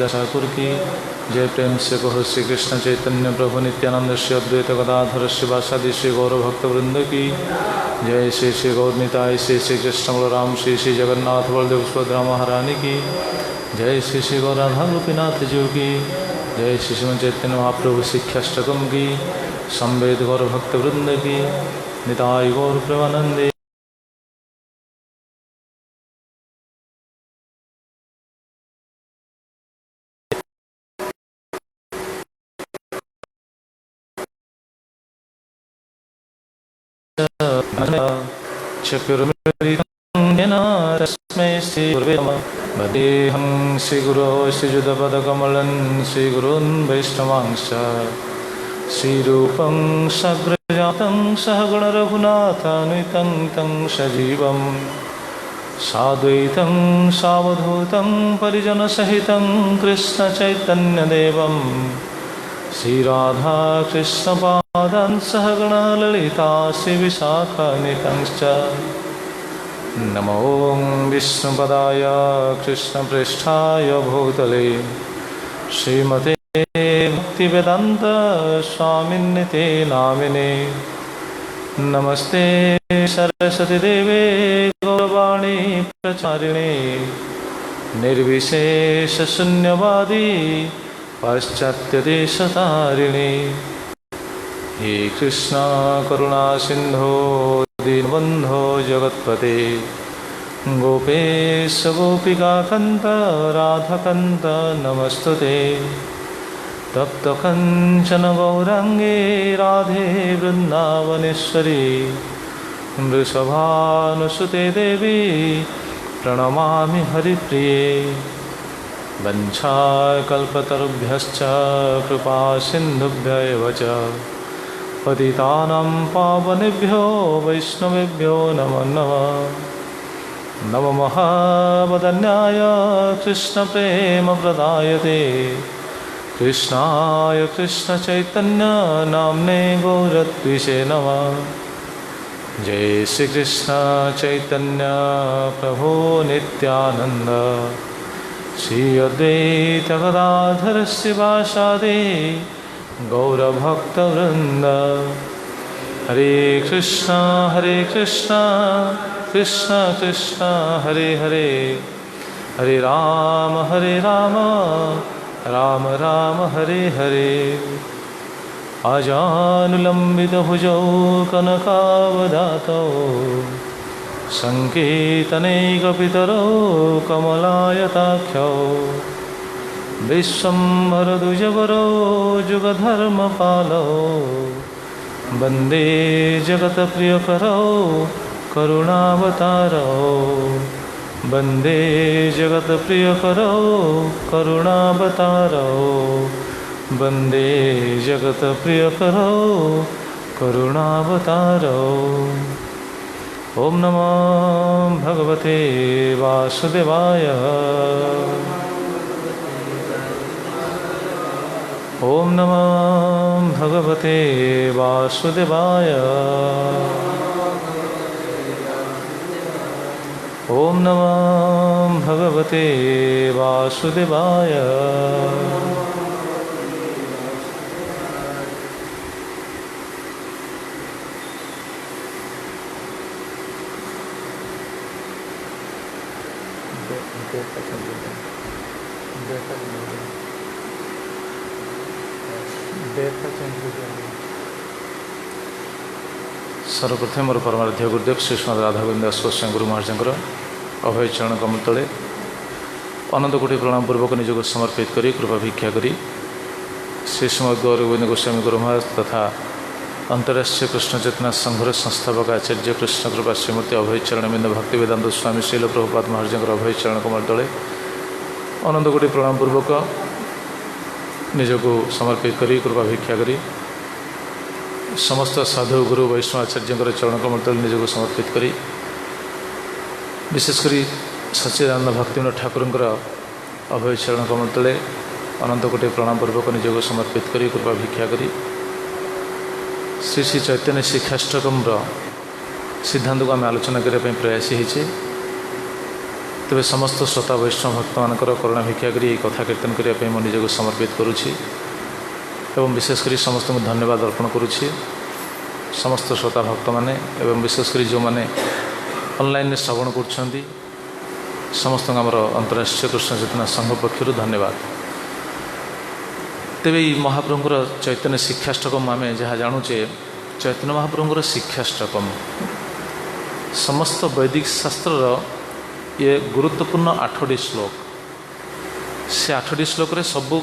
ठाकुर की जय। प्रेम से कहो श्री कृष्ण चैतन्य प्रभु नित्यानंद श्री अद्वैत गदाधर शिवासादि श्री गौर भक्तवृंद की जय। श्री श्री गौरनिताय श्री श्री कृष्ण बलराम श्री श्री जगन्नाथ बलदेव सुभद्रा महारानी की जय। श्री श्री गौराधा गोपीनाथ जी की जय। श्री श्रीमन चैतन्य महाप्रभु शिक्षाष्टकम की संवेद गौर भक्तवृंद की निताय गौर प्रेमानंदे। वदेहं श्रीगुरो श्रीयुतपदकमलं श्रीगुरून् वैष्णवांश्च श्रीरूपं सग्रजातं सहगणरघुनाथान्वितं तं सजीवं साद्वैतं सावधूतं परिजनसहितं कृष्णचैतन्यदेवं श्रीराधाकृष्णपादान् सहगणा ललिता श्रीविशाखान्वितंश्च। नमो विष्णुपदाय कृष्णप्रेष्ठाय भूतले श्रीमते भक्तिवेदान्त स्वामिन्निते नामिने। नमस्ते सरस्वती देवे गौरवाणी प्रचारिणे निर्विशेषशून्यवादी पाश्चात्यदेशतारिणे। हे कृष्णा करुणा सिन्धो दीनबन्धो जगत्पते गोपेश गोपिकान्त राधाकान्त नमस्तुते। तप्त कंचन गौरांगे राधे वृंदावनेश्वरी वृषभानुसुते देवी प्रणमामि हरिप्रिये। वंशाकल्पतरुभ्यश्च कृपा सिन्धुभ्यैव च पतितानां पावनेभ्यो वैष्णवेभ्यो नमो नमः। नमो महावदन्याय कृष्णप्रेमप्रदायते कृष्णाय कृष्णचैतन्य नाम्ने गौरत्विषे नमः। जय श्री कृष्ण चैतन्य प्रभु नित्यानंद श्री अद्वैत गदाधर शिवासादि गौरभक्तवृंद। हरे कृष्ण कृष्ण कृष्ण हरे हरे, हरे राम राम राम हरे हरे। आजानुलम्बितभुजौ कनकावदातौ सङ्कीर्तनैकपितरौ कमलायताख्यौ विश्वम्भरद्विजवरौ जुगधर्मपालौ वन्दे जगत्प्रियकरौ करुणावतारौ वन्दे जगत्प्रियकरौ करुणावतारौ वन्दे जगत्प्रियकरौ करुणावतारौ। ओम नमो भगवते वासुदेवाय। ओम नमो भगवते वासुदेवाय। ओम नमो भगवते वासुदेवाय। सर्वप्रथम मोर परमाराध्य गुरुदेव श्रीष्म राधागोविंद गोस्वामी गुरु महाराजंकर अभय चरण कमल तले अनंत कोटि प्रणाम पूर्वक निजक समर्पित करी कृपा भिक्षा करी श्रीष्म गौरगोविंद गोस्वामी गुरु महाराज तथा अंतर्राष्ट्रीय कृष्ण चेतना संघर संस्थापक आचार्य कृष्ण कृपा श्रीमूर्ति अभय चरण बिंद भक्ति वेदांत स्वामी श्रील प्रभुपाद महाराजंकर अभय चरण कमल तले अनंत कोटि प्रणाम पूर्वक निजक समर्पित करी कृपा भिक्षा करी समस्त साधु गुरु वैष्णव आचार्य चरण कमल तले निजक समर्पित करी विशेषकर सच्चिदानंद भक्तिविनोद ठाकुर अभय चरण कमल तले अनंत कोटि प्रणाम पूर्वक निजक समर्पित करी कृपा भिक्षा करी श्री श्री चैतन्य शिक्षाष्टकम सिद्धांत को आम आलोचना करने प्रयासी होचे तेबे समस्त श्रोता वैष्णव भक्त मानकर करुणा भिक्षा करी कथा कीर्तन करने मो निजक समर्पित करुछि एवं विशेषकर समस्त को धन्यवाद अर्पण करुछि। समस्त श्रोता भक्त माने एवं विशेषकर जो मैंने ऑनलाइन श्रवण कर समस्त आमर अंतर्राष्ट्रीय कृष्ण चेतना संघ पक्षर धन्यवाद। तेबे महाप्रभुर चैतन्य शिक्षाष्टकम आम जहाँ जानुचे चैतन्य महाप्रभुर शिक्षाष्टकम समस्त वैदिक शास्त्र ये गुरुत्वपूर्ण 8टी श्लोक से 8टी श्लोक रे सबु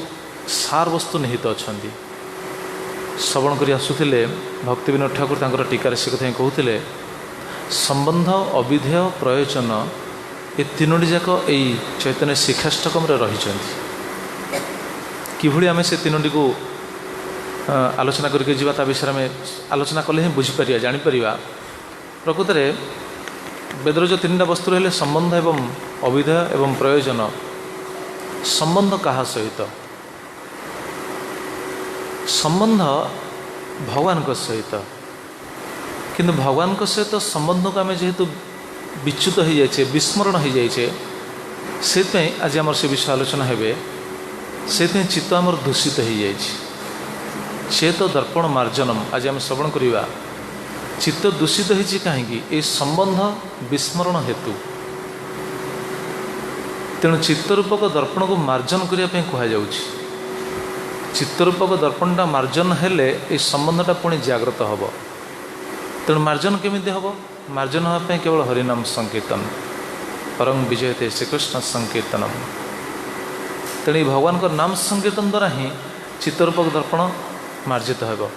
सार वस्तु निहित अच्छा श्रवण कर आसुले भक्ति विनोद ठाकुर तांकर टीकार से कथा कहते संबंध अविधेय प्रयोजन ये तीनोटी जाक यही चैतन्य शिक्षाष्टकम रही किभली आम से तीनोटी को आलोचना करके जीवा ता विषय में आलोचना कले ही बुझीपर जापर प्रकृत में वेदर जो 3टा वस्तु रहे संबंध एवं अविधेय एवं प्रयोजन। संबंध कहा सहित संबंध भगवान को सहित किंतु भगवान को सहित संबंध को आम जेहेतु विच्युत हो जाए विस्मरण हो जाए से आज आम से विषय आलोचना हे से चित्त आमर दूषित हो जाए चेत दर्पण मार्जनम आज आम श्रवण करवा चित्त दूषित होती कहीं संबंध विस्मरण हेतु तेणु चित्तरूपक दर्पण को मार्जन करने कहु चित्तरूपक दर्पणटा मार्जन हेले ये संबंधटा पुणी जागृत हम तेणु मार्जन केमिति हम मार्जन होगापी केवल हरिनाम संकीर्तन परम विजयते श्रीकृष्ण संकीर्तनम तेणु भगवान को नाम संकीर्तन द्वारा ही चित्तरूपक दर्पण मार्जित हो।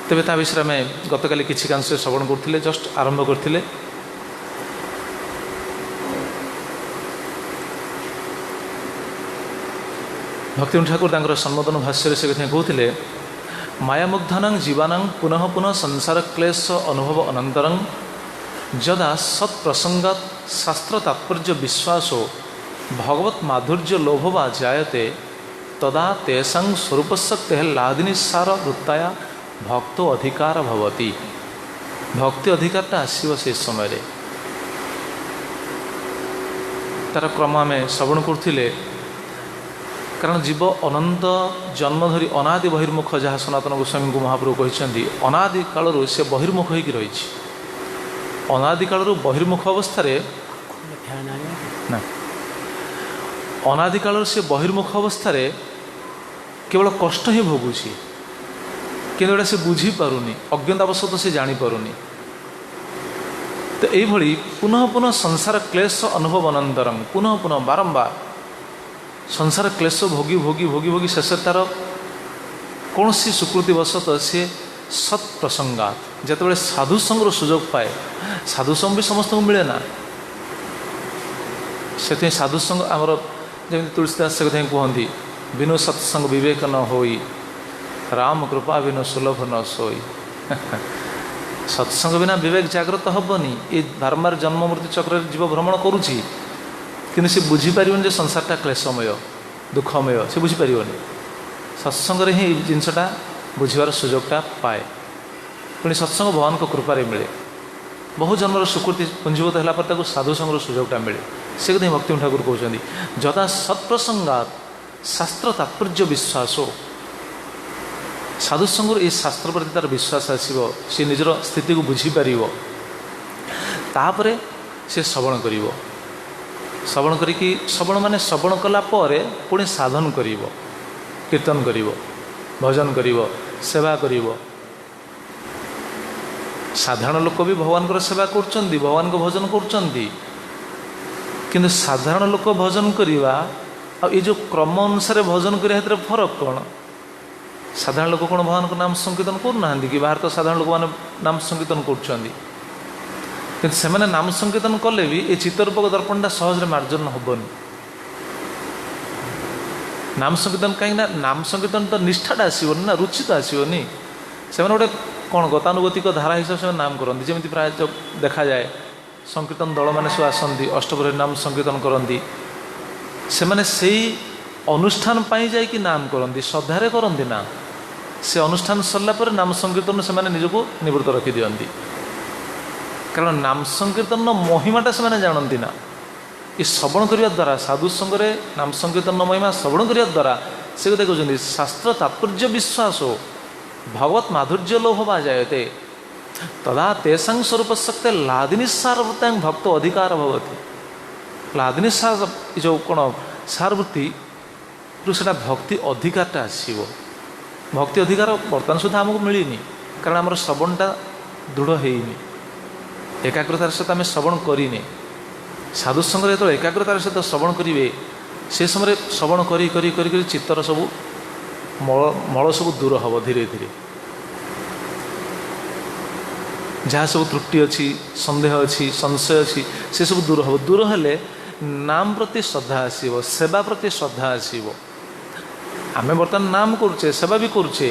तेबे ता विषय में गतकाली किसी कांश श्रवण करते जस्ट आरंभ करते भक्ति ठाकुर तांकर संबोधन भाष्य से कथा कहते मायामुग्धानां जीवानां पुनः पुनः संसार क्लेश अनुभव अनंतरं जदा सत्प्रसंगात् शास्त्र तात्पर्य विश्वासो भगवत माधुर्य लोभवा जायते तदा तेषां स्वरूपस्य लादिनी सार वृत्ताया भक्तो अधिकार भवति भक्ति अधिकारटा आसीव से समय तार क्रम आम श्रवण करथिले कारण जीव अनंत जन्म धरी अनादि बहिर्मुख जहाँ सनातन गोस्वामी को महाप्रभु कहते अनादि कालरू से बहिर्मुख होकर रही अनादि कालरू बहिर्मुख अवस्था अनादि कालरू से बहिर्मुख अवस्था केवल कष्ट ही भोगुची किंतु एटा से बुझी पारुनी अज्ञतावशत से जानीपारुनी तो यही पुनः पुनः संसार क्लेश अनुभव अनंतरम पुनः पुनः बारंबार संसार क्लेश भोगी भोगी भोगी भोगी शेष तार कौन सी स्वीकृतिवशत सी सत्प्रसंगात जिते साधु संग सुजोग पाए साधु संग भी समस्त को मिले ना से साधु संग आमर जमी तुलसीदास से कथा कहती बिनु सत्संग विवेक न होई राम कृपा बिनु सुलभ न सोई सत्संग बिना विवेक जागृत हेनी ये बारंबार जन्म मृत्यु चक्र जीव भ्रमण करुच्ची कि सी बुझीपर जो संसारटा क्लेशमय दुखमय से बुझीपर सत्संग ही जिनसटा बुझार सुजोगटा पाए पुणी सत्संग भगवान को कृपारे मिले बहु जन्मर स्वीकृति पुंजीभूत होगापर साधु संगर सुजोगटा मिले से कथा भक्ति ठाकुर कहते जदा सत्प्रसंगात शास्त्र तात्पर्य विश्वासो साधु संगर ये शास्त्र प्रति तार विश्वास आसो सी निजर स्थिति को बुझीपर तापर से श्रवण कर श्रवण करी श्रवण मान श्रवण कलापर पुणी साधन कर कीर्तन कर भजन कर सेवा कर साधारण लोक भी भगवान को सेवा कर भगवान को भजन कर साधारण लोक भजन करवा ये जो क्रम अनुसार भजन कर फरक कौन साधारण लोक कौन भगवान को नाम संकीर्तन करना कि बाहर तो साधारण लोक मैंने नाम संकीर्तन कर नाम संकीर्तन कले भी ये चित्तरूपक दर्पणटा सहज मार्जन हेनी नाम संकीर्तन कहीं नाम संकीर्तन तो निष्ठाटा आसोनी ना रुचि तो आसोनी से गोटे कौन गतानुगतिक धारा हिसाब से नाम करती जमी प्राय देखा जाए संकीर्तन दल मैंने सब आसती अष्टप्रहरी नाम संकीर्तन करती से मैंने से अनुष्ठान जाकि नाम करती श्रद्धारे करती ना से अनुष्ठान सरला पर नाम संकीर्तन से निजक निवृत्त रखी दिखती कारण नाम संकीर्तन महिमाटा से जानती ना ये श्रवण करने द्वारा साधु संगे नाम संकीर्तन महिमा श्रवण करने द्वारा से कथा कहते शास्त्र तात्पर्य विश्वास हो भगवत माधुर्य लोभवा जायते तदा तेषां स्वरूप शक्ति लादिनी सारवृत्तां भक्त अधिकार भवति लादिनी सार जो कौन सारवृत्ति से भक्ति अधिकारटा आसो भक्ति अधिकार बर्तमान सुधा आमको मिलनी कारण आम श्रवणटा दृढ़ होनी एकाग्रतार सहित आम श्रवण करें साधु संगे जो एकाग्रतार सहित श्रवण करेंगे से समय श्रवण करी करी करी करी चित्तर सब मल सब दूर हम धीरे धीरे जहाँ सब त्रुटि अच्छी संदेह अच्छी संशय अच्छी से सब दूर हम दूर हेले नाम प्रति श्रद्धा आसो सेवा प्रति श्रद्धा आसो आम बर्तमान नाम करुचे सेवा भी करुचे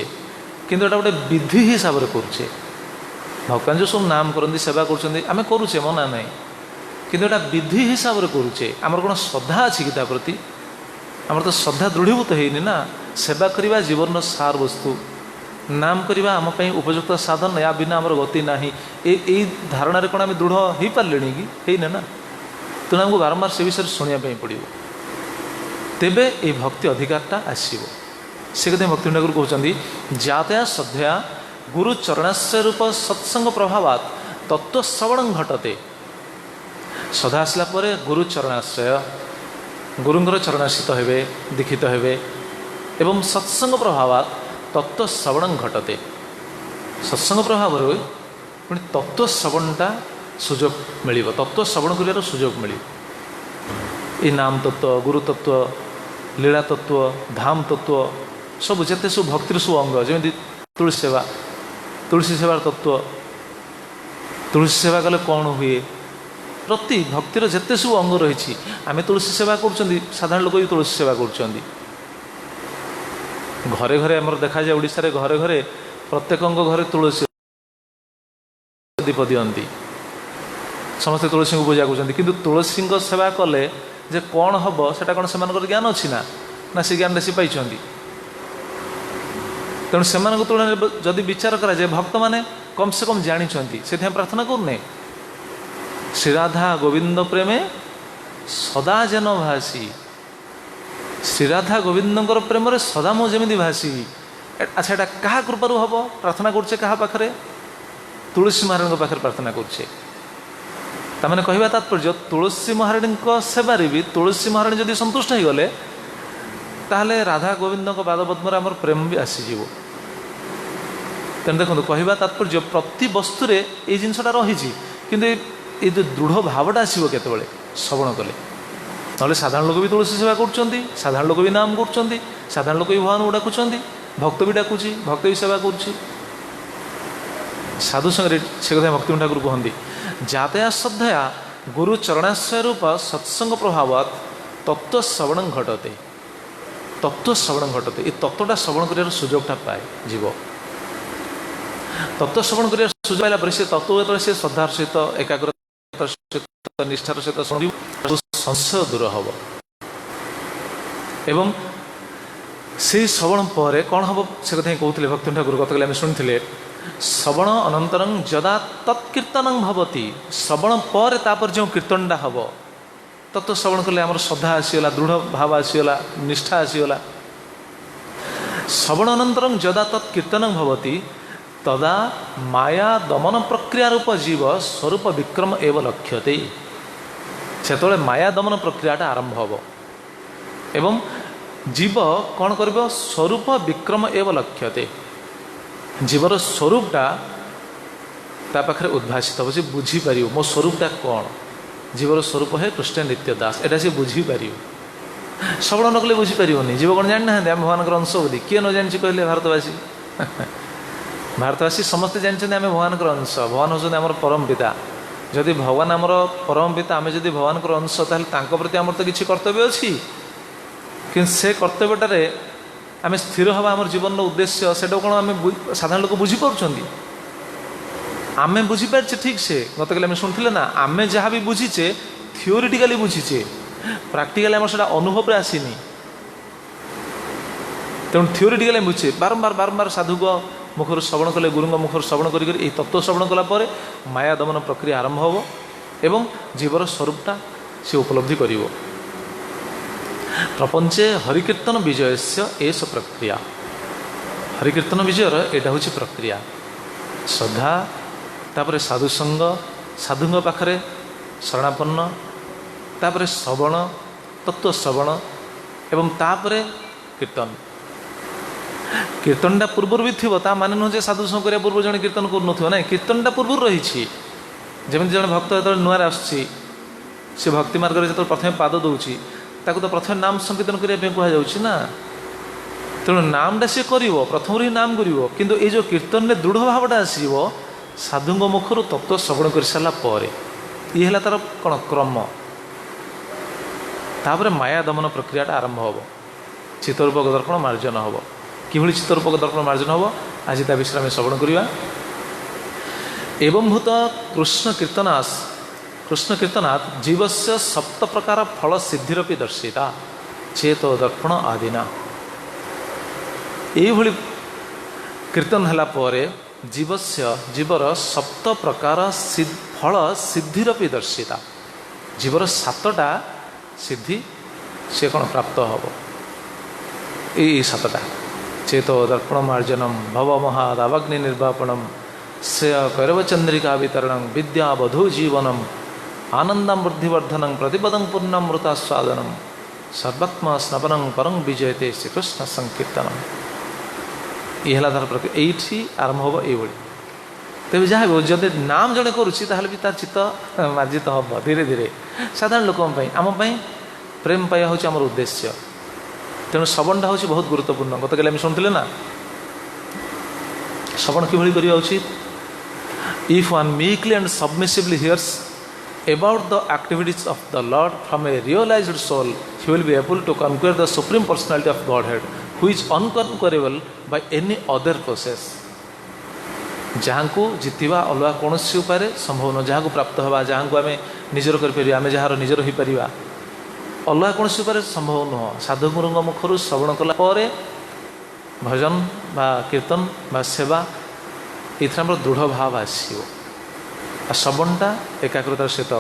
किंतु एटा गोटे विधि हिसाब से करुचे भगवान जो सब नाम करती सेवा करें करुचे मना ना किंतु एटा विधि हिसाब से करुचे आमर कौन श्रद्धा अच्छी कि प्रति आमर तो श्रद्धा दृढ़ीभूत होनी ना सेवा करवा जीवन सार वस्तु नाम करवा आम उपयुक्त साधन या बिना आमर गति ना यही धारणा कौन आम दृढ़ हो पारे कि ना तेणु आमको बारंबार से विषय शुणापी पड़ो तेबे ये भक्ति अधिकारटा आसो से कथा भक्ति ठाकुर कहते जातया श्रद्धया गुरु चरणाश्रय रूप सत्संग प्रभावात तत्व श्रवण घटते श्रद्धा आसला गुरु चरणाश्रय गुरुंर चरणाश्रित हेबे दीक्षित हेबे एवं सत्संग प्रभावात तत्व श्रवण घटते सत्संग प्रभाव पुणी तत्व श्रवणटा सुजोग मिल तत्व श्रवण कर सुजोग मिल ये नाम तत्व गुरु तत्व लीला तत्व धाम तत्व सब जिते सब भक्तिर सब अंग जमी तुलसी सेवार तत्व तुलसी सेवा कले कौन हुए प्रति भक्तिर जिते सब अंग रही आम तुलसी सेवा कर साधारण लोक भी तुलसी सेवा कर घरे घरे आम देखा जाए ओडिशा रे घरे घरे प्रत्येक घरे तुलसी दीप दियंती समस्ते तुलसी को पूजा कर तुलसी सेवा कले जे कौन हम से कौन से ज्ञान अच्छी ना से ज्ञान सी पाई तेणु से तुलन जदि विचार करा जाए भक्त मैंने कम से कम जानी से प्रार्थना करने श्री राधा गोविंद प्रेमे सदा जेन भासी श्री राधा गोविंद प्रेम सदा मो जमी भासी अच्छा एटा क्या कृपार हम प्रार्थना करछे क्या पाखे तुलसी महाराणी पाखे प्रार्थना करछे ताने कहवा तात्पर्य तुलसी महाराणी सेवारे भी तुलसी महाराणी जदि संतुष्ट हो गले ताहले राधा गोविंद पादपद्म आमर प्रेम भी आसीज तेणु देखो कहवा तात्पर्य प्रति वस्तुरे ये जिनसटा रही कि ये जो दृढ़ भावटा आसो केतबेले श्रवण कले ना साधारण लोक भी तुलसी सेवा कर साधारण लोक भी नाम कर साधारण लोक भी भगवान को डाकुं भक्त भी डाकुची भक्त भी सेवा कर साधु संगे से कथा भक्ति ठाकुर कहते जातया श्रद्धया गुरु चरणाश्रय रूप सत्संग प्रभावात तत्व श्रवण घटते तत्व श्रवण घटते ये तत्वटा श्रवण कर सुजोगटा पाए जीव तत्व श्रवण कर सुजोग पाइला से तत्व से श्रद्धार सहित एकाग्रतार सहित निष्ठार सहित संशय दूर हम एवं से श्रवण पर कौन हम से कथा कहते भक्ति ठाकुर गतकाली आम शुणी श्रवण अनंतरं जदा तत्कीर्तन भवती श्रवण पर तापर जो कीर्तनटा हम तत्व श्रवण कले आम श्रद्धा आसीगला दृढ़ भाव आसीगला निष्ठा आसीगला श्रवण अनंतरं जदा तत्कीर्तन भवती तदा माया दमन प्रक्रिया रूप जीव स्वरूप विक्रम एवं लक्ष्यते से माया दमन प्रक्रियाटा आरंभ हम एवं जीव कौन कर स्वरूप विक्रम एवं लक्ष्यते जीवर स्वरूपटा ता पाखे उद्भासित हो बुझीपर मो स्वरूपटा कौन जीवर स्वरूप है कृष्ण नित्य दास एटा से बुझीपर श्रवण न कले बुझीपारे जीव कौन जाना आम भगवान अंश बोली किए न जानी कहले भारतवासी भारतवासी समस्ते जानते आम भगवान अंश भगवान हूँ आम परम पिता जदि भगवान आमर परम पिता आम जदि भगवान अंश ताल प्रति आमर तो किसी कर्तव्य अच्छी कि से कर्तव्यटारे आम स्थिर हवा आम जीवन उद्देश्य से कौन आम साधारण लोक बुझीपार आम बुझीपारे ठीक से गतकाली आम शुणुले ना आम जहाँ भी बुझीचे थियोरिटिकाली बुझीचे प्राक्टिकाली आम से अनुभव आसीनी तेणु थियोरिटिकाली बुझे बारंबार बारंबार साधुक मुखर श्रवण कले गुरुंग मुखर श्रवण कर तत्व श्रवण कलापर माया दमन प्रक्रिया आरंभ हो एवं जीवर स्वरूपटा सी उपलब्धि करिवो। प्रपंचे हरिकीर्तन विजयस्य एष प्रक्रिया। हरिकीर्तन विजयर एटा हूँ प्रक्रिया। श्रद्धा तापर साधुसंग, साधुंग पाखरे शरणापन्न, तापर श्रवण तत्व श्रवण एवं तापरे कीर्तन। कीर्तनटा पूर्वर भी थी माने नुह जे साधुसंग करिया पूर्व जन कीर्तन करूँ ना, कीर्तनटा पूर्वर रही। जमी जन भक्त जो नुआर आसी भक्ति मार्ग में जो प्रथम पाद दूची ताकू तो प्रथम नाम संकीर्तन करने कहुच्छी ना। तेणु नामटा सी कर प्रथम ही नाम कर किंतु ये जो कीर्तन में दृढ़ भावटा आसो साधुंग मुखर तत्व श्रवण कर सारापर ये है तार कौन क्रम। तापर माया दमन प्रक्रियाटा आरंभ हो। चित्तरूपक दर्पण मार्जन हम कि चित्तरूपक दर्पण मार्जन हम आज ता विषय में श्रवण करवा। एवं भूत कृष्ण कीर्तनास कृष्ण कीर्तनात् जीवस्य सप्त प्रकार फल सिद्धिरपि दर्शिता चेतो दर्पण आदिना। यही कीर्तन है जीवस्य जीवर सप्त प्रकार फल सिद्धिरपि दर्शिता। जीवर सातटा सिद्धि से कौन प्राप्त हम ये सातटा चेतो दर्पण मार्जनम भव महादावग्नि निर्वापणम श्रेय कैरव चंद्रिका वितरण विद्या वधु जीवनम आनंदम वृद्धिवर्धनं प्रतिपदं पूर्णामृतास्वादनम सर्वात्मा स्नपनं परं विजयते श्रीकृष्ण संकीर्तनम। ये तार प्रक्रिया ये आरंभ हम ये। तेज जहाँ भी जब नाम जड़े करुच्ची भी तार चित्त मार्जित हम धीरे धीरे। साधारण लोक आम प्रेम पाया हूँ आम उद्देश्य। तेणु श्रवणटा हूँ बहुत गुरुत्वपूर्ण। गत काली शुणुले ना श्रवण कि करवा उचित। If one meekly and submissively hears about the activities of the Lord from a realized soul, he will be able to conquer the supreme personality of Godhead, who is unconquerable by any other process. जहाँ को जितवा अलग कौन उपाय संभव न, जहाँ को प्राप्त हवा, जहाँ को आम निजर कर आम जार निजर हो पार अलग कौन उपाय संभव नुह। साधु गुरुंग मुखर श्रवण कला भजन बा कीर्तन बा सेवा ये दृढ़ भाव आसो। श्रवणटा एकाग्रतार सहित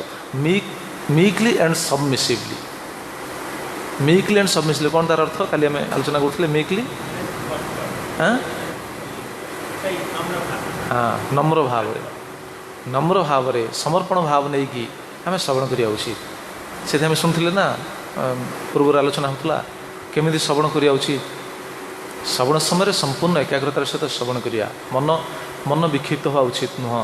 मीकली एंड सबमिसिवली। मीकली एंड सबमिसिवली कौन तार अर्थ काली आम आलोचना करुले। मीकली हाँ नम्र भाव नम्र भाव समर्पण भाव नहीं कि आम श्रवण करवा उचित। से आम शुणुले ना पूर्व आलोचना होता केमी श्रवण करवा उचित। श्रवण समय संपूर्ण एकाग्रतार सहित श्रवण करिया। मन मन विक्षिप्त हवा उचित नुह।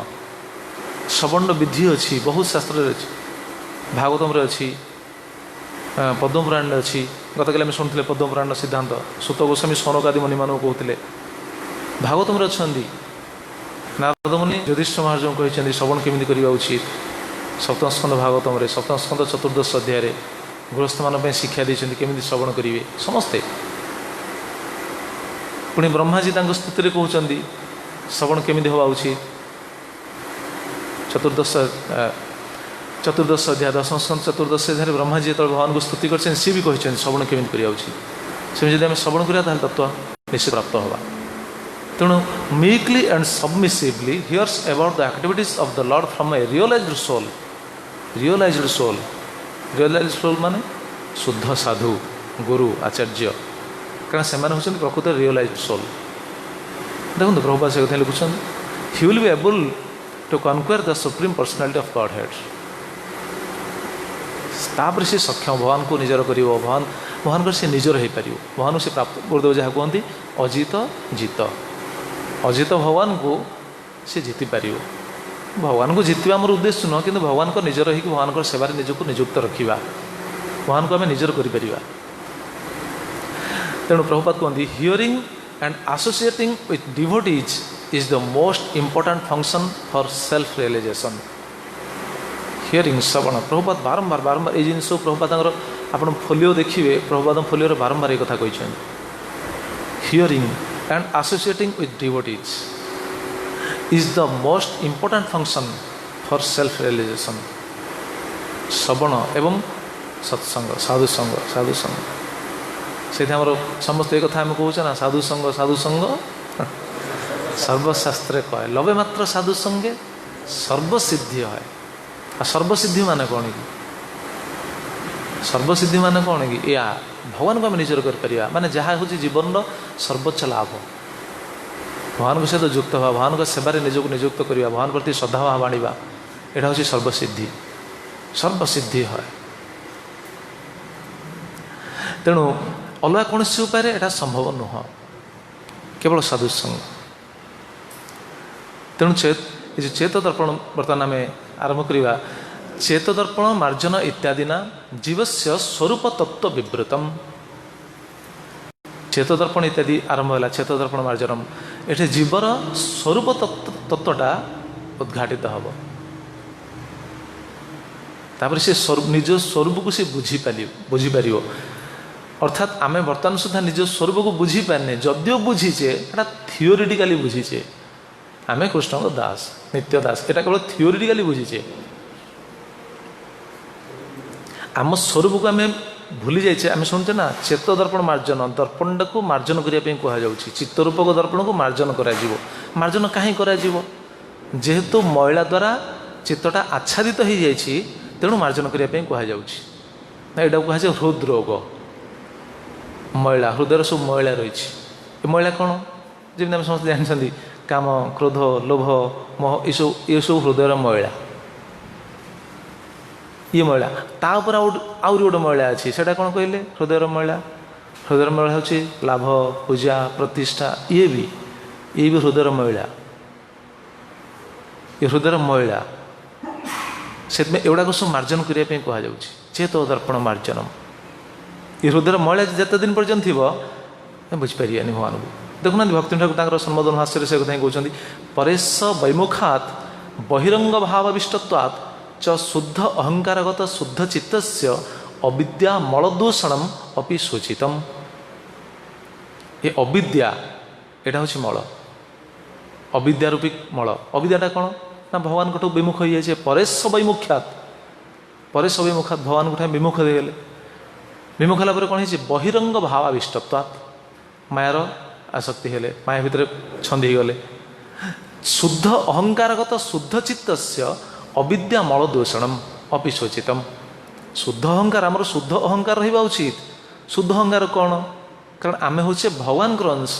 श्रवण विधि अच्छी बहुत शास्त्र अच्छी। भागवतम अच्छी, पद्मपुराण अच्छी। गत काली शुणुले पद्मपुराण सिद्धांत सुत गोस्वामी सौनक आदि मुनि मानक कहते। भागवतम अच्छा नारद मुनि युधिष्ठिर महाराज कहते श्रवण केमी करवा उचित। सप्तम स्कंद भागवतम सप्तम स्कंद चतुर्दश अध्याय गृहस्थ मान शिक्षा देते केमी श्रवण करेंगे समस्ते। पुणी ब्रह्माजी स्तुति कहते श्रवण केमी हवा उचित। चतुर्दश अध्याय दशम स्कंद चतुर्दश अध्याय ब्रह्माजी जो भगवान को स्तुति कर सी भी कहते श्रवण केमी करवा उचित। से जब आम श्रवण करा तत्व निश्चित प्राप्त हवा। तेणु meekly and submissively hears about the activities of the Lord from a realised soul. Realised soul, realised soul माने शुद्ध साधु गुरु आचार्य, कारण से होती प्रकृत रियलाइज्ड सोल। देखो प्रभुपाद से कथा लिखुं ही will be able to conquer the supreme personality of Godhead. तापर से सक्षम भगवान को निजर कर भगवान को से निजर हो पार भगवान से प्राप्त। गुरुदेव जहाँ कहते अजित जित अजित भगवान को से जीति पार। भगवान को जीतवा आम उद्देश्य नुह कि भगवान को निजर हो भगवान को सेवार निजक नियुक्त रखा भगवान को आम निजर कर। तेणु प्रभुपाद कहते hearing and associating with devotees is the most important function for self realisation. Hearing श्रवण प्रभुपाद बारंबार बारंबार ये जिनस प्रभुपाद आप फोलियो देखिए प्रभुपाद फोलियो बारंबार ये कथा कहते hearing and associating with devotees is the most important function for self realisation. श्रवण एवं सत्संग साधुसंग से समस्त एक कथा आम कहूँ ना साधुसंग सर्वशास्त्र कहे लवे मात्र साधुसंगे सर्वसिद्धि है। सर्वसिद्धि माने कौन कि ସର୍ବସିଦ୍ଧି ମାନେ କ'ଣ କି ଏହା ଭଗବାନଙ୍କୁ ଆମେ ନିଜର କରିପାରିବା, ମାନେ ଯାହା ହେଉଛି ଜୀବନର ସର୍ବୋଚ୍ଚ ଲାଭ। ଭଗବାନଙ୍କ ସହିତ ଯୁକ୍ତ ହେବା, ଭଗବାନଙ୍କ ସେବାରେ ନିଜକୁ ନିଯୁକ୍ତ କରିବା, ଭଗବାନ ପ୍ରତି ଶ୍ରଦ୍ଧାଭାବ ଆଣିବା, ଏଇଟା ହେଉଛି ସର୍ବସିଦ୍ଧି। ସର୍ବସିଦ୍ଧି ହୁଏ। ତେଣୁ ଅଲଗା କୌଣସି ଉପାୟରେ ଏଇଟା ସମ୍ଭବ ନୁହଁ, କେବଳ ସାଧୁସଙ୍ଗ। ତେଣୁ ଏ ଯେଉଁ ଚେତ ଦର୍ପଣ ବର୍ତ୍ତମାନ ଆମେ ଆରମ୍ଭ କରିବା। ଚେତ ଦର୍ପଣ ମାର୍ଜନ ଇତ୍ୟାଦିନା ଜୀବସ୍ୟ ସ୍ୱରୂପ ତତ୍ତ୍ୱ ବିବୃତମ୍। ଚେତ ଦର୍ପଣ ଇତ୍ୟାଦି ଆରମ୍ଭ ହେଲା, ଚେତ ଦର୍ପଣ ମାର୍ଜନମ୍। ଏଠି ଜୀବର ସ୍ୱରୂପ ତତ୍ତ୍ୱଟା ଉଦ୍ଘାଟିତ ହେବ। ତାପରେ ସେ ନିଜ ସ୍ୱରୂପକୁ ସେ ବୁଝିପାରିବ। ଅର୍ଥାତ୍ ଆମେ ବର୍ତ୍ତମାନ ସୁଦ୍ଧା ନିଜ ସ୍ୱରୂପକୁ ବୁଝିପାରିନେ, ଯଦିଓ ବୁଝିଛେ ଏଇଟା ଥିଓରିଟିକାଲି ବୁଝିଛେ। ଆମେ କୃଷ୍ଣଙ୍କ ଦାସ, ନିତ୍ୟ ଦାସ, ଏଇଟା କେବଳ ଥିଓରିଟିକାଲି ବୁଝିଛେ। ଆମ ସ୍ୱରୂପକୁ ଆମେ ଭୁଲି ଯାଇଛେ। ଆମେ ଶୁଣୁଛେ ନା ଚେତ ଦର୍ପଣ ମାର୍ଜନ, ଦର୍ପଣଟାକୁ ମାର୍ଜନ କରିବା ପାଇଁ କୁହାଯାଉଛି। ଚିତ୍ତରୂପକ ଦର୍ପଣକୁ ମାର୍ଜନ କରାଯିବ। ମାର୍ଜନ କାହିଁ କରାଯିବ? ଯେହେତୁ ମଇଳା ଦ୍ୱାରା ଚିତ୍ତଟା ଆଚ୍ଛାଦିତ ହୋଇଯାଇଛି, ତେଣୁ ମାର୍ଜନ କରିବା ପାଇଁ କୁହାଯାଉଛି। ଏଇଟାକୁ କୁହାଯାଏ ହୃଦରୋଗ। ମଇଳା, ହୃଦୟର ସବୁ ମଇଳା ରହିଛି। ଏ ମଇଳା କ'ଣ? ଯେମିତି ଆମେ ସମସ୍ତେ ଜାଣିଛନ୍ତି, କାମ, କ୍ରୋଧ, ଲୋଭ, ମୋହ, ଏସବୁ ହୃଦୟର ମଇଳା। ଇଏ ମଇଳା। ତା ଉପରେ ଆହୁରି ଗୋଟେ ମଇଳା ଅଛି, ସେଇଟା କ'ଣ କହିଲେ? ହୃଦୟର ମଇଳା। ହୃଦୟର ମଇଳା ହେଉଛି ଲାଭ, ପୂଜା, ପ୍ରତିଷ୍ଠା। ଇଏ ବି ହୃଦୟର ମଇଳା। ଏ ହୃଦୟର ମଇଳା। ସେଥିପାଇଁ ଏଗୁଡ଼ାକ ସବୁ ମାର୍ଜନ କରିବା ପାଇଁ କୁହାଯାଉଛି। ଚେତ ଦର୍ପଣ ମାର୍ଜନମ୍। ଏ ହୃଦୟର ମଇଳା ଯେତେ ଦିନ ପର୍ଯ୍ୟନ୍ତ ଥିବ ଆମେ ବୁଝିପାରିବାନି ଭଗବାନଙ୍କୁ। ଦେଖୁନାହାନ୍ତି ଭକ୍ତି ଠାକୁର ତାଙ୍କର ସମ୍ବୋଧନ ଭାଷ୍ୟରେ ସେ କଥା ହିଁ କହୁଛନ୍ତି, ପରେଶ ବୈମୁଖାତ୍ ବହିରଙ୍ଗ ଭାବାବିଷ୍ଟତ୍ୱାତ୍ ଚ ଶୁଦ୍ଧ ଅହଙ୍କାରଗତ ଶୁଦ୍ଧ ଚିତ୍ତସ୍ୟ ଅବିଦ୍ୟା ମଳଦୂଷଣମ୍ ଅପି ସୂଚିତମ୍। ଏ ଅବିଦ୍ୟା, ଏଇଟା ହେଉଛି ମଳ, ଅବିଦ୍ୟା ରୂପୀ ମଳ। ଅବିଦ୍ୟାଟା କ'ଣ ନା ଭଗବାନଙ୍କଠୁ ବିମୁଖ ହୋଇଯାଇଛି। ପରେଶ ବୈମୁଖ୍ୟାତ୍, ପରେଶ ବୈମୁଖ୍ୟାତ୍, ଭଗବାନଙ୍କଠୁ ବିମୁଖ ଦେଇଗଲେ। ବିମୁଖ ହେଲା ପରେ କ'ଣ ହେଇଛି? ବହିରଙ୍ଗ ଭାବାବିଷ୍ଟତ୍ୱାତ୍, ମାୟାର ଆସକ୍ତି ହେଲେ, ମାୟା ଭିତରେ ଛନ୍ଦି ହେଇଗଲେ। ଶୁଦ୍ଧ ଅହଙ୍କାରଗତ ଶୁଦ୍ଧ ଚିତ୍ତସ୍ୟ ଅବିଦ୍ୟା ମଳ ଦୂଷଣମ୍ ଅପି ସୂଚିତମ୍। ଶୁଦ୍ଧ ଅହଙ୍କାର, ଆମର ଶୁଦ୍ଧ ଅହଙ୍କାର ରହିବା ଉଚିତ। ଶୁଦ୍ଧ ଅହଙ୍କାର କ'ଣ? କାରଣ ଆମେ ହେଉଛେ ଭଗବାନଙ୍କର ଅଂଶ।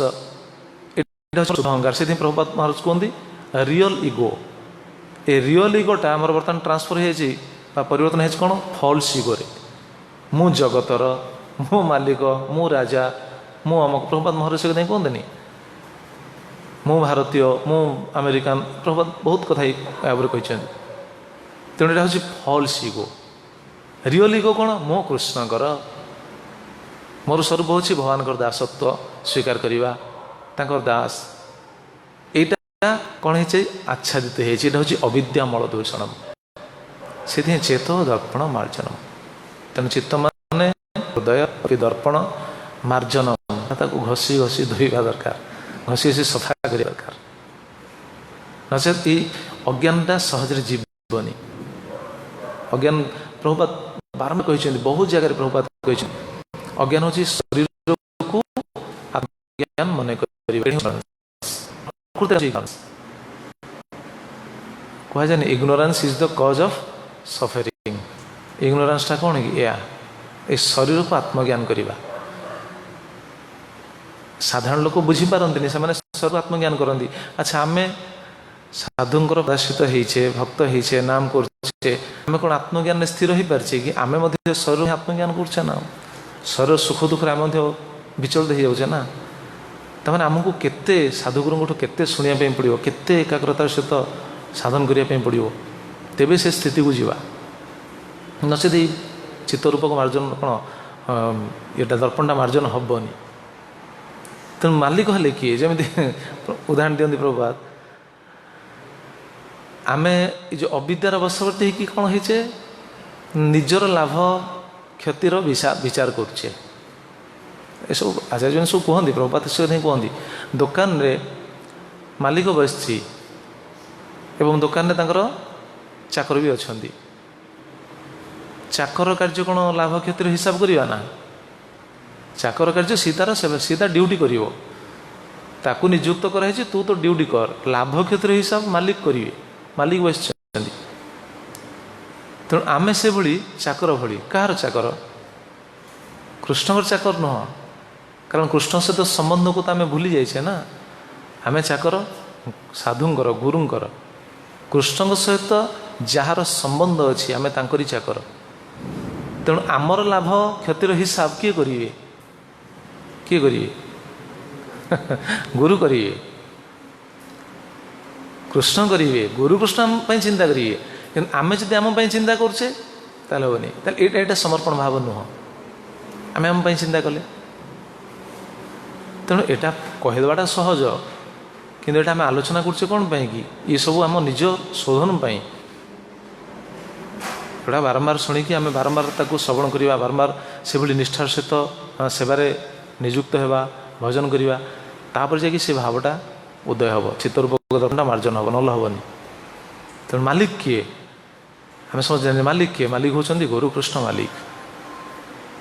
ଏଇଟା ହେଉଛି ଶୁଦ୍ଧ ଅହଙ୍କାର। ସେଥିପାଇଁ ପ୍ରଭୁପାଦ ମହାରାଜ କୁହନ୍ତି ରିଅଲ୍ ଇଗୋ। ଏ ରିଅଲ୍ ଇଗୋଟା ଆମର ବର୍ତ୍ତମାନ ଟ୍ରାନ୍ସଫର୍ ହେଇଯାଇଛି ବା ପରିବର୍ତ୍ତନ ହେଇଛି କ'ଣ? ଫଲ୍ସ ଇଗୋରେ। ମୁଁ ଜଗତର, ମୁଁ ମାଲିକ, ମୁଁ ରାଜା, ମୁଁ ଅମକ। ପ୍ରଭୁପାଦ ମହାରାଜ ସେ କଥା ହିଁ କୁହନ୍ତିନି, ମୁଁ ଭାରତୀୟ, ମୁଁ ଆମେରିକାନ। ପ୍ରଭୁପାଦ ବହୁତ କଥା ଏହା ଉପରେ କହିଛନ୍ତି। ତେଣୁ ଏଇଟା ହେଉଛି ଫଲ୍ସ ଇଗୋ। ରିଅଲ୍ ଇଗୋ କ'ଣ? ମୁଁ କୃଷ୍ଣଙ୍କର, ମୋର ସ୍ୱରୂପ ହେଉଛି ଭଗବାନଙ୍କର ଦାସତ୍ୱ ସ୍ୱୀକାର କରିବା, ତାଙ୍କର ଦାସ। ଏଇଟା କ'ଣ ହେଇଛି? ଆଚ୍ଛାଦିତ ହେଇଛି। ଏଇଟା ହେଉଛି ଅବିଦ୍ୟା ମଳ ଦୂଷଣମ୍। ସେଥିପାଇଁ ଚେତ ଦର୍ପଣ ମାର୍ଜନମ୍। ତେଣୁ ଚିତ୍ତ ମାନେ ହୃଦୟ ଦର୍ପଣ ମାର୍ଜନ, ତାକୁ ଘଷି ଘଷି ଧୋଇବା ଦରକାର, ଘଷି ଘଷି ସଫା କରିବା ଦରକାର। ନଚେତ୍ ଏଇ ଅଜ୍ଞାନଟା ସହଜରେ ଯିବନି। ଅଜ୍ଞାନ ପ୍ରଭୁପାଦ ବାରମ୍ବାର କହିଛନ୍ତି, ବହୁତ ଜାଗାରେ ପ୍ରଭୁପାଦ କହିଛନ୍ତି ଅଜ୍ଞାନ ହେଉଛି ଶରୀରକୁ ଆତ୍ମଜ୍ଞାନ ମନେ କରିବା। କୁହାଯାଏନି ignorance is the cause of suffering. ଇଗ୍ନୋରାନ୍ସଟା କ'ଣ କି? ଏହା ଏ ଶରୀରକୁ ଆତ୍ମଜ୍ଞାନ କରିବା। ସାଧାରଣ ଲୋକ ବୁଝିପାରନ୍ତିନି, ସେମାନେ ଶରୀରକୁ ଆତ୍ମଜ୍ଞାନ କରନ୍ତି। ଆଚ୍ଛା, ଆମେ ସାଧୁଙ୍କର ପ୍ରଦର୍ଶିତ ହେଇଛେ, ଭକ୍ତ ହେଇଛେ, ନାମ କରୁଛେ, ଆମେ କ'ଣ ଆତ୍ମଜ୍ଞାନରେ ସ୍ଥିର ହୋଇପାରିଛେ କି? ଆମେ ମଧ୍ୟ ଶରୀର ଆତ୍ମଜ୍ଞାନ କରୁଛେ ନା? ଶରୀର ସୁଖ ଦୁଃଖରେ ଆମେ ମଧ୍ୟ ବିଚଳିତ ହେଇଯାଉଛେ ନା? ତାମାନେ ଆମକୁ କେତେ ସାଧୁଗୁରୁଙ୍କଠୁ କେତେ ଶୁଣିବା ପାଇଁ ପଡ଼ିବ, କେତେ ଏକାଗ୍ରତାର ସହିତ ସାଧନ କରିବା ପାଇଁ ପଡ଼ିବ, ତେବେ ସେ ସ୍ଥିତିକୁ ଯିବା। ନଚେତ୍ ଏଇ ଚିତ୍ତରୂପକ ମାର୍ଜନ କ'ଣ ଏଇଟା ଦର୍ପଣଟା ମାର୍ଜନ ହେବନି। ତେଣୁ ମାଲିକ ହେଲେ କିଏ? ଯେମିତି ଉଦାହରଣ ଦିଅନ୍ତି ପ୍ରଭୁପାଦ, ଆମେ ଏ ଯେଉଁ ଅବିଦ୍ୟାର ବଶବର୍ତ୍ତୀ ହେଇକି କ'ଣ ହେଇଛେ? ନିଜର ଲାଭ କ୍ଷତିର ବିଚାର କରୁଛେ। ଏସବୁ ଆଚାର୍ଯ୍ୟମାନେ ସବୁ କୁହନ୍ତି, ପ୍ରଭୁପାଦ ସେ ହିଁ କୁହନ୍ତି, ଦୋକାନରେ ମାଲିକ ବସିଛି ଏବଂ ଦୋକାନରେ ତାଙ୍କର ଚାକର ବି ଅଛନ୍ତି। ଚାକର କାର୍ଯ୍ୟ କ'ଣ ଲାଭ କ୍ଷତିର ହିସାବ କରିବା ନା? ଚାକର କାର୍ଯ୍ୟ ସିଧା ଡ୍ୟୁଟି କରିବ। ତାକୁ ନିଯୁକ୍ତ କରାହେଇଛି, ତୁ ତ ଡ୍ୟୁଟି କର। ଲାଭ କ୍ଷତିର ହିସାବ ମାଲିକ କରିବେ, ମାଲିକ ବସିଛନ୍ତି। ତେଣୁ ଆମେ ସେଭଳି ଚାକର ଭଳି। କାହାର ଚାକର? कृष्ण चाकर नुह, कारण कृष्ण सहित संबंध को तो आम भूली जाइए ना। आम चाकर साधुंकर गुरुंकर, कृष्ण सहित जार संबंध अच्छी आम तांकरी चाकर। तेणु आमर लाभ क्षतिर हिसाब किए करिए, किए करिए? गुरु करिए, कृष्ण करिए, गुरु कृष्ण आम चिंता करिए। कि आम जब आम चिंता करुचे ताले हेनी, ये समर्पण भाव नुह। आम आम चिंता कले, तेणु यहाँ कहीदेटा सहज, किंतु ये आम आलोचना करछे कौन पाई कि ये सब आम निज शोधन पाई। एटा बारंबार शुणिकी आम बारंबार ताकू श्रवण करवा, बारंबार से भली निष्ठार सहित सेवारे नियुक्त होगा, भजन करवा, तापर जाकि से भावटा उदय हम, चित्तरूप मार्जन हम, नल हेनी। तेणु मालिक किए? आम समझ मालिक किए? मालिक होचंदी गुरु कृष्ण मालिक।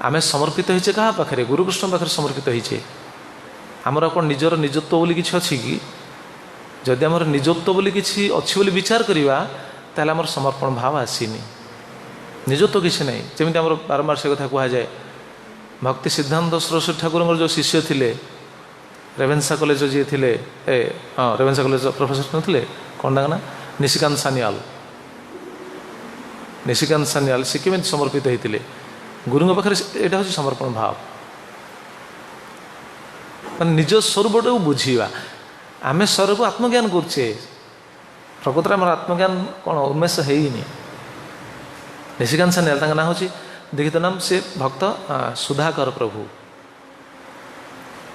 आम समर्पित होइछे कहा पाखरे? गुरु कृष्ण पाखरे समर्पित होइछे। आमर कौन निजर निजत्व बोली किछि अछि कि? जदि आमर निजत्व बोली किछि अछि बोली विचार करवा, ताले आमर समर्पण भाव आसीनी। निजत्व किसी नहीं। जमी आम बारंबार से कथा कहुए, भक्ति सिद्धांत सरस्वती ठाकुर जो शिष्य थे, रेवेन्सा कॉलेज जी थे, हाँ रेवेन्सा कॉलेज प्रोफेसर थे, कौन ना निशिकांत सान्याल। निशिकांत सान्याल से केमी समर्पित होते गुरु पाखे। यहाँ हूँ समर्पण भाव, मान निज स्वरूप बुझा। आम स्वर को आत्मज्ञान करुचे, प्रकृत में आत्मज्ञान कौन उन्मेष है। निशिकांत सान्याल ना हूँ लिखित नाम, से भक्त सुधाकर प्रभु,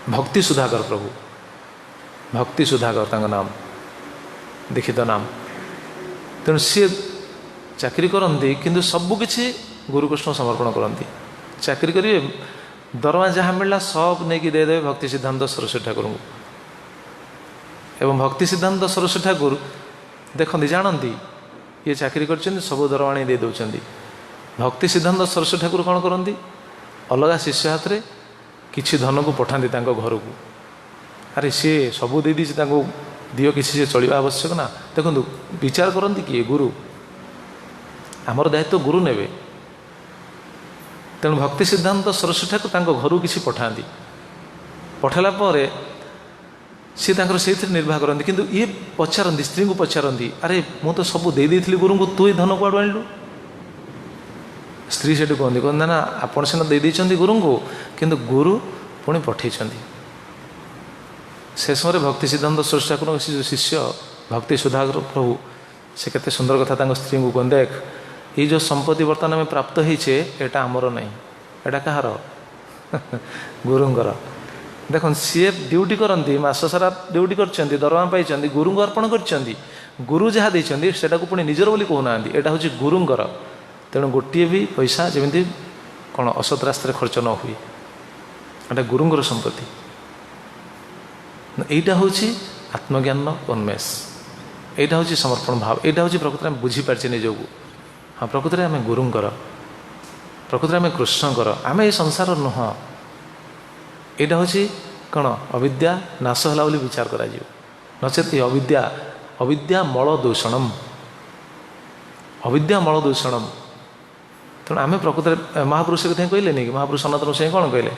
भक्ति सुधाकर प्रभु, भक्ति सुधाकर नाम, लिखित नाम। तेणु सी चाकरी करती किंतु सबकिछि गुरुकृष्ण समर्पण करती। चाकरी करेंगे, दरमा जहाँ मिलला सब नहीं कि देदेवे भक्ति सिद्धांत सरस्वती ठाकुर को। एवं भक्ति सिद्धांत सरस्वती ठाकुर देखती जानती ये चाकरी कर सब दरवाणी दे दौरान। भक्ति सिद्धांत सरस्वती ठाकुर कौन करती? अलग शिष्य हाथ में किसी धन को पठाती घर को। अरे सी सबू दे दीजिए दियो किसी से चलवा आवश्यक ना। देखो विचार करती किए? गुरु। आमर दायित्व गुरु ने। तेणु भक्ति सिद्धांत सरस्वती ठाकुर घर किसी पठाती, पठाला सी से निर्वाह करती। किंतु ये पचारती, स्त्री को पचारती, अरे मु तो सब दे देइथिली गुरु को, तू धन कुआड़ू आणलु? स्त्री से कहती कहते ना आपण सीना दे देइछंती गुरु को, किंतु गुरु पुणी पठे। से समय भक्ति सिद्धांत सरस्वती ठाकुर जो शिष्य भक्ति सुधाकर प्रभु से केते सुंदर कथा स्त्री को कहते, देख ये जो संपत्ति बर्तमान में प्राप्त होइछे एटा हमर नहीं, एटा कहार? गुरुंगर। देख सी ड्यूटी करती, मास सारा ड्यूटी कर दरमा पाई, गुरु को अर्पण कर। गुरु जहाँ देते से पुणी निजर बोली कहना, यहाँ हूँ गुरुंगर। तेणु गोटे भी पैसा जमी कौन असत रास्ता खर्च न हुए, एटा गुरुंगर संपत्ति। यहाँ हूँ आत्मज्ञान उन्मेष, यहाँ हूँ समर्पण भाव, यहाँ हूँ प्रकृत में बुझीपारे निजक। हाँ प्रकृत में आम गुरुंगर, प्रकृत में कृष्णकर, आम ये संसार नुह। यहाँ हूँ कौन अविद्या नाश होला बोली विचार करा नचेत अविद्या, अविद्या मल दूषणम, अविद्या मल दूषणम। तेणु आम प्रकृत महापुरुष कथा कहले नहीं कि महापुरुष सनातन से कौन कहले?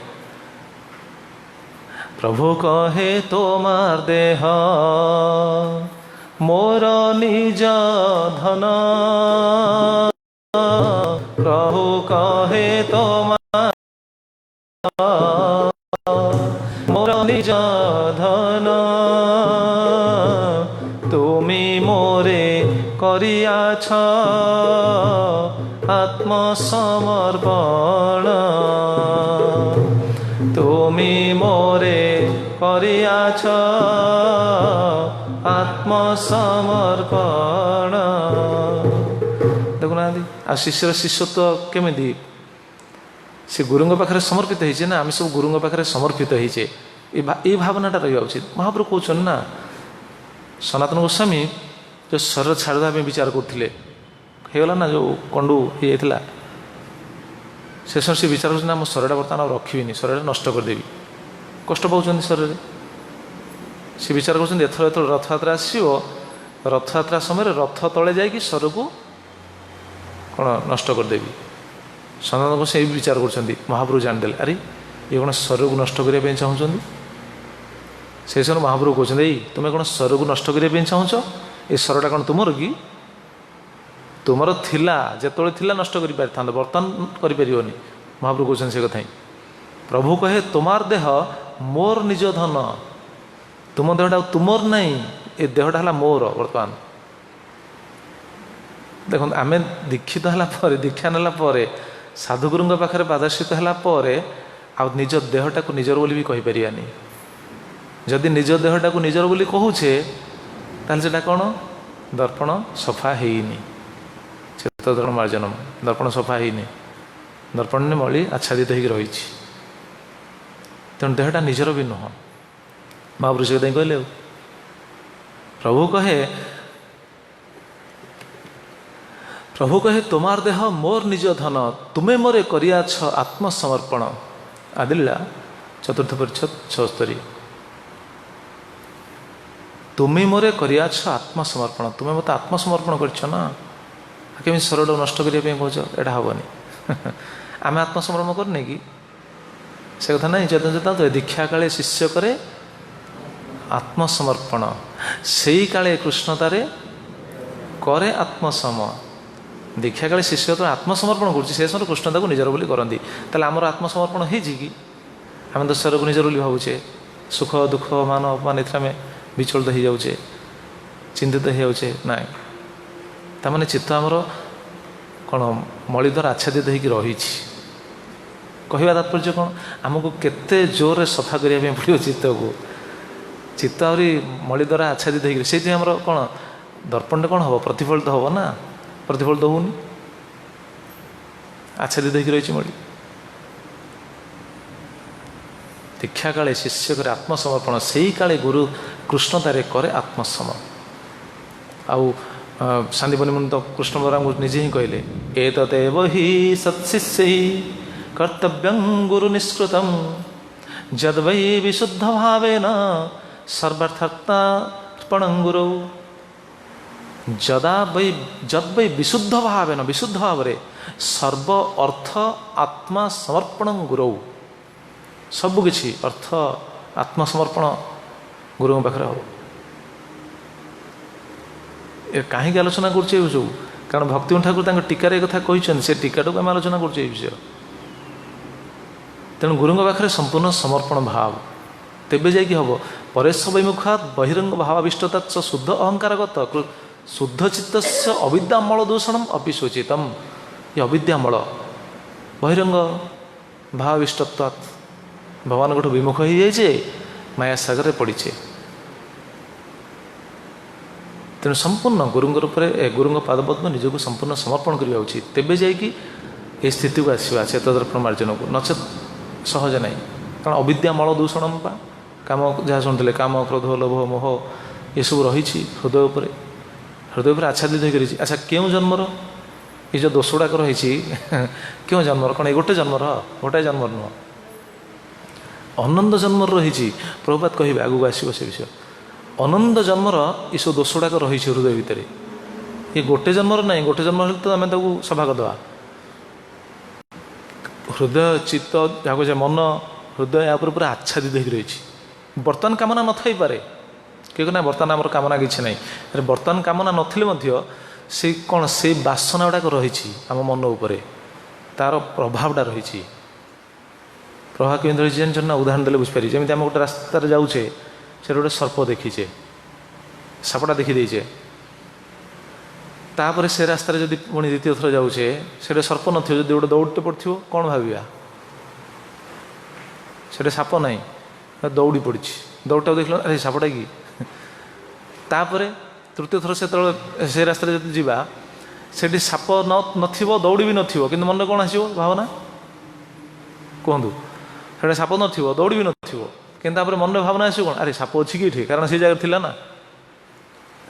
प्रभु कहे तोमार देह मोर निज धन, प्रभु कहे तोमार मोर निज धन, तुमी मोरे करियाछ आत्मसमर्पण, तुमी मोरे करियाछ आत्मसमर्पण। देखुना आ शिष्यर शिष्यत्व केमिति से गुरुंग पाखे समर्पित होइछे ना, आम सब गुरुंग पाखे समर्पित होइछे। ये भावनाटा रहा उचित। महाप्रभु कहते ना, सनातन गोस्वामी जो शरीर छाड़देवा विचार करते होगला ना, जो कंडू ये से समय से विचार कर मो शरीर बर्तमान रखी, शरीर नष्ट करदेवी, कष्ट पाँच शरीर। से विचार कर एथर रथयात्रा आसो, रथयात्रा समय रथ तले जा शरीर को कौन नष्ट करदेवी। ସନାତନ ସେଇ ବିଚାର କରୁଛନ୍ତି। ମହାପ୍ରଭୁ ଜାଣିଦେଲେ ଆରେ ଇଏ କ'ଣ ଶରୀରକୁ ନଷ୍ଟ କରିବା ପାଇଁ ଚାହୁଁଛନ୍ତି। ସେହି ସମୟରେ ମହାପ୍ରଭୁ କହୁଛନ୍ତି ଏଇ ତୁମେ କ'ଣ ଶରୀରକୁ ନଷ୍ଟ କରିବା ପାଇଁ ଚାହୁଁଛ? ଏ ଶରୀରଟା କ'ଣ ତୁମର କି? ତୁମର ଥିଲା, ଯେତେବେଳେ ଥିଲା ନଷ୍ଟ କରିପାରିଥାନ୍ତ, ବର୍ତ୍ତମାନ କରିପାରିବନି। ମହାପ୍ରଭୁ କହୁଛନ୍ତି ସେ କଥା ହିଁ। ପ୍ରଭୁ କହେ ତୁମାର ଦେହ ମୋର ନିଜ ଧନ, ତୁମ ଦେହଟା ଆଉ ତୁମର ନାହିଁ, ଏ ଦେହଟା ହେଲା ମୋର ବର୍ତ୍ତମାନ। ଦେଖନ୍ତୁ ଆମେ ଦୀକ୍ଷିତ ହେଲା ପରେ, ଦୀକ୍ଷା ନେଲା ପରେ, ସାଧୁଗୁରୁଙ୍କ ପାଖରେ ପାଦାଶ୍ରିତ ହେଲା ପରେ ଆଉ ନିଜ ଦେହଟାକୁ ନିଜର ବୋଲି ବି କହିପାରିବାନି। ଯଦି ନିଜ ଦେହଟାକୁ ନିଜର ବୋଲି କହୁଛେ ତାହେଲେ ସେଟା କ'ଣ? ଦର୍ପଣ ସଫା ହେଇନି। ଚିତ୍ତଦର୍ପଣ ମାର୍ଜନମ୍, ଦର୍ପଣ ସଫା ହେଇନି, ଦର୍ପଣରେ ମଳି ଆଚ୍ଛାଦିତ ହେଇକି ରହିଛି। ତେଣୁ ଦେହଟା ନିଜର ବି ନୁହଁ। ମହାପୁରୁଷ କଥା କହିଲେ ଆଉ ପ୍ରଭୁ କହେ ତୁମାର ଦେହ ମୋର ନିଜ ଧନ, ତୁମେ ମୋରେ କରିଆଛ ଆତ୍ମସମର୍ପଣ। ଆଦିଲ୍ଲା ଚତୁର୍ଥ ପରିଚ୍ଛଦ 76। ତୁମେ ମୋରେ କରିଆଛ ଆତ୍ମସମର୍ପଣ, ତୁମେ ମୋତେ ଆତ୍ମସମର୍ପଣ କରିଛ ନା। କେମିତି ଶରୀରଟାକୁ ନଷ୍ଟ କରିବା ପାଇଁ କହୁଛ? ଏଇଟା ହେବନି। ଆମେ ଆତ୍ମସମର୍ପଣ କରୁନେ କି? ସେ କଥା ନାହିଁ। ଚୈତନ୍ୟ ଦୀକ୍ଷା କାଳେ ଶିଷ୍ୟ କରେ ଆତ୍ମସମର୍ପଣ, ସେଇ କାଳେ କୃଷ୍ଣତାରେ କରେ ଆତ୍ମସମ। ଦୀକ୍ଷା କାଳେ ଶିଷ୍ୟ ତ ଆତ୍ମସମର୍ପଣ କରୁଛି, ସେ ସମୟରେ କୃଷ୍ଣ ତାକୁ ନିଜର ବୋଲି କରନ୍ତି। ତାହେଲେ ଆମର ଆତ୍ମସମର୍ପଣ ହେଇଛି କି? ଆମେ ତ ଶରୀରକୁ ନିଜର ବୋଲି ଭାବୁଛେ। ସୁଖ ଦୁଃଖ ମାନ ଅପମାନ ଏଥିରେ ଆମେ ବିଚଳିତ ହେଇଯାଉଛେ, ଚିନ୍ତିତ ହେଇଯାଉଛେ। ନାଇଁ, ତାମାନେ ଚିତ୍ତ ଆମର କ'ଣ ମଳି ଦ୍ୱାରା ଆଚ୍ଛାଦିତ ହେଇକି ରହିଛି। କହିବା ତାତ୍ପର୍ଯ୍ୟ କ'ଣ? ଆମକୁ କେତେ ଜୋରରେ ସଫା କରିବା ପାଇଁ ପଡ଼ିବ ଚିତ୍ତକୁ। ଚିତ୍ତ ଆହୁରି ମଳି ଦ୍ୱାରା ଆଚ୍ଛାଦିତ ହେଇକି, ସେଇଥିପାଇଁ ଆମର କ'ଣ ଦର୍ପଣରେ କ'ଣ ହେବ? ପ୍ରତିଫଳିତ ହେବ ନା। ପ୍ରତିଫଳିତ ହେଉନି, ଆଚ୍ଛାଦିତ ହେଇକି ରହିଛି ମଳି। ଦୀକ୍ଷା କାଳେ ଶିଷ୍ୟ କରେ ଆତ୍ମସମର୍ପଣ, ସେଇ କାଳେ ଗୁରୁ କୃଷ୍ଣତାରେ କରେ ଆତ୍ମସମ। ଆଉ ସାନ୍ଦୀପନି ମୁନି ତ କୃଷ୍ଣ ବଳରାମଙ୍କୁ ନିଜେ ହିଁ କହିଲେ ଏତଦେବ ହି ସତ୍ଶିଷ୍ୟୈ କର୍ତ୍ତବ୍ୟଂ ଗୁରୁ ନିଷ୍କୃତଂ ଯଦ୍ବୈ ବିଶୁଦ୍ଧ ଭାବେନ ସର୍ବାର୍ଥାର୍ପଣଂ ଗୁରୌ। ଯଦ୍ବୈ ବିଶୁଦ୍ଧ ଭାବେନ, ବିଶୁଦ୍ଧ ଭାବରେ ସର୍ବ ଅର୍ଥ ଆତ୍ମା ସମର୍ପଣଂ ଗୁରୌ। ସବୁକିଛି ଅର୍ଥ ଆତ୍ମସମର୍ପଣ ଗୁରୁଙ୍କ ପାଖରେ ହେବ। ଏ କାହିଁକି ଆଲୋଚନା କରୁଛେ ଏ ସବୁ? କାରଣ ଭକ୍ତିବିନୋଦ ଠାକୁର ତାଙ୍କ ଟୀକାରେ ଏ କଥା କହିଛନ୍ତି, ସେ ଟୀକାଟାକୁ ଆମେ ଆଲୋଚନା କରୁଛେ ଏ ବିଷୟ। ତେଣୁ ଗୁରୁଙ୍କ ପାଖରେ ସମ୍ପୂର୍ଣ୍ଣ ସମର୍ପଣ ଭାବ, ତେବେ ଯାଇକି ହେବ। ପରେଶ ବୈମୁଖାତ୍ ବହିରଙ୍ଗ ଭାବାବିଷ୍ଟତାଚ ଶୁଦ୍ଧ ଅହଙ୍କାରଗତ ଶୁଦ୍ଧ ଚିତ୍ତସ୍ୟ ଅବିଦ୍ୟାମଳ ଦୂଷଣମ୍ ଅପି ଶୋଚିତମ୍। ଏ ଅବିଦ୍ୟାମଳ ବହିରଙ୍ଗ ଭାବାବିଷ୍ଟତ୍ୱାତ୍, ଭଗବାନଙ୍କଠୁ ବିମୁଖ ହେଇଯାଇଛେ, ମାୟା ସାଗରରେ ପଡ଼ିଛେ। ତେଣୁ ସମ୍ପୂର୍ଣ୍ଣ ଗୁରୁଙ୍କ ରୂପରେ ଗୁରୁଙ୍କ ପାଦପଦ୍ମ ନିଜକୁ ସମ୍ପୂର୍ଣ୍ଣ ସମର୍ପଣ କରିବା ଉଚିତ, ତେବେ ଯାଇକି ଏ ସ୍ଥିତିକୁ ଆସିବା ଚେତଦର୍ପଣ ମାର୍ଜନକୁ। ନଚେତ୍ ସହଜ ନାହିଁ। କାରଣ ଅବିଦ୍ୟାମଳ ଦୂଷଣମ୍ ବା କାମ, ଯାହା ଶୁଣିଥିଲେ କାମ କ୍ରୋଧ ଲୋଭ ମୋହ ଏସବୁ ରହିଛି ହୃଦୟ ଉପରେ, ହୃଦୟ ଉପରେ ଆଚ୍ଛାଦିତ ହୋଇକି ରହିଛି। ଆଚ୍ଛା, କେଉଁ ଜନ୍ମର ଏ ଯେଉଁ ଦୋଷ ଗୁଡ଼ାକ ରହିଛି କେଉଁ ଜନ୍ମର? କ'ଣ ଏ ଗୋଟେ ଜନ୍ମର? ଗୋଟାଏ ଜନ୍ମର ନୁହଁ, ଅନନ୍ତ ଜନ୍ମର ରହିଛି। ପ୍ରଭୁପାଦ କହିବେ, ଆଗକୁ ଆସିବ ସେ ବିଷୟ। ଅନନ୍ତ ଜନ୍ମର ଏସବୁ ଦୋଷ ଗୁଡ଼ାକ ରହିଛି ହୃଦୟ ଭିତରେ। ଏ ଗୋଟେ ଜନ୍ମର ନାହିଁ। ଗୋଟେ ଜନ୍ମ ହେଲେ ତ ଆମେ ତାକୁ ସଫା କରିଦେବା। ହୃଦୟ ଚିତ୍ତ ଯାହାକୁ ଯେ ମନ, ହୃଦୟ ଏହା ଉପରେ ପୁରା ଆଚ୍ଛାଦିତ ହୋଇକି ରହିଛି। ବର୍ତ୍ତମାନ କାମନା ନଥାଇପାରେ, କିଏ ନା ବର୍ତ୍ତମାନ ଆମର କାମନା କିଛି ନାହିଁ। ବର୍ତ୍ତମାନ କାମନା ନଥିଲେ ମଧ୍ୟ ସେଇ କ'ଣ ସେଇ ବାସନା ଗୁଡ଼ାକ ରହିଛି ଆମ ମନ ଉପରେ, ତା'ର ପ୍ରଭାବଟା ରହିଛି। ପ୍ରଭାବ କେମିତି ରହିଛି ଜାଣିଛ ନା? ଉଦାହରଣ ଦେଲେ ବୁଝିପାରିବେ। ଯେମିତି ଆମେ ଗୋଟେ ରାସ୍ତାରେ ଯାଉଛେ, ସେଠି ଗୋଟେ ସର୍ପ ଦେଖିଛେ, ସାପଟା ଦେଖିଦେଇଛେ, ତାପରେ ସେ ରାସ୍ତାରେ ଯଦି ପୁଣି ଦ୍ୱିତୀୟ ଥର ଯାଉଛେ, ସେଠି ସର୍ପ ନଥିବ, ଯଦି ଗୋଟେ ଦୌଡ଼ଟେ ପଡ଼ିଥିବ, କ'ଣ ଭାବିବା? ସେଠି ସାପ ନାହିଁ, ଦୌଡ଼ି ପଡ଼ିଛି। ଦୌଡ଼ଟାକୁ ଦେଖିଲ, ଆରେ ସାପଟା କି? ତାପରେ ତୃତୀୟ ଥର ସେତେବେଳେ ସେ ରାସ୍ତାରେ ଯଦି ଯିବା, ସେଠି ସାପ ନଥିବ, ଦୌଡ଼ି ବି ନଥିବ, କିନ୍ତୁ ମନରେ କ'ଣ ଆସିବ ଭାବନା? କୁହନ୍ତୁ। ସେଠି ସାପ ନଥିବ, ଦୌଡ଼ି ବି ନଥିବ, କିନ୍ତୁ ତାପରେ ମନରେ ଭାବନା ଆସିବ କ'ଣ? ଆରେ ସାପ ଅଛି କି ଏଠି? କାରଣ ସେ ଜାଗାରେ ଥିଲା ନା।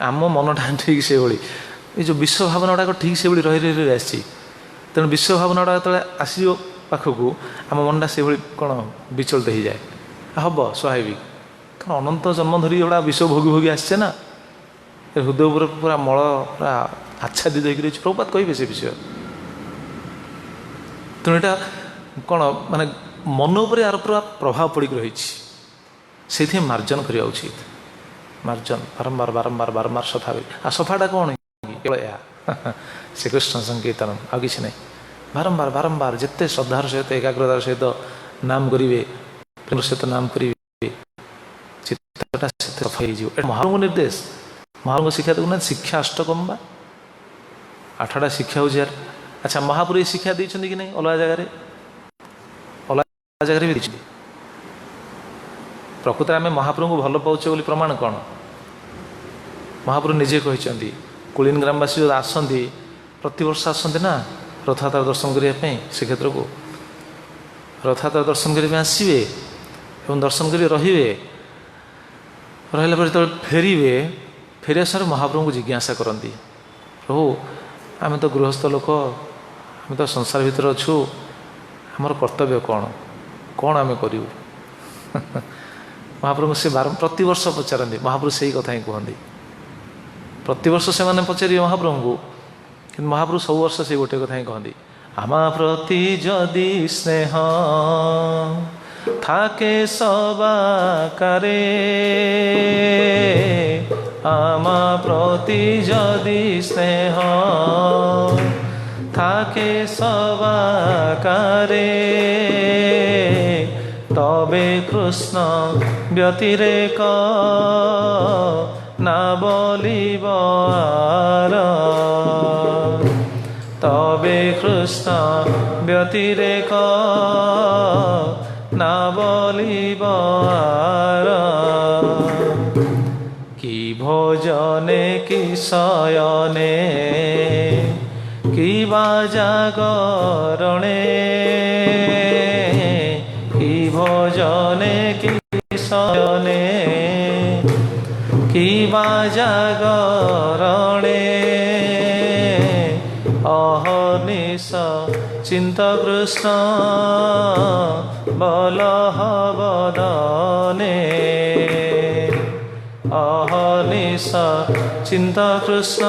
ଆମ ମନଟା ଠିକ୍ ସେଭଳି, ଏ ଯେଉଁ ବିଶ୍ୱ ଭାବନା ଗୁଡ଼ାକ ଠିକ୍ ସେଭଳି ରହି ରହି ରହି ଆସିଛି। ତେଣୁ ବିଶ୍ୱ ଭାବନା ଗୁଡ଼ାକ ଯେତେବେଳେ ଆସିବ ପାଖକୁ, ଆମ ମନଟା ସେଭଳି କ'ଣ ବିଚଳିତ ହେଇଯାଏ। ହେବ ସ୍ୱାଭାବିକ, କାରଣ ଅନନ୍ତ ଜନ୍ମ ଧରି ଏଗୁଡ଼ା ବିଶ୍ୱ ଭୋଗି ଭୋଗି ଆସିଛେ ନା। ଏ ହୃଦୟ ଉପରେ ପୁରା ମଳ ପୁରା ଆଚ୍ଛାଦିତ ହେଇକି ରହିଛି। ପ୍ରଭୁପାଦ କହିବେ ସେ ବିଷୟ। ତେଣୁ ଏଇଟା କ'ଣ ମାନେ ମନ ଉପରେ ଏହାର ପୁରା ପ୍ରଭାବ ପଡ଼ିକି ରହିଛି। ସେଇଥିପାଇଁ ମାର୍ଜନ କରିବା ଉଚିତ। ମାର୍ଜନ ବାରମ୍ବାର ବାରମ୍ବାର ବାରମ୍ବାର ସଫା କରି। ଆଉ ସଫାଟା କ'ଣ କେବଳ ଏହା ଶ୍ରୀକୃଷ୍ଣ ସଂକୀର୍ତ୍ତନ, ଆଉ କିଛି ନାହିଁ। ବାରମ୍ବାର ବାରମ୍ବାର ଯେତେ ଶ୍ରଦ୍ଧାର ସହିତ ଏକାଗ୍ରତାର ସହିତ ନାମ କରିବେ, ପ୍ରେମର ସହିତ ନାମ କରିବେ, ଚିତ୍ତଟା ସେତେ ସଫା ହେଇଯିବ। ଏଇଟା ମହାପ୍ରଭୁଙ୍କ ନିର୍ଦ୍ଦେଶ। ମହାପ୍ରଭୁଙ୍କ ଶିକ୍ଷା ଦେଖୁନାହାନ୍ତି, ଶିକ୍ଷା ଅଷ୍ଟକମ ବା 8ଟା ଶିକ୍ଷା ହେଉଛି ୟାର। ଆଚ୍ଛା, ମହାପ୍ରଭୁ ଏ ଶିକ୍ଷା ଦେଇଛନ୍ତି କି ନାହିଁ ଅଲଗା ଜାଗାରେ? ଅଲଗା ଜାଗାରେ ବି ଦେଇଛନ୍ତି। ପ୍ରକୃତରେ ଆମେ ମହାପ୍ରଭୁଙ୍କୁ ଭଲ ପାଉଛେ ବୋଲି ପ୍ରମାଣ କ'ଣ? ମହାପ୍ରଭୁ ନିଜେ କହିଛନ୍ତି, କୁଳିନ ଗ୍ରାମବାସୀ ଯଦି ଆସନ୍ତି, ପ୍ରତିବର୍ଷ ଆସନ୍ତି ନା ରଥଯାତ୍ରା ଦର୍ଶନ କରିବା ପାଇଁ ଶ୍ରୀକ୍ଷେତ୍ରକୁ। ରଥଯାତ୍ରା ଦର୍ଶନ କରିବା ପାଇଁ ଆସିବେ ଏବଂ ଦର୍ଶନ କରି ରହିବେ। ରହିଲା ପରେ ଯେତେବେଳେ ଫେରିବେ, ଫେରିବା ସମୟରେ ମହାପ୍ରଭୁଙ୍କୁ ଜିଜ୍ଞାସା କରନ୍ତି, ପ୍ରଭୁ ଆମେ ତ ଗୃହସ୍ଥ ଲୋକ, ଆମେ ତ ସଂସାର ଭିତରେ ଅଛୁ, ଆମର କର୍ତ୍ତବ୍ୟ କ'ଣ, କ'ଣ ଆମେ କରିବୁ? ମହାପ୍ରଭୁଙ୍କୁ ସେ ପ୍ରତିବର୍ଷ ପଚାରନ୍ତି। ମହାପ୍ରଭୁ ସେଇ କଥା ହିଁ କୁହନ୍ତି। ପ୍ରତିବର୍ଷ ସେମାନେ ପଚାରିବେ ମହାପ୍ରଭୁଙ୍କୁ, କିନ୍ତୁ ମହାପ୍ରଭୁ ସବୁ ବର୍ଷ ସେଇ ଗୋଟେ କଥା ହିଁ କହନ୍ତି, ଆମ ପ୍ରତି ଯଦି ସ୍ନେହ থাকে সবাকারে, ଆମ প্রতি যদি স্নেহ থাকে সবাকারে, তবে কৃষ্ণ ব্যতিরেক না বলিব আর, তবে কৃষ্ণ ব্যতিরেক না বলিব আর, কি ভোজনে কি শয়নে কি বা জাগরণে, কি ভোজনে কি শয়নে কি বা জাগরণে, অহর্নিশ চিন্ত কৃষ্ণ বলহ বদনে, অহর্নিশ চিন্ত কৃষ্ণ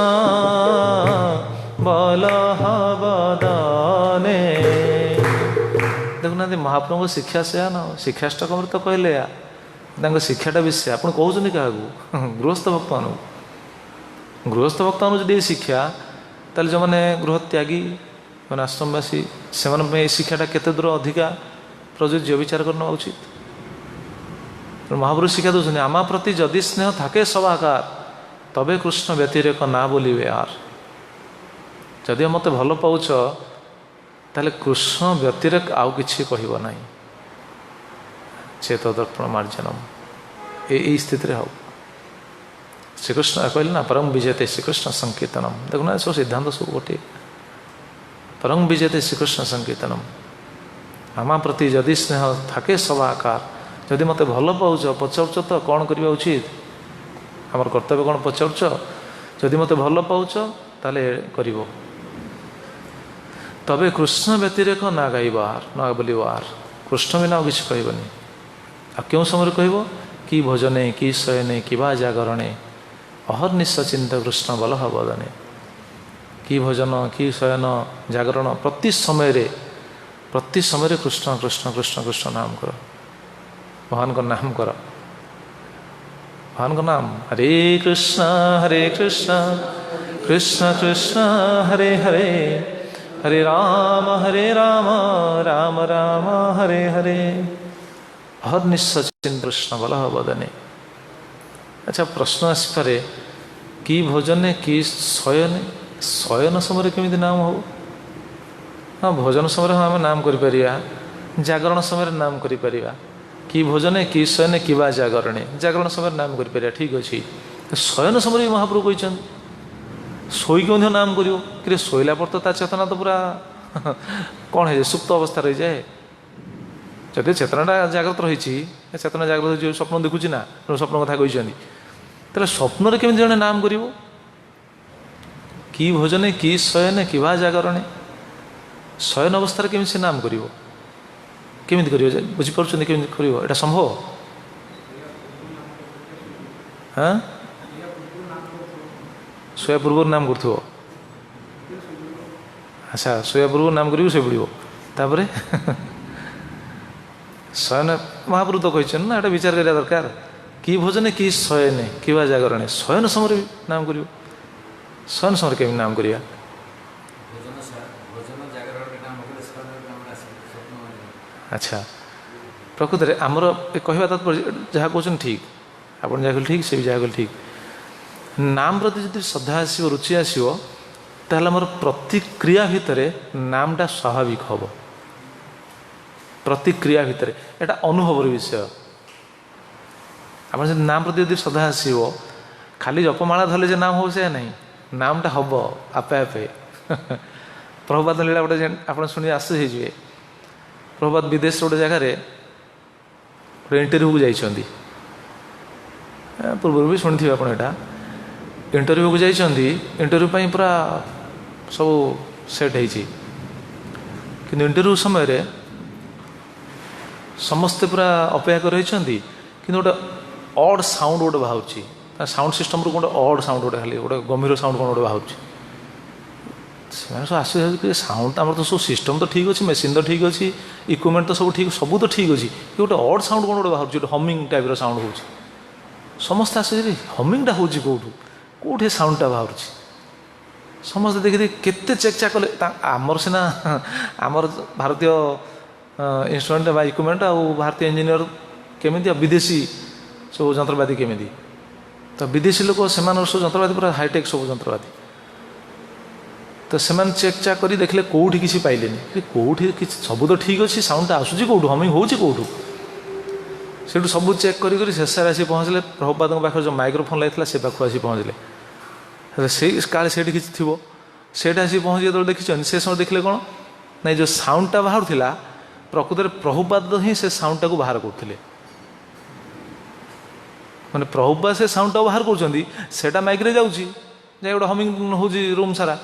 বলহ ବଦନେ। ଦେଖୁନାହାନ୍ତି ମହାପ୍ରଭୁଙ୍କ ଶିକ୍ଷା ସେୟା ନା। ଶିକ୍ଷାଷ୍ଟକମରେ ତ କହିଲେ ୟା, ତାଙ୍କ ଶିକ୍ଷାଟା ବି ସେୟା। ଆପଣ କହୁଛନ୍ତି କାହାକୁ? ଗୃହସ୍ଥ ଭକ୍ତମାନଙ୍କୁ। ଗୃହସ୍ଥ ଭକ୍ତମାନଙ୍କୁ ଯଦି ଏ ଶିକ୍ଷା, ତାହେଲେ ଯେଉଁମାନେ ଗୃହତ୍ୟାଗୀ, ମାନେ ଆଶ୍ରମବାସୀ, ସେମାନଙ୍କ ପାଇଁ ଏ ଶିକ୍ଷାଟା କେତେ ଦୂର ଅଧିକା ପ୍ରଯୁଜ୍ୟ, ବିଚାର କରି ନେବା ଉଚିତ। ମହାପ୍ରଭୁ ଶିକ୍ଷା ଦେଉଛନ୍ତି, ଆମ ପ୍ରତି ଯଦି ସ୍ନେହ থাকে ସବାକାର, তবে କୃଷ୍ଣ ବ୍ୟତିରେକ ନା ବୋଲିବେ ଆର। ଯଦି ମୋତେ ଭଲ ପାଉଛ, ତାହେଲେ କୃଷ୍ଣ ବ୍ୟତିରେକ ଆଉ କିଛି କହିବ ନାହିଁ। ଚେତ ଦର୍ପଣ ମାର୍ଜନମ, ଏଇ ସ୍ଥିତିରେ ହଉ। ଶ୍ରୀକୃଷ୍ଣ କହିଲେ ନା, ପରମ ବିଜେତେ ଶ୍ରୀକୃଷ୍ଣ ସଂକୀର୍ତ୍ତନମ। ଦେଖୁନା ସବୁ ସିଦ୍ଧାନ୍ତ ସବୁ ଗୋଟିଏ। ପରମ ବିଜେତେ ଶ୍ରୀକୃଷ୍ଣ ସଂକୀର୍ତ୍ତନମ। ଆମ ପ୍ରତି ଯଦି ସ୍ନେହ থাকে ସବାକାର, ଯଦି ମୋତେ ଭଲ ପାଉଛ, ପଚାରୁଛ ତ କ'ଣ କରିବା ଉଚିତ, ଆମର କର୍ତ୍ତବ୍ୟ କ'ଣ ପଚାରୁଛ? ଯଦି ମୋତେ ଭଲ ପାଉଛ ତାହେଲେ କରିବ, তবে কৃষ্ণ ব্যতিরেক না গাইবার না বলিবার, কৃষ্ণ বিନା ଆଉ କିଛି କହିବନି। ଆଉ କେଉଁ ସମୟରେ କହିବ? କି ଭୋଜନେ କି ଶୟନେ କିବା ଜାଗରଣେ, ଅହର୍ନିଶ ଚିନ୍ତ କୃଷ୍ଣ ବଲହ ବଦନେ। କି ଭୋଜନ କି ଶୟନ ଜାଗରଣ, ପ୍ରତି ସମୟରେ କୃଷ୍ଣ କୃଷ୍ଣ କୃଷ୍ଣ କୃଷ୍ଣ ନାମ କର, ଭଗବାନଙ୍କ ନାମ କର। ଭଗବାନଙ୍କ ନାମ, ହରେ କୃଷ୍ଣ କୃଷ୍ଣ କୃଷ୍ଣ ହରେ ହରେ, ହରେ ରାମ ରାମ ରାମ ହରେ ହରେ, ଅହର୍ନିଶ ଚିନ୍ତ କୃଷ୍ଣ ବଲହ ବଦନେ। ଆଚ୍ଛା, ପ୍ରଶ୍ନ ଆସିପାରେ, କି ଭୋଜନେ କି ଶୟନେ, ଶୟନ ସମୟରେ କେମିତି ନାମ ହବ? ହଁ, ଭୋଜନ ସମୟରେ ହଁ ଆମେ ନାମ କରିପାରିବା, ଜାଗରଣ ସମୟରେ ନାମ କରିପାରିବା। କି ଭୋଜନେ କି ଶୟନେ କିବା ଜାଗରଣେ, ଜାଗରଣ ସମୟରେ ନାମ କରିପାରିବା, ଠିକ୍ ଅଛି। ଶୟନ ସମୟରେ ବି ମହାପ୍ରଭୁ କହିଛନ୍ତି ଶୋଇକି ମଧ୍ୟ ନାମ କରିବ। କିନ୍ତୁ ଶୋଇଲା ପରେ ତ ତା ଚେତନା ତ ପୁରା କ'ଣ ହେଇଯାଏ, ସୁପ୍ତ ଅବସ୍ଥା ରହିଯାଏ। ଯଦି ଚେତନାଟା ଜାଗ୍ରତ ରହିଛି, ଚେତନା ଜାଗ୍ରତ ହୋଇଛି, ସ୍ୱପ୍ନ ଦେଖୁଛି ନା, ସ୍ୱପ୍ନ କଥା କହିଛନ୍ତି, ତାହେଲେ ସ୍ୱପ୍ନରେ କେମିତି ଜଣେ ନାମ କରିବ? କି ଭୋଜନେ କି ଶୟନେ କିବା ଜାଗରଣେ, ଶୟନ ଅବସ୍ଥାରେ କେମିତି ସେ ନାମ କରିବ? କେମିତି କରିବ? ବୁଝିପାରୁଛନ୍ତି କେମିତି କରିବ? ଏଇଟା ସମ୍ଭବ? ହଁ, ଶୋଇବା ପୂର୍ବରୁ ନାମ କରୁଥିବ। ଆଚ୍ଛା, ଶୋଇବା ପୂର୍ବରୁ ନାମ କରିବୁ, ଶୋଇ ପଡ଼ିବ। तापरे शयन महाप्रभु तो कहते ना एटा विचार करिया दरकार कि भोजन कि शयने कि जागरणे शयन समय भी नाम कर शयन समय केमी नाम करिया अच्छा प्रकृत में आमर कहवा तात्पर्य जहाँ कहते ठीक आप जहाँ कहले ठीक से भी जहाँ कहले ठीक नाम प्रति जो श्रद्धा आसो रुचि आसो ताहले आमर प्रतिक्रिया भितर नामटा स्वाभाविक हम प्रतिक्रिया भितर एटा अनुभवर विषय आप नाम प्रति यदि श्रद्धा आसो खाली जपमाला धरले नाम हो से नहीं नामटा हम आपे आपे प्रभुपाद लीला गोटे आप शुणी आश्चर्य हो प्रभुपाद विदेश गोटे जगार गोटे इंटरव्यू को जाइछन्ती पूर्व भी शुणी आप इंटरव्यू को जाइछन्ती इंटरव्यू पाई पूरा सब सेट होइछि कि इंटरव्यू समय रे समस्ते पूरा अपेक्षा कर रही कि गोटे ऑड साउंड गोटे बाहर साउंड सिस्टम गोटे ऑड साउंड गोटे खाली गोटे गंभीर साउंड कौन गोटे बाहर सब आश्चर्य साउंड आम तो सब सिस्टम तो ठीक अच्छे मेसीन तो ठीक अच्छे इक्विपमेंट तो सब ठीक सब तो ठीक अच्छे गोटे ऑड साउंड कौन गोटे बाहर गोटे हमिंग टाइप साउंड हो समस्त आश्चर्य हमिंगटा हो कौटे साउंडटा बाहर समस्त देखिए केते चेक चाक कले आमर सीना आमर भारतीय इंस्ट्रुमेंट बा इक्विपमेंट आ भारतीय इंजीनियर केमी विदेशी सब जंत्रपाति केमी तो विदेशी लोक से सब जंत्रपाति पूरा हाईटेक सब जंत्रपाति तो से चेक चाक कर देखले कौटी किसी पाइले कौटी सब तो ठीक अच्छे साउंडटा आसूँ कौटू हमिंग हो कौटू से सब चेक कर शेष आसी पहुँचले प्रभुपाद पाखे जो माइक्रोफोन लगे से पाखु आसी पहुँचले से काले से किसी थी से आसी पहुँची जो देखी से समय देखले कौन ना जो साउंडटा बाहर था प्रकृत में प्रभुपाद ही से साउंडटा को बाहर करते मैंने प्रभुपाद से साउंडटा बाहर कर माइक रे जाऊँगी गोटे हमिंग हो रूम सारा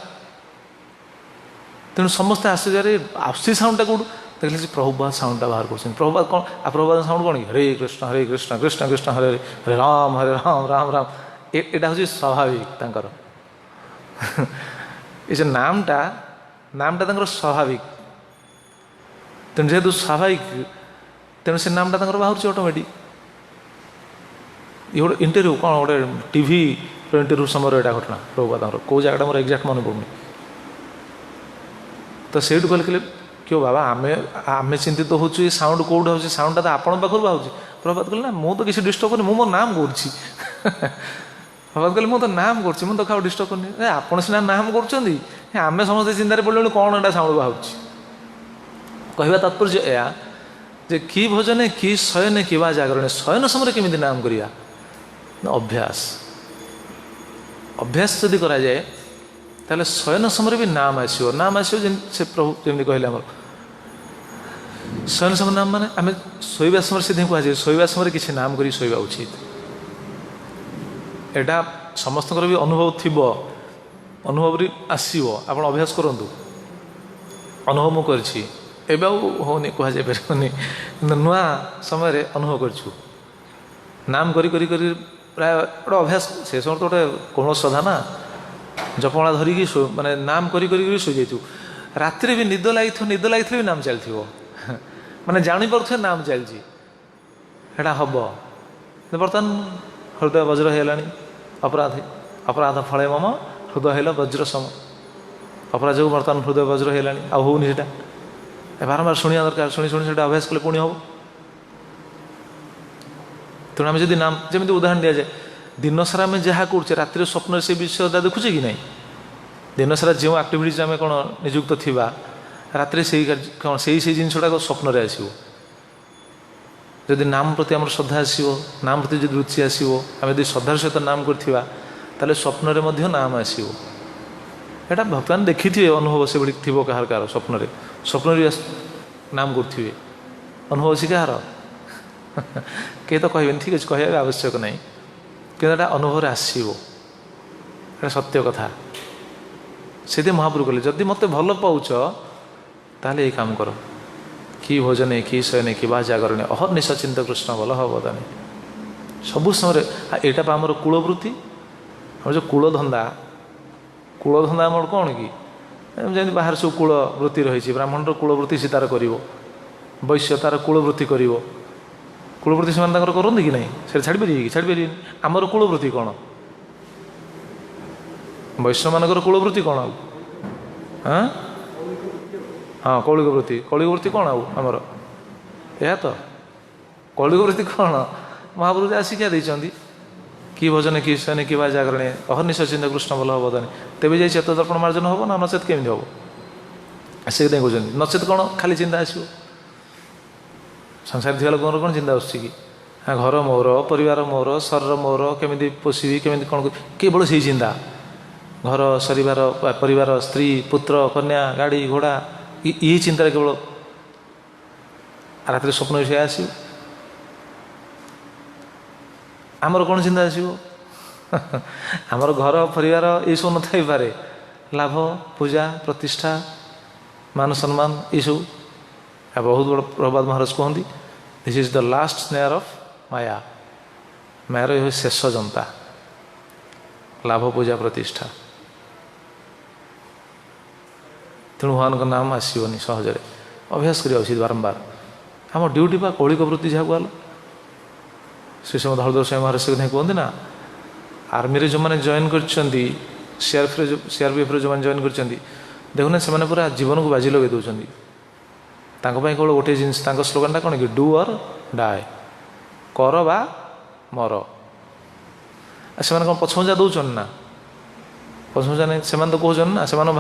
तेणु समस्ते आश्चर्य आसी साउंडटा कौटू देखिए प्रभुपाद साउंडटा बाहर कर प्रभुपाद कौन प्रभुपाद साउंड कौन हरे कृष्ण कृष्ण कृष्ण हरे हरे राम राम राम एटा हूँ स्वाभाविक तांकर ये नामटा नामटा स्वाभाविक तेणु जेहेतु स्वाभाविक तेणु से नामटा बाहर ऑटोमेटिक ये गोटे इंटरव्यू कौन गोटे टीवी इंटरव्यू समय यहाँ घटना प्रभुपाद कौ जगह मोर एक्जाक्ट मन पड़ुनि तो से कहले क्यों बाबा आमे आमे चिंतित हो साउंड कौट हो साउंडटा तो आपण पाखर बाहर प्रभात कहले ना मुझे तो किसी डिस्टर्ब करनी मो नाम करुँची प्रभात कहले मुझे तो नाम करुँची मुझे तो क्या डिस्टर्ब करनी आपड़ सीना नाम कर आमे समस्त चिंतार पड़े कौन एटा साउंड बाहर कहवा तात्पर्य या जे कि भोजने कि शयने कि जागरणे शयन समय केमी नाम करिया अभ्यास अभ्यास जदि करा जाए ताले शयन समय भी नाम आसो से प्रभु जमी कहले आम शयन समय नाम माने आम शोवा समय से कहुए शोवा समय किसी नाम कर शोवा उचित एटा समस्त भी अनुभव थी अनुभव आसो आप अभ्यास करूँ अनुभव मु करछि एबे होनी कहुए पारे नुआ समय अनुभव करूँ नाम करी करी करी प्राय गोटे अभ्यास से समय तो गोटे कौन श्रद्धा ना जपमाला धरिकी माने नाम करी करी शोई जाइथु रात्रि भी निद लगी भी नाम चलती माने जानी पारे नाम चलती हम बर्तमान हृदय वज्र है अपराधी अपराध फले मम हृदय है वज्र सम अपराध जो बर्तमान हृदय वज्र है आनी से बारंबार शुणा दरकार शुणी शुणी से अभ्यास कले पुणी हम तेणु आम जब नाम जमी उदाहरण दि जाए दिन सारा आम जहाँ करुचे रातिर स्वप्न से विषय देखुचे कि नहीं दिन सारा जो आक्टिविटीज आम कौन निजुक्त थिबा रातिर से कौन से जिनसटा स्वप्न आसो जदि नाम प्रति आम श्रद्धा आसो नाम प्रति जो रुचि आसो आम यदि श्रद्धार सहित नाम करथिबा ताले स्वप्न में नाम आसो एटा भगवान देखी थे अनुभव से भाई थी कहार कहार स्वप्न नाम करेंगे अनुभव अच्छी कहार कहीं तो कहे ठीक अच्छे कह आवश्यक नहीं कि अनुभव आसो सत्य कथा से महाप्रभु कहले जदि मत भल पाउच ताले ये काम कर कि भोजने कि शयने कि जागरणे अहर्निश चिंता कृष्ण बल हवदानी सबु समय यहाँ आमर कूलवृत्ति आम जो कूलधंदा आम कौन कि ଯେମିତି ବାହାରେ ସବୁ କୂଳବୃତ୍ତି ରହିଛି, ବ୍ରାହ୍ମଣର କୂଳବୃତ୍ତି ସେ ତାର କରିବ, ବୈଶ୍ୟ ତାର କୂଳବୃତ୍ତି କରିବ। କୂଳବୃତ୍ତି ସେମାନେ ତାଙ୍କର କରନ୍ତି କି ନାହିଁ? ସେଟା ଛାଡ଼ିପାରିବେ କି? ଛାଡ଼ିପାରିବେନି। ଆମର କୂଳବୃତ୍ତି କ'ଣ? ବୈଶ୍ୟମାନଙ୍କର କୂଳବୃତ୍ତି କ'ଣ ଆଉ? ହଁ, କୌଳିକ ବୃତ୍ତି। କୌଳିକ ବୃତ୍ତି କ'ଣ ଆଉ ଆମର? ଏହା ତ କୌଳିକ ବୃତ୍ତି କ'ଣ? ମହାପ୍ରଭୁ ଯାହା ଶିକ୍ଷା ଦେଇଛନ୍ତି, କି ଭଜନ କି ଶୟନ କି ବା ଜାଗରଣେ ଅହର୍ନିଶ ଚିନ୍ତା କୃଷ୍ଣ ଭଲ ହବ ବଦନେ, ତେବେ ଯାଇ ଚେତଦର୍ପଣ ମାର୍ଜନ ହେବ ନା, ନଚେତ କେମିତି ହେବ? ସେଥିପାଇଁ କହୁଛନ୍ତି ନଚେତ କ'ଣ? ଖାଲି ଚିନ୍ତା ଆସିବ। ସଂସାର ଥିବା ଲୋକଙ୍କର କ'ଣ ଚିନ୍ତା ଆସୁଛି କି? ଘର ମୋର, ପରିବାର ମୋର, ଶରୀର ମୋର, କେମିତି ପୋଷିବି, କେମିତି କ'ଣ କରିବି, କେବଳ ସେଇ ଚିନ୍ତା। ଘର, ପରିବାର, ସ୍ତ୍ରୀ, ପୁତ୍ର, କନ୍ୟା, ଗାଡ଼ି ଘୋଡ଼ା, ଏହି ଚିନ୍ତାରେ କେବଳ ରାତିରେ ସ୍ୱପ୍ନ ବିଷୟ ଆସିବ। ଆମର କ'ଣ ଚିନ୍ତା ଆସିବ? ଆମର ଘର, ପରିବାର ଏଇସବୁ ନଥାଇପାରେ। ଲାଭ, ପୂଜା, ପ୍ରତିଷ୍ଠା, ମାନ ସମ୍ମାନ ଏଇସବୁ। ବହୁତ ବଡ଼ ପ୍ରଭୁପାଦ ମହାରାଜ କୁହନ୍ତି, this is the last snare of maya. ମାୟାର ଏ ଶେଷ ଜନ୍ତା, ଲାଭ, ପୂଜା, ପ୍ରତିଷ୍ଠା। ତେଣୁ ଭଗବାନଙ୍କ ନାମ ଆସିବନି ସହଜରେ, ଅଭ୍ୟାସ କରିବା ଉଚିତ ବାରମ୍ବାର। ଆମ ଡ୍ୟୁଟି ବା କୌଳିକ ବୃତ୍ତି ଯାହାକୁ ହେଲା। ଶ୍ରୀ ଶ୍ରୀମଦ୍ ହଳଧର ସ୍ୱାମୀ ମହାରାଜ ସେ କଥା କୁହନ୍ତି ନା, ଆର୍ମିରେ ଯେଉଁମାନେ ଜଏନ୍ କରିଛନ୍ତି, ସିଆର୍ପିଏଫ୍ରେ ଯେଉଁମାନେ ଜଏନ୍ କରିଛନ୍ତି, ଦେଖୁନା ସେମାନେ ପୁରା ଜୀବନକୁ ବାଜି ଲଗାଇ ଦେଉଛନ୍ତି। ତାଙ୍କ ପାଇଁ କେବଳ ଗୋଟିଏ ଜିନିଷ, ତାଙ୍କ ସ୍ଲୋଗାନଟା କ'ଣ କି? ଡୁ ଅର୍ ଡାଏ, କର ବା ମର। ସେମାନେ କ'ଣ ପଛଘୁଞ୍ଚା ଦେଉଛନ୍ତି ନା? ପଛଘୁଞ୍ଚା ନାହିଁ। ସେମାନେ ତ କହୁଛନ୍ତି ନା, ସେମାନେ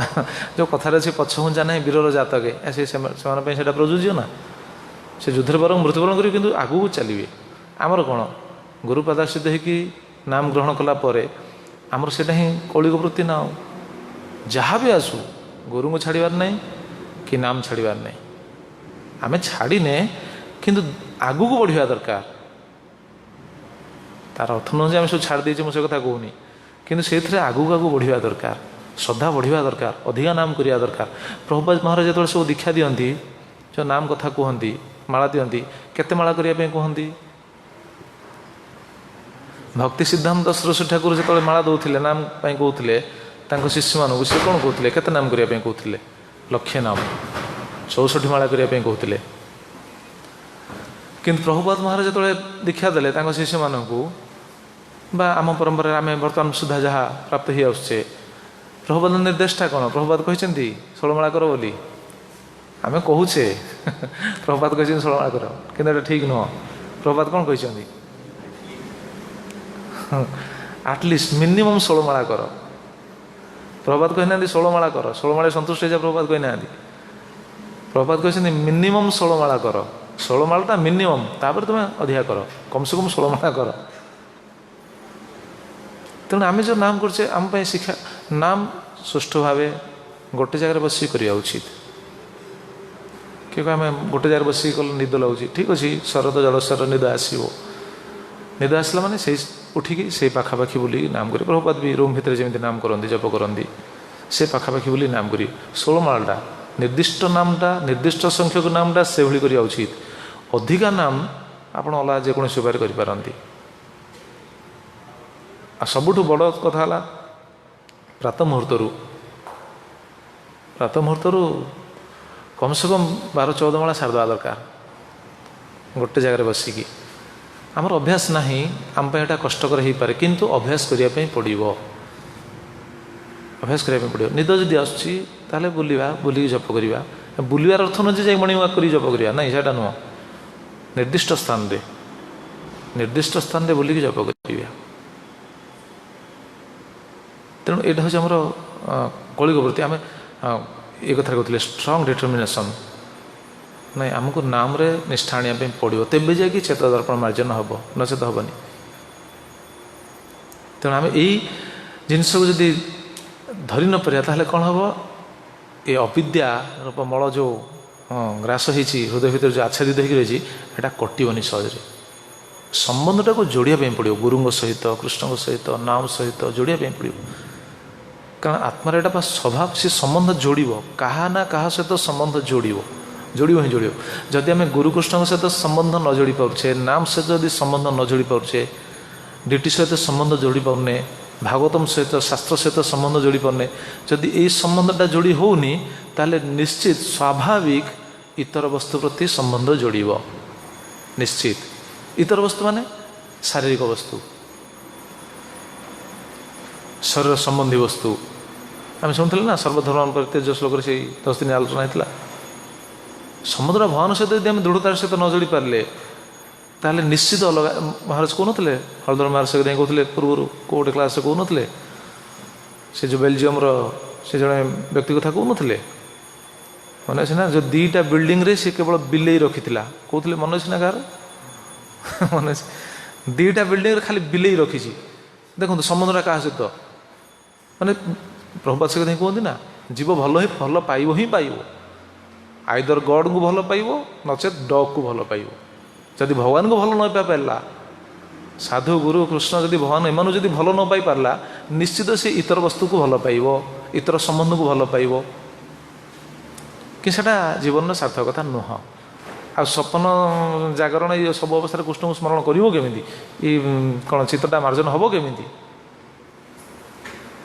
ଯେଉଁ କଥାରେ ଅଛି ପଛଘୁଞ୍ଚା ନାହିଁ ବୀରର ଜାତକେ, ସେମାନଙ୍କ ପାଇଁ ସେଇଟା ପ୍ରଯୁଜ୍ୟ ନା। ସେ ଯୁଦ୍ଧରେ ବରଂ ମୃତ୍ୟୁବରଣ କରିବେ କିନ୍ତୁ ଆଗକୁ ଚାଲିବେ। ଆମର କ'ଣ? ଗୁରୁପାଦାଶ୍ରିତ ହେଇକି ନାମ ଗ୍ରହଣ କଲା ପରେ ଆମର ସେଇଟା ହିଁ କୌଳିକ ବୃତ୍ତି ନା। ଆଉ ଯାହା ବି ଆସୁ ଗୁରୁଙ୍କୁ ଛାଡ଼ିବାର ନାହିଁ କି ନାମ ଛାଡ଼ିବାର ନାହିଁ। ଆମେ ଛାଡ଼ିନେ କିନ୍ତୁ ଆଗକୁ ବଢ଼ିବା ଦରକାର। ତାର ଅର୍ଥ ନୁହେଁ ଯେ ଆମେ ସବୁ ଛାଡ଼ି ଦେଇଛେ, ମୁଁ ସେ କଥା କହୁନି, କିନ୍ତୁ ସେଇଥିରେ ଆଗକୁ ବଢ଼ିବା ଦରକାର, ଶ୍ରଦ୍ଧା ବଢ଼ିବା ଦରକାର, ଅଧିକା ନାମ କରିବା ଦରକାର। ପ୍ରଭୁପାଦ ମହାରାଜ ଯେତେବେଳେ ସବୁ ଦୀକ୍ଷା ଦିଅନ୍ତି, ଯେଉଁ ନାମ କଥା କୁହନ୍ତି, ମାଳା ଦିଅନ୍ତି, କେତେ ମାଳା କରିବା ପାଇଁ କୁହନ୍ତି? ଭକ୍ତି ସିଦ୍ଧାନ୍ତ ସରସ୍ୱତୀ ଠାକୁର ଯେତେବେଳେ ମାଳା ଦେଉଥିଲେ, ନାମ ପାଇଁ କହୁଥିଲେ ତାଙ୍କ ଶିଷ୍ୟମାନଙ୍କୁ, ସେ କ'ଣ କହୁଥିଲେ? କେତେ ନାମ କରିବା ପାଇଁ କହୁଥିଲେ? 1,00,000 ନାମ, 64 ମାଳା କରିବା ପାଇଁ କହୁଥିଲେ। କିନ୍ତୁ ପ୍ରଭୁପାଦ ମହାରାଜ ଯେତେବେଳେ ଦୀକ୍ଷା ଦେଲେ ତାଙ୍କ ଶିଷ୍ୟମାନଙ୍କୁ, ବା ଆମ ପରମ୍ପରାରେ ଆମେ ବର୍ତ୍ତମାନ ସୁଦ୍ଧା ଯାହା ପ୍ରାପ୍ତ ହେଇ ଆସୁଛେ, ପ୍ରଭୁପାଦ ନିର୍ଦ୍ଦେଶଟା କ'ଣ? ପ୍ରଭୁପାଦ କହିଛନ୍ତି 16 ମାଳା କର ବୋଲି। ଆମେ କହୁଛେ ପ୍ରଭୁପାଦ କହିଛନ୍ତି 16 ମାଳା କର, କିନ୍ତୁ ଏଇଟା ଠିକ୍ ନୁହଁ। ପ୍ରଭୁପାଦ କ'ଣ କହିଛନ୍ତି? ଆଟଲିଷ୍ଟ ମିନିମମ୍ 16 ମାଳା କର। ପ୍ରଭୁପାଦ କହିନାହାନ୍ତି 16 ମାଳା କର, 16 ମାଳାରେ ସନ୍ତୁଷ୍ଟ ହେଇଯା, ପ୍ରଭୁପାଦ କହିନାହାନ୍ତି। ପ୍ରଭୁପାଦ କହିଛନ୍ତି ମିନିମମ୍ 16 ମାଳା କର। 16 ମାଳାଟା ମିନିମମ୍, ତାପରେ ତୁମେ ଅଧିକା କର, କମ୍ସେ କମ୍ 16 ମାଳା କର। ତେଣୁ ଆମେ ଯେଉଁ ନାମ କରୁଛେ, ଆମ ପାଇଁ ଶିକ୍ଷା, ନାମ ସୁଷ୍ଠୁ ଭାବେ ଗୋଟେ ଜାଗାରେ ବସିକି କରିବା ଉଚିତ। କିଏ ଆମେ ଗୋଟେ ଜାଗାରେ ବସିକି କଲେ ନିଦ ଲାଗୁଛି, ଠିକ୍ ଅଛି, ଶରତ ଜଳସ୍ୱର ନିଦ ଆସିବ। ନିଦ ଆସିଲା ମାନେ ସେଇ ଉଠିକି ସେଇ ପାଖାପାଖି ବୁଲିକି ନାମ କରିବେ। ପ୍ରଭୁପାଦ ବି ରୁମ୍ ଭିତରେ ଯେମିତି ନାମ କରନ୍ତି, ଜପ କରନ୍ତି, ସେ ପାଖାପାଖି ବୁଲି ନାମ କରିବେ। 16 ମାଳଟା ନିର୍ଦ୍ଦିଷ୍ଟ ନାମଟା, ନିର୍ଦ୍ଦିଷ୍ଟ ସଂଖ୍ୟକ ନାମଟା ସେଭଳି କରିବା ଉଚିତ। ଅଧିକା ନାମ ଆପଣ ଅଲଗା ଯେକୌଣସି ଉପାୟରେ କରିପାରନ୍ତି। ଆଉ ସବୁଠୁ ବଡ଼ କଥା ହେଲା ପ୍ରାତଃ ମୁହୂର୍ତ୍ତରୁ କମ୍ସେ କମ୍ 12-14 ମାଳା ସାରିଦେବା ଦରକାର ଗୋଟେ ଜାଗାରେ ବସିକି। ଆମର ଅଭ୍ୟାସ ନାହିଁ, ଆମ ପାଇଁ ଏଇଟା କଷ୍ଟକର ହେଇପାରେ, କିନ୍ତୁ ଅଭ୍ୟାସ କରିବା ପାଇଁ ପଡ଼ିବ। ଅଭ୍ୟାସ କରିବା ପାଇଁ ପଡ଼ିବ। ନିଦ ଯଦି ଆସୁଛି ତାହେଲେ ବୁଲିକି ଜପ କରିବା। ବୁଲିବାର ଅର୍ଥ ନୁହେଁ ଯେ ଯାଇ ମର୍ଣ୍ଣିଂ ୱାକ୍ କରି ଜପ କରିବା, ନାହିଁ, ସେଇଟା ନୁହଁ। ନିର୍ଦ୍ଦିଷ୍ଟ ସ୍ଥାନରେ ବୁଲିକି ଜପ କରିବା। ତେଣୁ ଏଇଟା ହେଉଛି ଆମର କୌଳିକ ବୃତ୍ତି। ଆମେ ଏ କଥାରେ କହୁଥିଲେ ଷ୍ଟ୍ରଙ୍ଗ ଡିଟରମିନେସନ୍, ନାଇଁ ଆମକୁ ନାମରେ ନିଷ୍ଠା ଆଣିବା ପାଇଁ ପଡ଼ିବ, ତେବେ ଯାଇକି ଚେତଦର୍ପଣ ମାର୍ଜନ ହେବ, ନଚେତ ହେବନି। ତେଣୁ ଆମେ ଏଇ ଜିନିଷକୁ ଯଦି ଧରି ନ ପାରିବା ତାହେଲେ କ'ଣ ହେବ? ଏ ଅବିଦ୍ୟା ରୂପ ମଳ ଯେଉଁ ଗ୍ରାସ ହେଇଛି, ହୃଦୟ ଭିତରେ ଯେଉଁ ଆଚ୍ଛାଦିତ ହେଇକି ରହିଛି, ଏଇଟା କଟିବନି ସହଜରେ। ସମ୍ବନ୍ଧଟାକୁ ଯୋଡ଼ିବା ପାଇଁ ପଡ଼ିବ, ଗୁରୁଙ୍କ ସହିତ, କୃଷ୍ଣଙ୍କ ସହିତ, ନାମ ସହିତ ଯୋଡ଼ିବା ପାଇଁ ପଡ଼ିବ। କାରଣ ଆତ୍ମାର ଏଇଟା ବା ସ୍ୱଭାବ, ସେ ସମ୍ବନ୍ଧ ଯୋଡ଼ିବ, କାହା ନା କାହା ସହିତ ସମ୍ବନ୍ଧ ଯୋଡ଼ିବ ହିଁ ଯୋଡ଼ିବ। ଯଦି ଆମେ ଗୁରୁକୃଷ୍ଣଙ୍କ ସହିତ ସମ୍ବନ୍ଧ ନ ଯୋଡ଼ି ପାରୁଛେ, ନାମ ସହିତ ଯଦି ସମ୍ବନ୍ଧ ନ ଯୋଡ଼ି ପାରୁଛେ, ଡ୍ୟୁଟି ସହିତ ସମ୍ବନ୍ଧ ଯୋଡ଼ି ପାରୁନେ, भागवतम सहित शास्त्र सहित संबंध जोड़ी पारे जदि यही संबंधटा जोड़ी होनी ताले निश्चित स्वाभाविक इतर वस्तु प्रति संबंध जोड़ निश्चित। इतर वस्तु माने शारीरिक वस्तु शरीर संबंधी वस्तु आम शुणुले ना सर्वधर्म परित्यज्य श्लोक से 10 दिन आलोचना होता समुद्र भगवान सहित यदि आम दृढ़तार सहित न जोड़ी पारे ताहले निश्चित अलग महाराज कहते हलधर महाराज कहते पूर्व कौटे क्लास कहते से जो बेलजियम से जड़े व्यक्ति कथा कहते मन अच्छे ना जो 2टा बिल्डिंग रे से केवल बिलेई रखी कहते मन अच्छे ना गार मन 2टा बिल्डिंग रे खाली बिलेई रखी देखो संबंधटा क्या सहित माने प्रभुपाद से कहते ना जीव भल पाइब ही पाइब आइदर गॉड को भल पाइब नचेत डॉग को भल पाइब जदि भगवान को भल न पाई पारा साधु गुरु कृष्ण जदि भगवान एमनु जदि भल न पाई पारा निश्चित से इतर वस्तु को भल पाइब इतर संबंध को भल पाइब कि सेटा जीवन सार्थकता नुह आ सपन जागरण ये सब अवस्था कृष्ण को स्मरण करमी कौन चित्तटा मार्जन हम केमी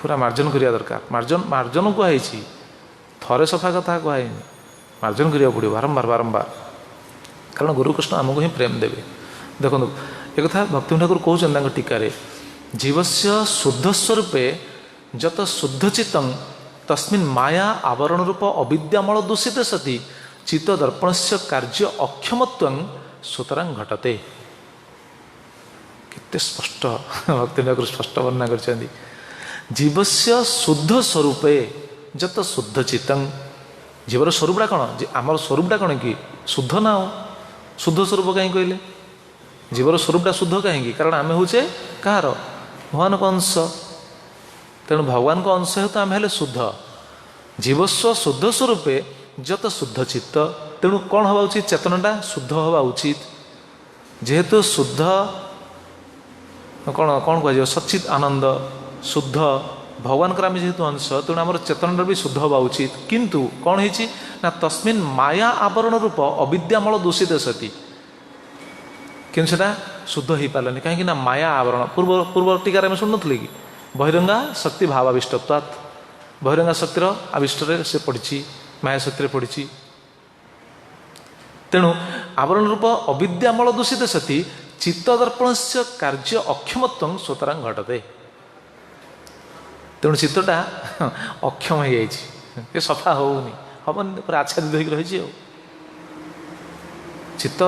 पूरा मार्जन करिया दरकार मार्जन मार्जन कहुई थरे सफा कथा कहुई मार्जन करिया पड़ो बारंबार बारंबार कारण गुरुकृष्ण आमको ही प्रेम देवे देखो एक कथा भक्ति ठाकुर कहते टीकारे जीवस्य शुद्ध स्वरूपे जत शुद्ध चित्तं तस्मिन् माया आवरण रूप अविद्यामल दूषित सती चित्त दर्पण से कार्य अक्षमत्वं सुतरां घटते कितने स्पष्ट भक्ति ठाकुर स्पष्ट वर्णना कर जीवस्य शुद्ध स्वरूपे जत शुद्ध चित्तं जीवर स्वरूपटा कौन आमर स्वरूपटा कौन कि शुद्ध ना हो शुद्ध स्वरूप कहीं कहले जीवर स्वरूपटा शुद्ध कहीं कारण आम हूँ कहार भगवान को अंश तेणु भगवान को अंश है तो आम हेले शुद्ध जीवस्व शुद्ध स्वरूपे जत शुद्ध चित्त तेणु कौन हवा उचित चेतनाटा शुद्ध हवा उचित जेहेतु शुद्ध कौन कौन कह सच्चित आनंद शुद्ध भगवान आम जेहेतु अंश तेणु आम चेतनाटा भी शुद्ध हवा उचित किंतु कौन है ना तस्मिन् माया आवरण रूप अविद्यामल दूषित सती कि शुद्ध हो पारानी कहीं माया आवरण पूर्व पूर्व टीकार आम शुणुले कि बहिरंगा शक्ति भावाविष्टत्वात् बहिरंगा शक्तिर आविष्ट से पड़ी माया शक्ति पड़ी तेणु आवरण रूप अविद्यामल दूषित सती चित्तदर्पण से कार्य अक्षमत्वं स्वतरां घटते तेणु चित्तटा अक्षम हो जाए सफा होनी हम पूरा आच्छादित होकर रही चित्त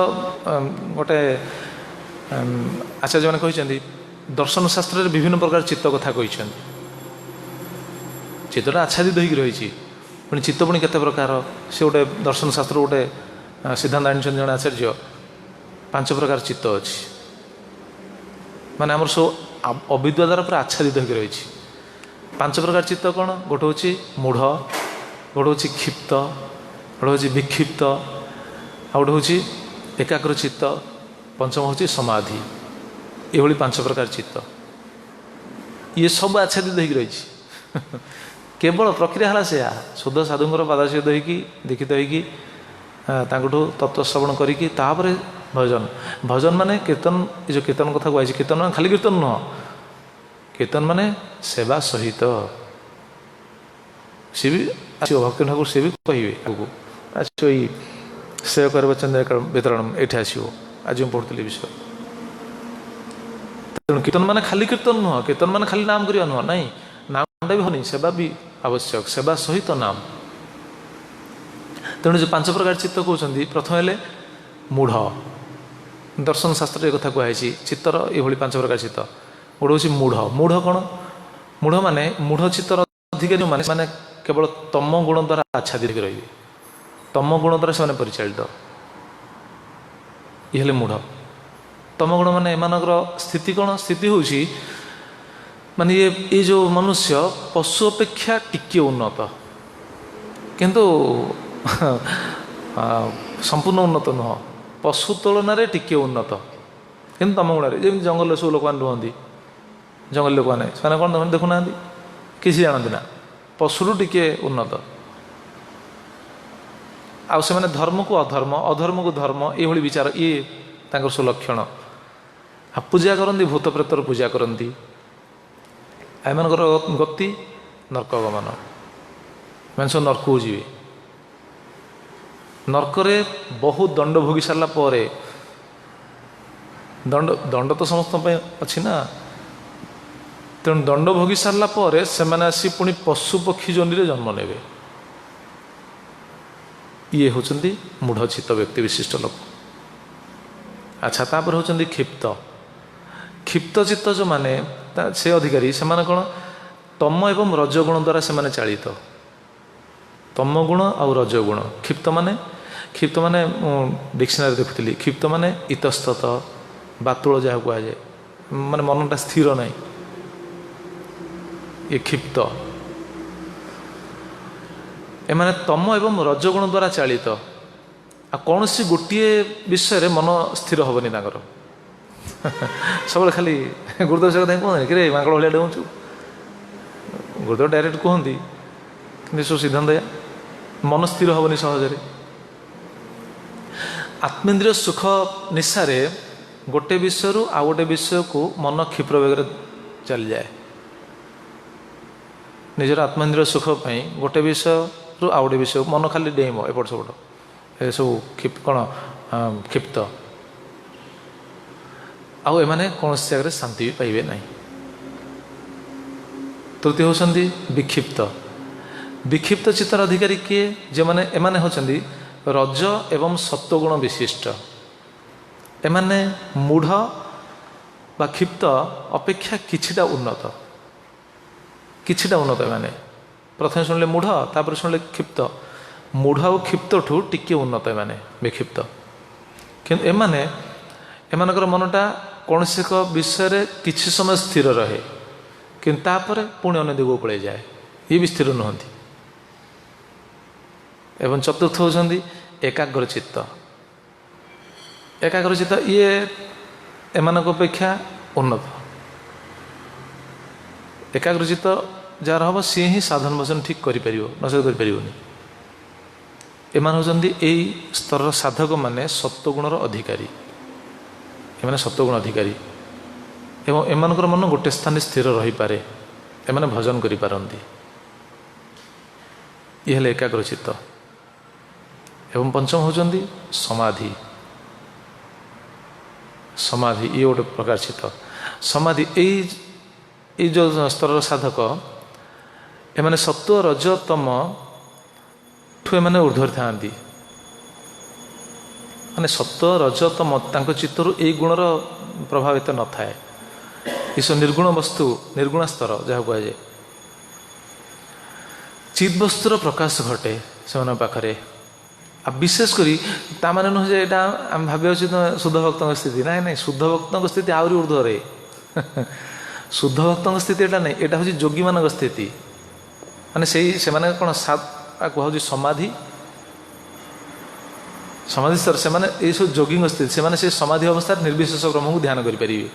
गोटे आचार्य मैंने कहते दर्शन शास्त्र में विभिन्न प्रकार चित्त कथा कहते चित्तटा आच्छादित होकर रही पुणी चित्त पुणी केते प्रकार से गोटे दर्शन शास्त्र गोटे सिद्धांत आनी जन आचार्य 5 प्रकार चित्त अच्छी माने आमर सब अविद्या द्वारा पूरा आच्छादित होकर रही 5 प्रकार चित्त कौन गोटे हूँ मूढ़ गोटे हूँ क्षिप्त गोटे हूँ विक्षिप्त आ गोटे हूँ एकाग्र चित्त पंचम हूँ समाधि ये 5 प्रकार चित्त ये सब आच्छादित होकर रही केवल प्रक्रिया है से शुद्ध साधुंर पादाश्रित होगी दीक्षित होगी तत्व श्रवण करी भजन भजन माने कीर्तन ये जो कीर्तन कथा कही कीर्तन मान खाली कीर्तन नुह कीर्तन माने सेवा सहित सी भी भक्ति ठाकुर सी भी कहे आसो सेवा कर चंद्र वितरण ये आसो आज मैं पढ़ुली विषय तेणु कीर्तन माने खाली कीर्तन नुह कीर्तन माने खाली नाम करवा नुह ना नामटा भी होनी सेवा भी आवश्यक सेवा सहित नाम तेणु जो 5 प्रकार चित्त कहते प्रथम है मूढ़ दर्शन शास्त्र एक कथा कहुई चित्तर ये 5 प्रकार चित्त गोटे हूँ मूढ़ मूढ़ कौन मूढ़ माने मूढ़ चित्तर अधिकारी माने केवल तम गुण द्वारा आच्छादित रही तम गुण द्वारा से परिचालित ये मूढ़ तम गुण माने एमानकर स्थिति कौन स्थिति हूँ माने ये जो मनुष्य पशु अपेक्षा टिके उन्नत किंतु संपूर्ण उन्नत नुह पशु तुलन में टिके उन्नत कि तम गुण जमी जंगल सब लोक मैंने रुहति जंगल लोक मैंने कौन देखुना किसी जानती ना पशु टिके उन्नत आउ से धर्म को अधर्म अधर्म को धर्म ये विचार ये सब लक्षण पूजा करती भूत प्रेतर पूजा करती ଏମାନଙ୍କର ଗତି ନର୍କ ଗମନ। ଏମାନେ ସବୁ ନର୍କକୁ ଯିବେ। ନର୍କରେ ବହୁତ ଦଣ୍ଡ ଭୋଗି ସାରିଲା ପରେ, ଦଣ୍ଡ ତ ସମସ୍ତଙ୍କ ପାଇଁ ଅଛି ନା, ତେଣୁ ଦଣ୍ଡ ଭୋଗି ସାରିଲା ପରେ ସେମାନେ ଆସି ପୁଣି ପଶୁ ପକ୍ଷୀ ଯୋନିରେ ଜନ୍ମ ନେବେ। ଇଏ ହେଉଛନ୍ତି ମୂଢ଼ଚିତ୍ତ ବ୍ୟକ୍ତି ବିଶିଷ୍ଟ ଲୋକ। ଆଚ୍ଛା, ତାପରେ ହେଉଛନ୍ତି କ୍ଷିପ୍ତ। କ୍ଷିପ୍ତଚିତ୍ତ ଯେଉଁମାନେ ସେ ଅଧିକାରୀ, ସେମାନେ କ'ଣ ତମ ଏବଂ ରଜଗୁଣ ଦ୍ୱାରା ସେମାନେ ଚାଳିତ। ତମ ଗୁଣ ଆଉ ରଜଗୁଣ। କ୍ଷିପ୍ତ ମାନେ ମୁଁ ଡିକ୍ସନାରୀ ଦେଖୁଥିଲି, କ୍ଷିପ୍ତ ମାନେ ଇତସ୍ତତ, ବାତୁଳ ଯାହା କୁହାଯାଏ, ମାନେ ମନଟା ସ୍ଥିର ନାହିଁ, ଏ କ୍ଷିପ୍ତ। ଏମାନେ ତମ ଏବଂ ରଜଗୁଣ ଦ୍ୱାରା ଚାଳିତ। ଆଉ କୌଣସି ଗୋଟିଏ ବିଷୟରେ ମନ ସ୍ଥିର ହେବନି ତାଙ୍କର। ସବୁବେଳେ ଖାଲି ଗୁରୁଦେବ ସେ କଥା କୁହନ୍ତି, କିରେ ମାଙ୍କଡ଼ ଭଳିଆ ଡେଉଁଛୁ। ଗୁରୁଦେବ ଡାଇରେକ୍ଟ କୁହନ୍ତି, କିନ୍ତୁ ସବୁ ସିଦ୍ଧାନ୍ତ ଏଇଆ, ମନ ସ୍ଥିର ହେବନି ସହଜରେ। ଆତ୍ମେନ୍ଦ୍ରିୟ ସୁଖ ନିଶାରେ ଗୋଟେ ବିଷୟରୁ ଆଉ ଗୋଟେ ବିଷୟକୁ ମନ କ୍ଷିପ୍ର ବେଗରେ ଚାଲିଯାଏ। ନିଜର ଆତ୍ମେନ୍ଦ୍ରିୟ ସୁଖ ପାଇଁ ଗୋଟେ ବିଷୟରୁ ଆଉ ଗୋଟେ ବିଷୟ ମନ ଖାଲି ଡେଇଁବ ଏପଟ ସେପଟ, ଏସବୁ କ'ଣ କ୍ଷିପ୍ତ। ଆଉ ଏମାନେ କୌଣସି ଜାଗାରେ ଶାନ୍ତି ବି ପାଇବେ ନାହିଁ। ତୃତୀୟ ହେଉଛନ୍ତି ବିକ୍ଷିପ୍ତ। ବିକ୍ଷିପ୍ତ ଚିତ୍ତର ଅଧିକାରୀ କିଏ? ଏମାନେ ହେଉଛନ୍ତି ରଜ ଏବଂ ସତ୍ୱଗୁଣ ବିଶିଷ୍ଟ। ଏମାନେ ମୂଢ଼ ବା କ୍ଷିପ୍ତ ଅପେକ୍ଷା କିଛିଟା ଉନ୍ନତ। ଏମାନେ ପ୍ରଥମେ ଶୁଣିଲେ ମୂଢ଼, ତାପରେ ଶୁଣିଲେ କ୍ଷିପ୍ତ। ମୂଢ଼ ଆଉ କ୍ଷିପ୍ତଠୁ ଟିକିଏ ଉନ୍ନତ ଏମାନେ ବିକ୍ଷିପ୍ତ। କିନ୍ତୁ ଏମାନଙ୍କର ମନଟା କୌଣସି ଏକ ବିଷୟରେ କିଛି ସମୟ ସ୍ଥିର ରହେ, କିନ୍ତୁ ତାପରେ ପୁଣି ଅନ୍ୟ ଦିଗକୁ ପଳାଇଯାଏ। ଇଏ ବି ସ୍ଥିର ନୁହନ୍ତି। ଏବଂ ଚତୁର୍ଥ ହେଉଛନ୍ତି ଏକାଗ୍ରଚିତ୍ତ। ଏକାଗ୍ରଚିତ୍ତ ଇଏ ଏମାନଙ୍କ ଅପେକ୍ଷା ଉନ୍ନତ। ଏକାଗ୍ରଚିତ୍ତ ଯାହାର ହେବ ସିଏ ହିଁ ସାଧନ ଭଜନ ଠିକ୍ କରିପାରିବ, ନଚେତ କରିପାରିବନି। ଏମାନେ ହେଉଛନ୍ତି ଏଇ ସ୍ତରର ସାଧକମାନେ ସତ୍ୱଗୁଣର ଅଧିକାରୀ। ଏମାନେ ସତ୍ୱଗୁଣ ଅଧିକାରୀ ଏବଂ ଏମାନଙ୍କର ମନ ଗୋଟେ ସ୍ଥାନରେ ସ୍ଥିର ରହିପାରେ। ଏମାନେ ଭଜନ କରିପାରନ୍ତି। ଇଏ ହେଲେ ଏକାଗ୍ରଚିତ୍ତ। ଏବଂ ପଞ୍ଚମ ହେଉଛନ୍ତି ସମାଧି। ଇଏ ଗୋଟେ ପ୍ରକାର ଚିତ୍ତ। ସମାଧି ଏଇ ଯେଉଁ ସ୍ତରର ସାଧକ, ଏମାନେ ସତ୍ୱ ରଜ ତମ ଠୁ ଏମାନେ ଉର୍ଦ୍ଧ୍ୱରେ ଥାଆନ୍ତି। ମାନେ ସତ୍ୱ ରଜ ତମ ତାଙ୍କ ଚିତ୍ତରୁ ଏଇ ଗୁଣର ପ୍ରଭାବ ଏତେ ନଥାଏ। ଏସବୁ ନିର୍ଗୁଣ ବସ୍ତୁ, ନିର୍ଗୁଣ ସ୍ତର ଯାହା କୁହାଯାଏ। ଚିତ୍ ବସ୍ତୁର ପ୍ରକାଶ ଘଟେ ସେମାନଙ୍କ ପାଖରେ। ଆଉ ବିଶେଷ କରି ତାମାନେ ନୁହେଁ ଯେ ଏଇଟା ଆମେ ଭାବିଯାଉଛୁ ଶୁଦ୍ଧ ଭକ୍ତଙ୍କ ସ୍ଥିତି। ନାଇଁ, ଶୁଦ୍ଧ ଭକ୍ତଙ୍କ ସ୍ଥିତି ଆହୁରି ଉର୍ଦ୍ଧ୍ୱରେ। ଶୁଦ୍ଧ ଭକ୍ତଙ୍କ ସ୍ଥିତି ଏଇଟା ନାହିଁ, ଏଇଟା ହେଉଛି ଯୋଗୀମାନଙ୍କ ସ୍ଥିତି। ମାନେ ସେମାନେ କ'ଣ କୁହାଯାଉଛି ସମାଧି ସ୍ତର। ସେମାନେ ଏଇସବୁ ଯୋଗୀଙ୍କ ସ୍ଥିତି। ସେମାନେ ସେ ସମାଧି ଅବସ୍ଥାରେ ନିର୍ବିଶେଷ ବ୍ରହ୍ମକୁ ଧ୍ୟାନ କରିପାରିବେ।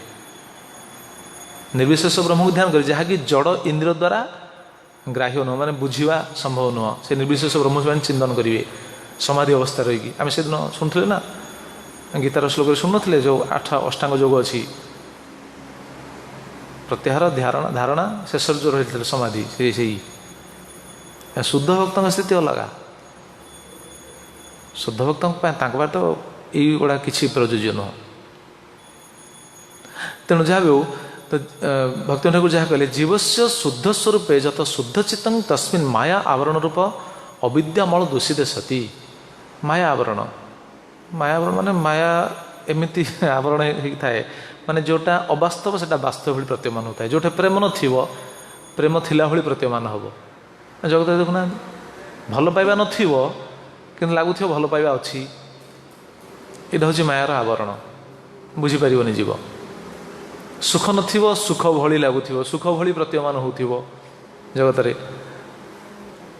ନିର୍ବିଶେଷ ବ୍ରହ୍ମକୁ ଧ୍ୟାନ କରି, ଯାହାକି ଜଡ଼ ଇନ୍ଦ୍ରିୟ ଦ୍ୱାରା ଗ୍ରାହ୍ୟ ନୁହଁ, ମାନେ ବୁଝିବା ସମ୍ଭବ ନୁହଁ। ସେ ନିର୍ବିଶେଷ ବ୍ରହ୍ମ ସେମାନେ ଚିନ୍ତନ କରିବେ ସମାଧି ଅବସ୍ଥାରେ ରହିକି। ଆମେ ସେଦିନ ଶୁଣୁଥିଲେ ନା, ଗୀତାର ଶ୍ଲୋକରେ ଶୁଣୁନଥିଲେ, ଯେଉଁ ଅଷ୍ଟାଙ୍ଗ ଯୋଗ ଅଛି, ପ୍ରତ୍ୟାହାର, ଧାରଣା, ଶେଷରେ ଯେଉଁ ରହିଥିଲେ ସମାଧି, ସେଇ ଶୁଦ୍ଧ ଭକ୍ତଙ୍କ ସ୍ଥିତି ଅଲଗା। ଶୁଦ୍ଧ ଭକ୍ତଙ୍କ ପାଇଁ ତାଙ୍କ ପାଇଁ ତ ଏଇଗୁଡ଼ା କିଛି ପ୍ରଯୁଜ୍ୟ ନୁହଁ। ତେଣୁ ଯାହା ବି ହଉ, ତ ଭକ୍ତି ଠାକୁର ଯାହା କହିଲେ, ଜୀବସ୍ୟ ଶୁଦ୍ଧ ସ୍ୱରୂପେ ଯତ ଶୁଦ୍ଧ ଚିତ୍ତଂ ତସ୍ମିନ୍ ମାୟା ଆବରଣ ରୂପ ଅବିଦ୍ୟାମଳ ଦୂଷିତ ସତି। ମାୟା ଆବରଣ ମାନେ ମାୟା ଏମିତି ଆବରଣ ହେଇଥାଏ, ମାନେ ଯେଉଁଟା ଅବାସ୍ତବ ସେଟା ବାସ୍ତବ ଭଳି ପ୍ରତୀୟମାନ ହେଉଥାଏ। ଯେଉଁଟା ପ୍ରେମ ନଥିବ, ପ୍ରେମ ଥିଲା ଭଳି ପ୍ରତୀୟମାନ ହେବ। ଜଗତରେ ଦେଖୁନାହାନ୍ତି, ଭଲ ପାଇବା ନଥିବ କିନ୍ତୁ ଲାଗୁଥିବ ଭଲ ପାଇବା ଅଛି। ଏଇଟା ହେଉଛି ମାୟାର ଆବରଣ, ବୁଝିପାରିବନି ଯିବ। ସୁଖ ନଥିବ, ସୁଖ ଭଳି ଲାଗୁଥିବ, ସୁଖ ଭଳି ପ୍ରତୀୟମାନ ହେଉଥିବ ଜଗତରେ।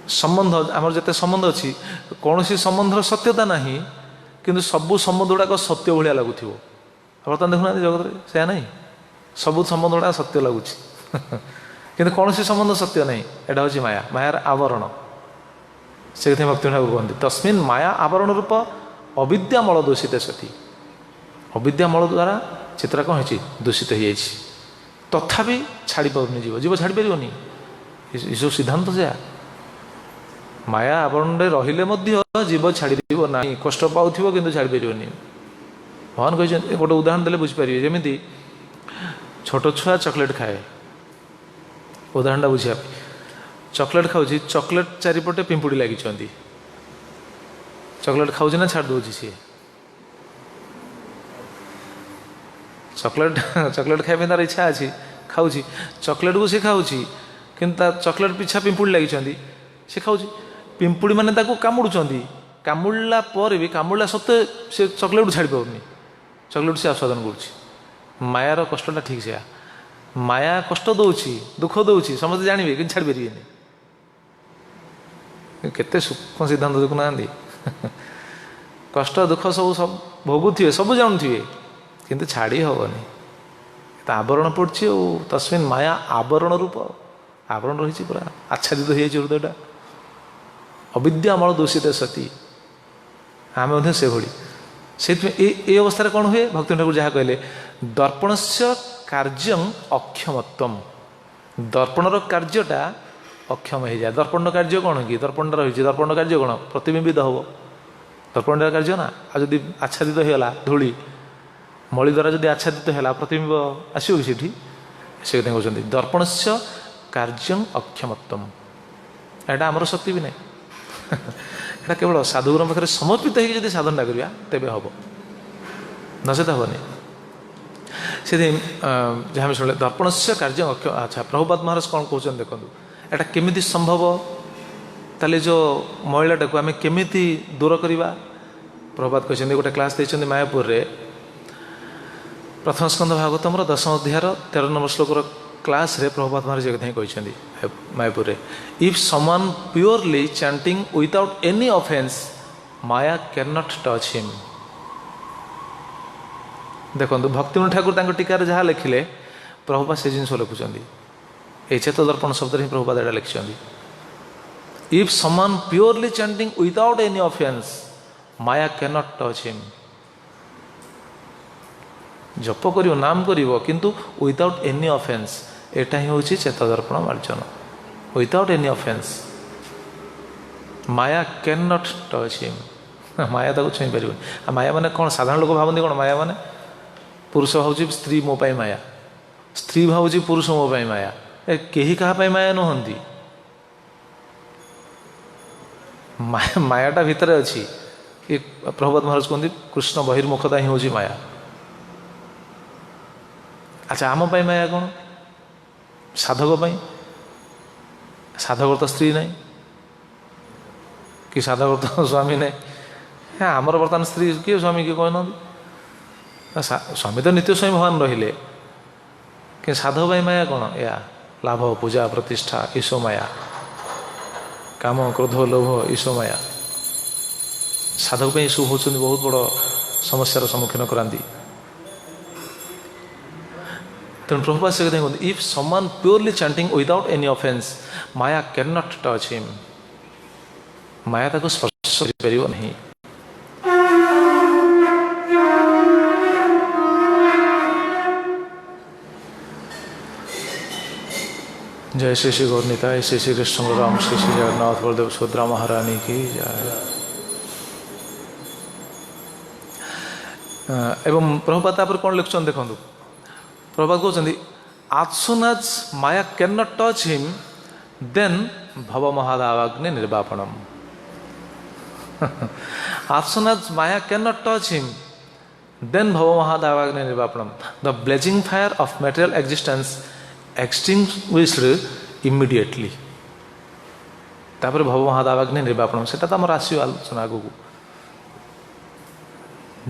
ସମ୍ବନ୍ଧ, ଆମର ଯେତେ ସମ୍ବନ୍ଧ ଅଛି, କୌଣସି ସମ୍ବନ୍ଧର ସତ୍ୟତା ନାହିଁ, କିନ୍ତୁ ସବୁ ସମ୍ବନ୍ଧ ଗୁଡ଼ାକ ସତ୍ୟ ଭଳିଆ ଲାଗୁଥିବ। ବର୍ତ୍ତମାନ ଦେଖୁନାହାନ୍ତି ଜଗତରେ ସେୟା ନାହିଁ, ସବୁ ସମ୍ବନ୍ଧ ଗୁଡ଼ାକ ସତ୍ୟ ଲାଗୁଛି କିନ୍ତୁ କୌଣସି ସମ୍ବନ୍ଧ ସତ୍ୟ ନାହିଁ। ଏଇଟା ହେଉଛି ମାୟାର ଆବରଣ। ସେଥିପାଇଁ ଭକ୍ତି ଠାକୁର କୁହନ୍ତି ତସ୍ମିନ୍ ମାୟା ଆବରଣ ରୂପ ଅବିଦ୍ୟାମଳ ଦୂଷିତ ସତି। ଅବିଦ୍ୟାମଳ ଦ୍ୱାରା ଚିତ୍ର କ'ଣ ହେଇଛି? ଦୂଷିତ ହେଇଯାଇଛି। ତଥାପି ଛାଡ଼ି ପାରୁନି ଜୀବ ଛାଡ଼ି ପାରିବନି। ଏସବୁ ସିଦ୍ଧାନ୍ତ ସେୟା। ମାୟା ଆବରଣରେ ରହିଲେ ମଧ୍ୟ ଜୀବ ଛାଡ଼ିପାରିବ ନାହିଁ। କଷ୍ଟ ପାଉଥିବ କିନ୍ତୁ ଛାଡ଼ିପାରିବନି। ଭଗବାନ କହିଛନ୍ତି, ଗୋଟେ ଉଦାହରଣ ଦେଲେ ବୁଝିପାରିବେ। ଯେମିତି ଛୋଟ ଛୁଆ ଚକୋଲେଟ୍ ଖାଏ, ଉଦାହରଣଟା ବୁଝିବା ପାଇଁ। ଚକୋଲେଟ୍ ଖାଉଛି, ଚକୋଲେଟ୍ ଚାରିପଟେ ପିମ୍ପୁଡ଼ି ଲାଗିଛନ୍ତି। ଚକୋଲେଟ୍ ଖାଉଛି ନା ଛାଡ଼ି ଦେଉଛି ସିଏ? ଚକୋଲେଟ୍ ଖାଇବା ପାଇଁ ତାର ଇଚ୍ଛା ଅଛି, ଖାଉଛି। ଚକୋଲେଟ୍କୁ ସେ ଖାଉଛି, କିନ୍ତୁ ତା ଚକୋଲେଟ୍ ପିଛା ପିମ୍ପୁଡ଼ି ଲାଗିଛନ୍ତି, ସେ ଖାଉଛି। ପିମ୍ପୁଡ଼ି ମାନେ ତାକୁ କାମୁଡ଼ୁଛନ୍ତି। କାମୁଡ଼ିଲା ପରେ ବି, କାମୁଡ଼ିଲା ସତ୍ତ୍ୱେ ସେ ଚକୋଲେଟ୍କୁ ଛାଡ଼ି ପାରୁନି। ଚକୋଲେଟ୍ ସେ ଆସ୍ୱାଦନ କରୁଛି। ମାୟାର କଷ୍ଟଟା ଠିକ୍ ସେୟା। ମାୟା କଷ୍ଟ ଦେଉଛି, ଦୁଃଖ ଦେଉଛି, ସମସ୍ତେ ଜାଣିବେ କିନ୍ତୁ ଛାଡ଼ି ପାରିବେନି। କେତେ ସୂକ୍ଷ୍ମ ସିଦ୍ଧାନ୍ତ ଦେଖୁନାହାନ୍ତି। କଷ୍ଟ ଦୁଃଖ ସବୁ ଭୋଗୁଥିବେ, ସବୁ ଜାଣୁଥିବେ, କିନ୍ତୁ ଛାଡ଼ି ହେବନି। ତା ଆବରଣ ପଡ଼ୁଛି ଆଉ। ତସ୍ମିନ୍ ମାୟା ଆବରଣ ରୂପ। ଆବରଣ ରହିଛି, ପୁରା ଆଚ୍ଛାଦିତ ହୋଇଯାଇଛି ହୃଦୟଟା। ଅବିଦ୍ୟାମଳ ଦୂଷିତ ସତୀ। ଆମେ ମଧ୍ୟ ସେଭଳି। ସେଇଥିପାଇଁ ଏ ଅବସ୍ଥାରେ କ'ଣ ହୁଏ? ଭକ୍ତି ଠାକୁର ଯାହା କହିଲେ, ଦର୍ପଣସ୍ୟ କାର୍ଯ୍ୟଂ ଅକ୍ଷମତ୍ୱମ୍। ଦର୍ପଣର କାର୍ଯ୍ୟଟା ଅକ୍ଷମ ହେଇଯାଏ। ଦର୍ପଣର କାର୍ଯ୍ୟ କ'ଣ କି? ଦର୍ପଣଟା ରହିଛି, ଦର୍ପଣର କାର୍ଯ୍ୟ କ'ଣ? ପ୍ରତିବିମ୍ବିତ ହେବ। ଦର୍ପଣର କାର୍ଯ୍ୟ ନା। ଆଉ ଯଦି ଆଚ୍ଛାଦିତ ହୋଇଗଲା, ଧୂଳି ମଳି ଦ୍ୱାରା ଯଦି ଆଚ୍ଛାଦିତ ହେଲା, ପ୍ରତିବିମ୍ବ ଆସିବ କି ସେଠି? ସେ କଥା କହୁଛନ୍ତି, ଦର୍ପଣସ୍ୟ କାର୍ଯ୍ୟଂ ଅକ୍ଷମତ୍ୱମ୍। ଏଇଟା ଆମର ଶକ୍ତି ବି ନାହିଁ। ଏଇଟା କେବଳ ସାଧୁଗୁରୁଙ୍କ ପାଖରେ ସମର୍ପିତ ହେଇକି ଯଦି ସାଧନଟା କରିବା, ତେବେ ହେବ, ନଚେତ ହେବନି। ସେଥିପାଇଁ ଯାହା ଆମେ ଶୁଣିଲେ, ଦର୍ପଣସ୍ୟ କାର୍ଯ୍ୟଂ ଅକ୍ଷମ। ଆଚ୍ଛା, ପ୍ରଭୁପାଦ ମହାରାଜ କ'ଣ କହୁଛନ୍ତି ଦେଖନ୍ତୁ, ଏଇଟା କେମିତି ସମ୍ଭବ? ତାହେଲେ ଯେଉଁ ମହିଳାଟାକୁ ଆମେ କେମିତି ଦୂର କରିବା? ପ୍ରଭୁପାଦ କହିଛନ୍ତି, ଗୋଟେ କ୍ଲାସ୍ ଦେଇଛନ୍ତି ମାୟାପୁରରେ, ପ୍ରଥମ ସ୍କନ୍ଧ ଭାଗବତମର 10ମ ଅଧ୍ୟାୟର 13 ନମ୍ବର ଶ୍ଲୋକର କ୍ଲାସ୍ରେ ପ୍ରଭୁପାଦ ମହାରାଜ ଏ କଥା ହିଁ କହିଛନ୍ତି ମାୟାପୁରରେ। If someone purely chanting without any offence, maya can not touch him. ଦେଖନ୍ତୁ, ଭକ୍ତିବିନୋଦ ଠାକୁର ତାଙ୍କ ଟୀକାରେ ଯାହା ଲେଖିଲେ, ପ୍ରଭୁପାଦ ସେ ଜିନିଷ ଲେଖୁଛନ୍ତି। এই চেতদর্পণ শব্দରେ ହିଁ ପ୍ରଭୁପାଦ ଏଇଟା ଲେଖିଛନ୍ତି। If someone purely chanting without any offence, maya can not touch him. ଜପ କରିବ, ନାମ କରିବ, କିନ୍ତୁ ୱିଦାଉଟ୍ ଏନି ଅଫେନ୍ସ। ଏଇଟା ହିଁ ହେଉଛି ଚେତଦର୍ପଣ ମାର୍ଜନ। Without any offence, maya can not touch him. Maya ତାକୁ ଛୁଇଁ ପାରିବନି। ଆଉ ମାୟା ମାନେ କ'ଣ? ସାଧାରଣ ଲୋକ ଭାବନ୍ତି କ'ଣ ମାୟା ମାନେ? ପୁରୁଷ ଭାବୁଛି ସ୍ତ୍ରୀ ମୋ ପାଇଁ ମାୟା, ସ୍ତ୍ରୀ ଭାବୁଛି ପୁରୁଷ ମୋ ପାଇଁ ମାୟା। କେହି କାହା ପାଇଁ ମାୟା ନୁହନ୍ତି। ମାୟାଟା ଭିତରେ ଅଛି। ଏ ପ୍ରଭୁପାଦ ମହାରାଜ କୁହନ୍ତି, କୃଷ୍ଣ ବହିର୍ମୁଖତା ହିଁ ହେଉଛି ମାୟା। ଆଚ୍ଛା, ଆମ ପାଇଁ ମାୟା କ'ଣ? ସାଧକ ପାଇଁ। ସାଧକର ତ ସ୍ତ୍ରୀ ନାହିଁ, କି ସାଧକର ତ ସ୍ୱାମୀ ନାହିଁ। ହ্যাঁ, ଆମର ବର୍ତ୍ତମାନ ସ୍ତ୍ରୀ କିଏ, ସ୍ୱାମୀ କିଏ କହିନାହାନ୍ତି? ସ୍ୱାମୀ ତ ନିତ୍ୟ ସ୍ୱାମୀ ଭଗବାନ ରହିଲେ, କିନ୍ତୁ ସାଧକ ପାଇଁ ମାୟା କ'ଣ? ଏହା ଲାଭ, ପୂଜା, ପ୍ରତିଷ୍ଠା, ଈଶୋ ମାୟା। କାମ, କ୍ରୋଧ, ଲୋଭ, ଈଶୋ ମାୟା। ସାଧକ ପାଇଁ ଏସବୁ ହେଉଛନ୍ତି ବହୁତ ବଡ଼ ସମସ୍ୟାର ସମ୍ମୁଖୀନ କରାନ୍ତି। ତେଣୁ ପ୍ରଭୁପାଦ ସେ କଥା କୁହନ୍ତି, if someone purely chanting without any offence, maya can not touch him. Maya ତାକୁ ସ୍ପର୍ଶ କରିପାରିବ ନାହିଁ। जय श्री श्री गौरनीताय, श्री श्री कृष्ण बलराम, श्री श्री जगन्नाथ बलदेव सुभद्रा महारानी की जय। एवं प्रभुपाद तापर कौन लिखुछन देखंतु। Prabhupada कहउछन्ति, as soon as Maya cannot touch him, then Bhava Mahadavaग्ନି ନିର୍ବାପଣମ୍। as soon as Maya cannot touch him, then Bhava Mahadavaग्ନି ନିର୍ବାପଣମ୍। The blazing fire of material existence extinguished immediately। ତାପରେ ଭବ ମହାଦାବାଗ୍ନି ନିର୍ବାପଣମ୍। ସେଟା ତ ଆମର ଆସିବ ଆଲୋଚନା ଆଗକୁ।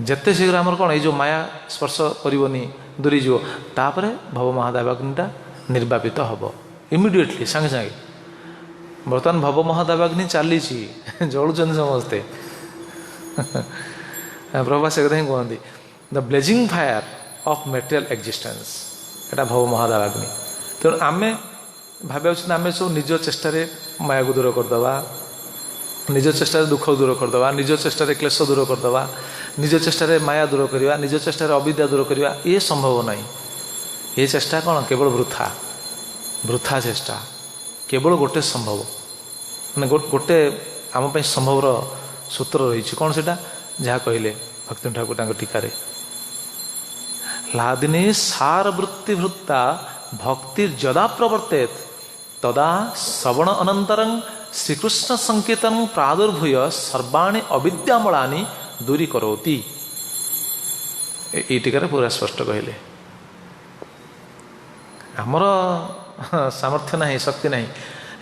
ଯେତେ ଶୀଘ୍ର ଆମର କ'ଣ, ଏଇ ଯେଉଁ ମାୟା ସ୍ପର୍ଶ କରିବନି, ଦୂରେଇଯିବ, ତାପରେ ଭବ ମହାଦାବାଗ୍ନିଟା ନିର୍ବାପିତ ହେବ ଇମିଡ଼ିଏଟଲି, ସାଙ୍ଗେ ସାଙ୍ଗେ। ବର୍ତ୍ତମାନ ଭବ ମହାଦାବାଗ୍ନି ଚାଲିଛି, ଜଳୁଛନ୍ତି ସମସ୍ତେ। ପ୍ରଭୁପାଦ ସେ କଥା ହିଁ କୁହନ୍ତି, ଦ ବ୍ଲେଜିଂ ଫାୟାର ଅଫ୍ ମେଟେରିଆଲ ଏକ୍ଜିଷ୍ଟେନ୍ସ, ଏଇଟା ଭବ ମହାଦାବାଗ୍ନି। ତେଣୁ ଆମେ ଭାବିବା ଉଚିତ, ଆମେ ସବୁ ନିଜ ଚେଷ୍ଟାରେ ମାୟାକୁ ଦୂର କରିଦେବା, ନିଜ ଚେଷ୍ଟାରେ ଦୁଃଖ ଦୂର କରିଦେବା, ନିଜ ଚେଷ୍ଟାରେ କ୍ଲେଶ ଦୂର କରିଦେବା, ନିଜ ଚେଷ୍ଟାରେ ମାୟା ଦୂର କରିବା, ନିଜ ଚେଷ୍ଟାରେ ଅବିଦ୍ୟା ଦୂର କରିବା, ଇଏ ସମ୍ଭବ ନାହିଁ। ये चेष्टा कौन केवल वृथा वृथा चेष्टा केवल गोटे संभव मैंने गोटे आम संभवर सूत्र रही कौन से जहाँ कहले भक्ति ठाकुर टीकार लादिनी सार वृत्ति वृत्ता भक्ति जदा प्रवर्तेत तदा श्रवण अनंतरं श्रीकृष्ण संकीर्तन प्रादुर्भूय सर्वाणी अविद्यामलानि दूरी करोति। ये टीकार पूरा स्पष्ट कहले आमर सामर्थ्य ना शक्ति ना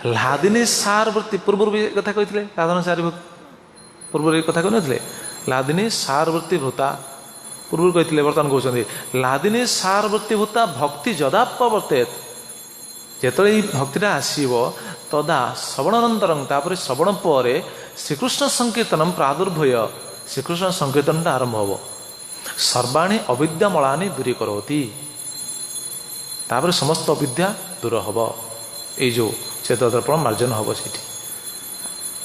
लादिनी सार वृत्ति पूर्व भी कथा कहते साधारण सारी पूर्व कथा कहते लादिनी सार वृत्ति भूता पूर्व कहते बर्तमान कहते लादिनी सार वृत्ति भूता भक्ति जदा प्रवर्तेत जिते भक्तिटा आसव तदा श्रवणानंतरं तापर श्रवण पर श्रीकृष्ण संकीर्तन प्रादुर्भूय श्रीकृष्ण संकीर्तन आरंभ हो सर्वाणी अविद्यामलानि दूरी करोति तापर समस्त अविद्या दूर हम ये जो चेत दर्पण मार्जन हम से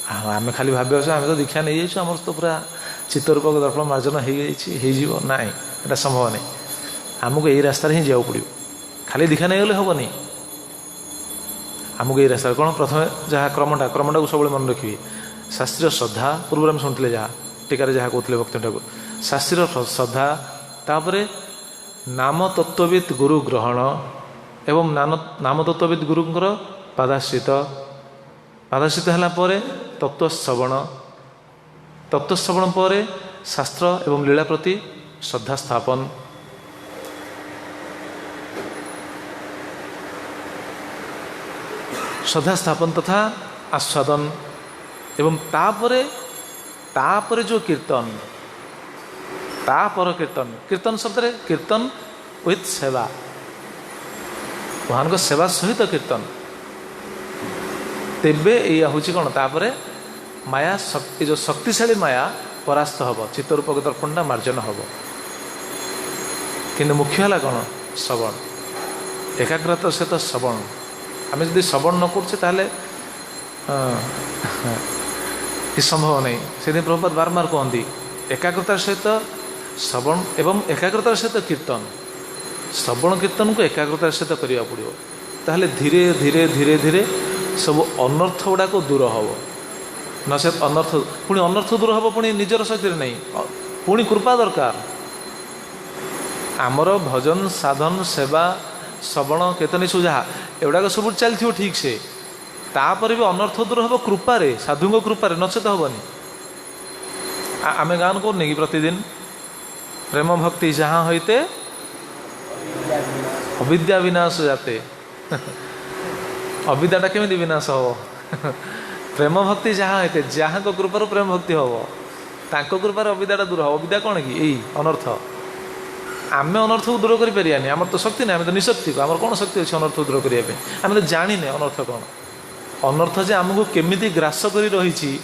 आम खाली भाव आम तो दीक्षा नहीं जाइए आम तो पूरा चित्तरूपक दर्पण मार्जन हो ना यहाँ संभव नहीं आमको यही रास्तार ही जाओ पड़ो खाली दीक्षा नहीं गले हेनी आमको यही रास्ता कौन प्रथम जहाँ क्रमटा को सब मन रखिए शास्त्रीय श्रद्धा पूर्व आम शुणुले जहाँ टीकार जहाँ कहते भक्ति ठाकुर शास्त्रीय श्रद्धा तापर नाम तत्वविद गुरु ग्रहण एवं नाम तत्वविद गुरुंर पादाश्रित पादाश्रित है तत्वश्रवण पर शास्त्र एवं लीला प्रति श्रद्धा स्थापन तथा आस्वादन एवं तापरे जो कीर्तन तापर कीर्तन शब्द रे कीर्तन विथ सेवा भगवान को सेवा सहित कीर्तन तेबे या हूँ कौन तापरे माया शक्ति जो शक्तिशाली माया परास्त हम चित्तरूपक दर्पणटा मार्जन हम कि मुख्य है कौन श्रवण एकाग्रता सहित श्रवण आम जब श्रवण न करें संभव नहीं से प्रभुपाद बारंबार कहती एकाग्रतार सहित श्रवण एवं एकाग्रतार सहित कीर्तन श्रवण कीर्तन को एकाग्रतार सहित करिया पड़ो ताहले धीरे धीरे धीरे धीरे सब अनर्थ गुड़ाक दूर हम नचेत अनर्थ पुणी अनर्थ दूर हम पुणी निजर शक्ति नहीं पुणी कृपा दरकार आमर भजन साधन सेवा श्रवण कीर्तन सब जहाँ एगुड़ाक सब चलती ठीक से तापर भी अनर्थ दूर हम कृपारे साधु कृपारे नचेत हेनी आम गान कर कि प्रतिदिन प्रेम भक्ति जहाँ होते अविद्या विनाश जाते अविद्याटा केमी विनाश हम प्रेम भक्ति जहाँ होते जहाँ को कृपार प्रेम भक्ति हम तांको कृपार अविद्याटा दूर हम अविद्या कौन कि यही अनर्थ आम अनर्थ को दूर करें आम तो शक्ति नहीं आम तो निशक्ति को आम कौन शक्ति अच्छे अनर्थ को दूर करने आम तो जाने अनर्थ कौन अनर्थ जे आमको केमी ग्रास कर रही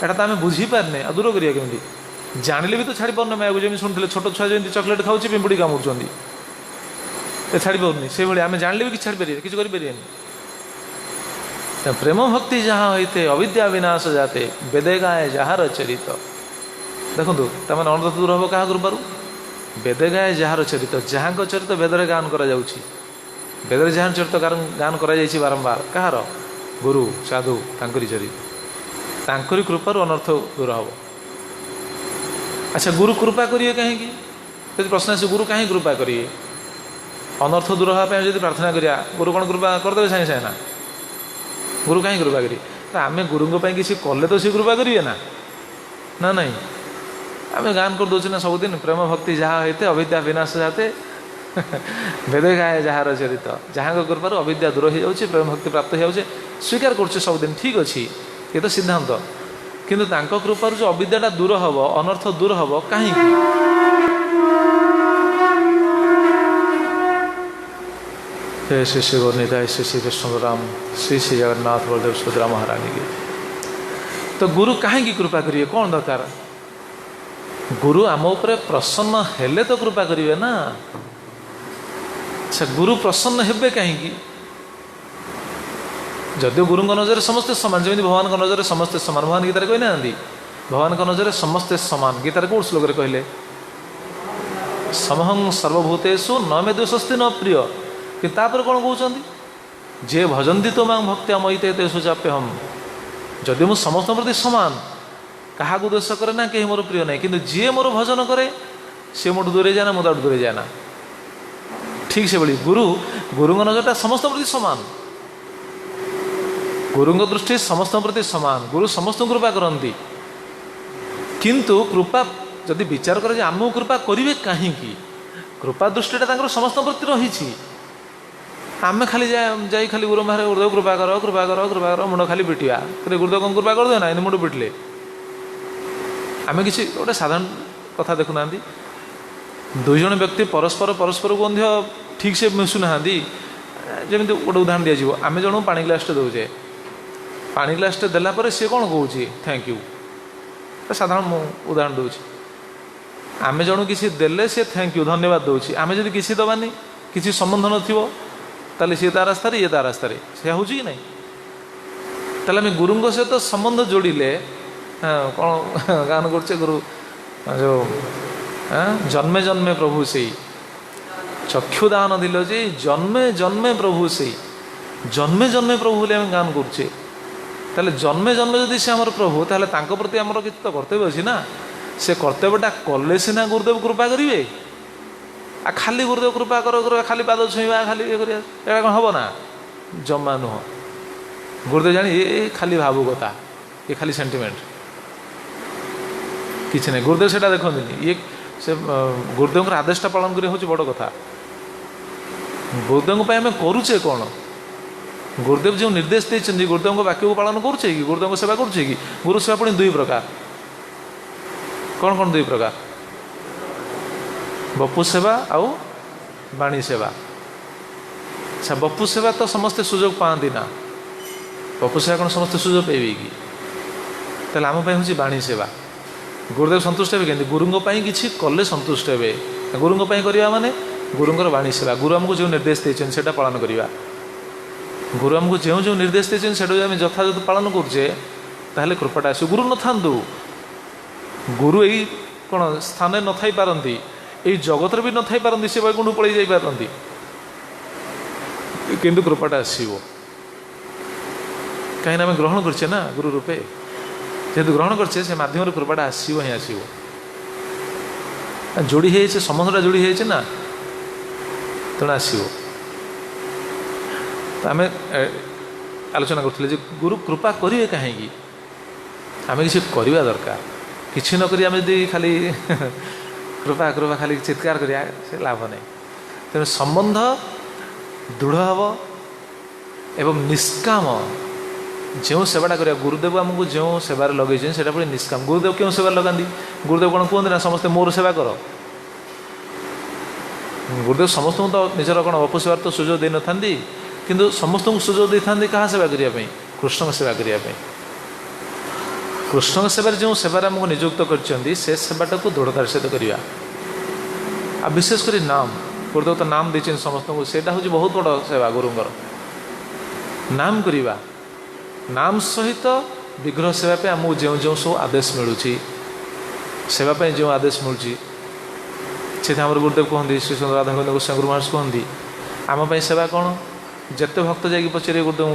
एटा तो आम बुझीपारे आ दूर करिया केमी जानिले भी तो छाड़ी पार मैं जमी शुणुले छोट छुआ जमी चॉकलेट खाऊँ पिंपुड़ी कामुड़ी छाड़ी पार्नी से भाई आम जानिले भी कि छाड़ी पारे किसी करें प्रेम भक्ति जहाँ होते अविद्या विनाश जाते वेदे गाए जार चरित देखो तमें अनर्थ दूर हम क्या कृपार वेदे गाए जार चरित जहाँ चरित वेदरे गान कर वेदरे जहाँ चरित गान कर बारंबार कहार गुरु साधु तांकरी चरित तांकरी कृपार अनर्थ दूर हम अच्छा गुरु कृपा करिए कहीं प्रश्न आस गुरु कहीं कृपा करिए अनर्थ दूर हाँपाई जब प्रार्थना करिया गुरु कौन कृपा करदे सागे सागे ना गुरु कहीं कृपा करिए आम गुरु किसी कले तो सी कृपा करिए ना ना नहीं आम गान कर दौचे ना सबुदिन प्रेम भक्ति जहाँ होते अविद्या विनाश जाते वेदे गाए जार चरित जहाँ को कृपार अविद्या दूर हो जाए प्रेम भक्ति प्राप्त हो जाए स्वीकार कर सबुदिन ठीक अच्छे ये तो सिद्धांत किंतु तांको कृपार जो अविद्याटा दूर हम अनर्थ दूर हम कहीं जय श्री श्री गौरनिताय श्री श्री कृष्णराम श्री श्री जगन्नाथ बलदेव सुभद्रा महारानी की तो गुरु कहीं कृपा करिए कौन दरकार गुरु आम उपरे प्रसन्न हेले तो कृपा करिए ना अच्छा गुरु प्रसन्न हेबे कहीं जदिव गुरु नजर समस्ते सामान जमी भगवान नजर समस्ते सामान भगवान गीतार कहना भगवान नजर समस्ते सामान गीतार कौन श्लोक कहले समहं सर्वभूतेषु न मे दोषस्ति न प्रिय कि तापर कौन कहते जे भजन्ति तो मां भक्त्या मयि तेषु चाप्यहम जदि मु समस्त प्रति समान क्या दोष करे ना कहीं मोर प्रिय ना कि जी मोर भजन करे सी मोटू दूरे जाए ना मुझे दूरे जाए ना ठीक से भाई गुरु नजरटा समस्त प्रति समान गुरु दृष्टि समस्त प्रति समान गुरु समस्त कृपा करती किंतु कृपा जदि विचार करे आमको कृपा करेंगे कहीं कृपा दृष्टिटा समस्त प्रति रही आम खाली जाई खाली गुरु बाहर गुरुदेव कृपा कर कृपा कर कृपा कर मुंड खाली पिटिया गुरुदेव कौन कृपा करदे ना इन मुंड पिटिले आम किसी गोटे साधारण कथा देखुना दुई जन व्यक्ति परस्पर परस्पर को ठीक से मिशुना जमी गोटे उदाहरण दिज्व आम जन पानी ग्लासटे दौचे पानी ग्लासटे देलापर सी कौन कौच थैंक यू साधारण मु उदाहरण दूसरी आम जन किसी देले सी थैंक यू धन्यवाद दूसरी आम जब किसी दबानी किसी संबंध नथिबो ताले सी ता रास्तार ये ता रास्तार से हूँ कि नहीं ताले आम गुरु सहित संबंध जोड़िले कौन गान करछे गुरु जो जन्मे जन्मे प्रभु से चक्षुदान दिल जे जन्मे जन्मे प्रभु से जन्मे जन्मे प्रभु बोले आम गान करछे ताले जन्मे जन्मे जदि से आमर प्रभु ताले तांको प्रति आमर किछि तो कर्तव्य अछि ना से कर्तव्यटा कले सिना गुरुदेव कृपा करिवे आ खाली गुरुदेव कृपा कर खाली पाद छुईवा खाली ये करिया एटा कौन हबो ना जमा नुह गुरुदेव जानी ये खाली भावुकता ये खाली सेंटिमेंट किसी नहीं गुरुदेव से देखते ये से गुरुदेव आदेशटा पालन करिया होची बड़ कथा गुरुदेव आम करुचे कौन गुरुदेव जो निर्देश देते गुरुदेव वाक्य को पालन करुचे कि गुरुदेव सेवा करुचे कि गुरु सेवा पुणी दुई प्रकार कौन कौन दुई प्रकार बपु सेवा आउ बाणी सेवा अच्छा बपु सेवा तो समस्ते सुजोग पाती ना बपु सेवा कौन समस्ते सुजोग पाइबे कि तेल आम हूँ बाणी सेवा गुरुदेव संतुष्ट हे कि गुरुंग किसी कले संतुष्ट हे गुरुंग करवा माने गुरुंर बाणी सेवा गुरु आमको जो निर्देश देते से पालन करवा गुरु आमको जो जो निर्देश देते से यथायथ पालन करुचे ताहले कृपाटा आस गुरु न था गुरु यही कौन स्थान न थी पारती यही जगत भी न थी पारती से वैकुंठ पलि जा पारती किंतु कृपाटा आसो कहीं आम ग्रहण करछे ना गुरु रूपे जेहेतु ग्रहण करछे से माध्यम कृपाटा आसो ही आसो जोड़ी है संबंधटा जोड़ी है ना तेणु आसो तो आम आलोचना करते गुरु कृपा करेंगे कहीं आम किसी करवा दरकार किसी नक आम जी खाली कृपा कृपा खाली चित्कार करिया से लाभ नहीं तेणु संबंध दृढ़ हम एवं निष्काम जो सेवाटा करिया गुरुदेव आमको जो सेवार लगे से पुणी निष्काम गुरुदेव क्यों सेवा लगाती गुरुदेव कौन कहते ना समस्ते मोर सेवा कर गुरुदेव समस्त तो निजर कौन बपु सेवार तो सुजोग दे न था किंतु समस्त को सुजोग दे था क्या सेवा करने कृष्ण सेवा करने कृष्ण सेवार जो सेवार आमको नियुक्त कर सेवाटा को दृढ़तार सहित करवा आ विशेषकर नाम गुरुदेव तो नाम देते समस्त को सेटा हूँ बहुत बड़ सेवा गुरुंर नाम करवा नाम सहित विग्रह सेवाई आमको जो जो सब आदेश मिलूँ सेवाई जो आदेश मिलूँ से गुरुदेव कहते श्री सुंदर राधागोविंद गोस्वामी गुरु महाराज कहते आम सेवा कौन जिते भक्त जाकि पचारे गुरुदेव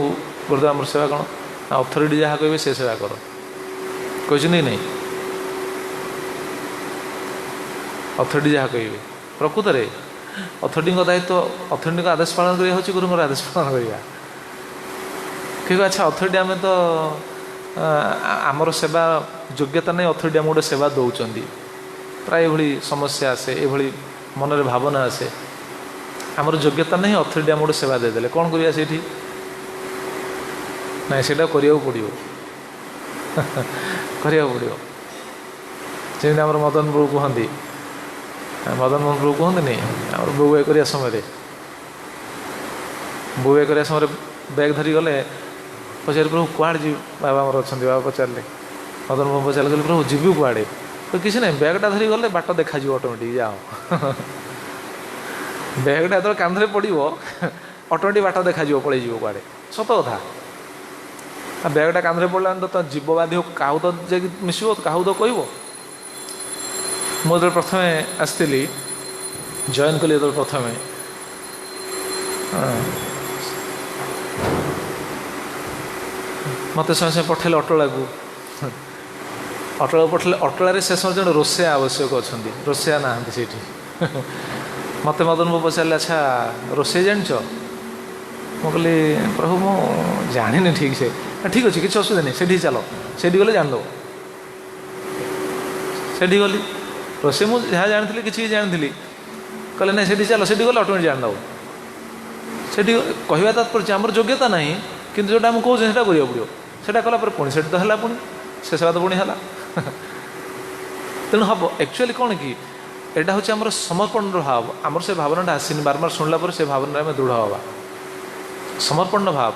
गुरुदेव आम सेवा कौन अथॉरिटी जहाँ कहे से सेवा कर कहते नहीं अथॉरिटी जहाँ कहे प्रकृत में अथॉरिटी दायित्व अथॉरिटी आदेश पालन करा गुरुंर आदेश पालन करवा ठीक अच्छा अथॉरिटी आम तो आमर सेवा योग्यता नहीं अथॉरिटी आम गोटे सेवा दौरान प्राय ये समस्या आसे ये मनरे भावना आसे आमर योग्यता नहीं अथॉरिटी आम गोटे सेवा देदेले कौन करिया सेठी ना सेटा करिया पड़ो करिया पड़ो जमी आम मदन प्रभु कहती मदन मोहन प्रभु कहते नहीं आम बोए करिया समय बोए करिया समय बैग धरी गले पचार प्रभु कुआड़े जी बाबा मोर अच्छा बाबा पचारे मदन मोहन पचारे कहले प्रभु जीवु कुआड़े तो किसी ना बैगटा धरी गले बाट देखा ऑटोमेटिक जाओ बैगटा जो कांधे पड़ो ऑटोमेटिक बाट देखा पलि कुआड़े सत कथा बैगटा कांधे पड़ा तो जीववादी क्या तो मिस क्या तो कह मुझे प्रथम आसती ଜଏନ୍ କଲି ଯେତେବେଳେ ପ୍ରଥମେ ମୋତେ ସାଙ୍ଗେ ସାଙ୍ଗେ ପଠେଇଲେ ଅଟଳାକୁ ପଠେଇଲେ। ଅଟଳାରେ ସେ ସମୟରେ ଜଣେ ରୋଷେଇଆ ଆବଶ୍ୟକ ଅଛନ୍ତି, ରୋଷେଇଆ ନାହାନ୍ତି ସେଇଠି। ମୋତେ ମଦନ ବାବୁ ପଚାରିଲେ ଆଚ୍ଛା ରୋଷେଇ ଜାଣିଛ? ମୁଁ କହିଲି ପ୍ରଭୁ ମୁଁ ଜାଣିନି ଠିକ୍ ସେ। ଠିକ୍ ଅଛି କିଛି ଅସୁବିଧା ନାହିଁ, ସେଠିକି ଚାଲ, ସେଇଠି ଗଲେ ଜାଣିଦେବ। ସେଠି ଗଲି, ରୋଷେଇ ମୁଁ ଯାହା ଜାଣିଥିଲି କିଛି ଜାଣିଥିଲି। କହିଲେ ନାଇଁ ସେଠି ଚାଲ, ସେଠି ଗଲେ ଅଟୋମେଟିକ୍ ଜାଣିଦେବ। ସେଠି କହିବା ତାତ୍ପର୍ଯ୍ୟ ଆମର ଯୋଗ୍ୟତା ନାହିଁ, କିନ୍ତୁ ଯେଉଁଟା ଆମେ କହୁଛେ ସେଇଟା କରିବାକୁ ପଡ଼ିବ। ସେଇଟା କଲା ପରେ ପୁଣି ସେଠି ତ ହେଲା, ପୁଣି ସେ ସେବା ତ ପୁଣି ହେଲା। ତେଣୁ ହେବ ଆକ୍ଚୁଆଲି କ'ଣ କି ଏଇଟା ହେଉଛି ଆମର ସମର୍ପଣର ଭାବ। ଆମର ସେ ଭାବନାଟା ଆସିନି, ବାରମ୍ବାର ଶୁଣିଲା ପରେ ସେ ଭାବନାରେ ଆମେ ଦୃଢ଼ ହେବା। ସମର୍ପଣର ଭାବ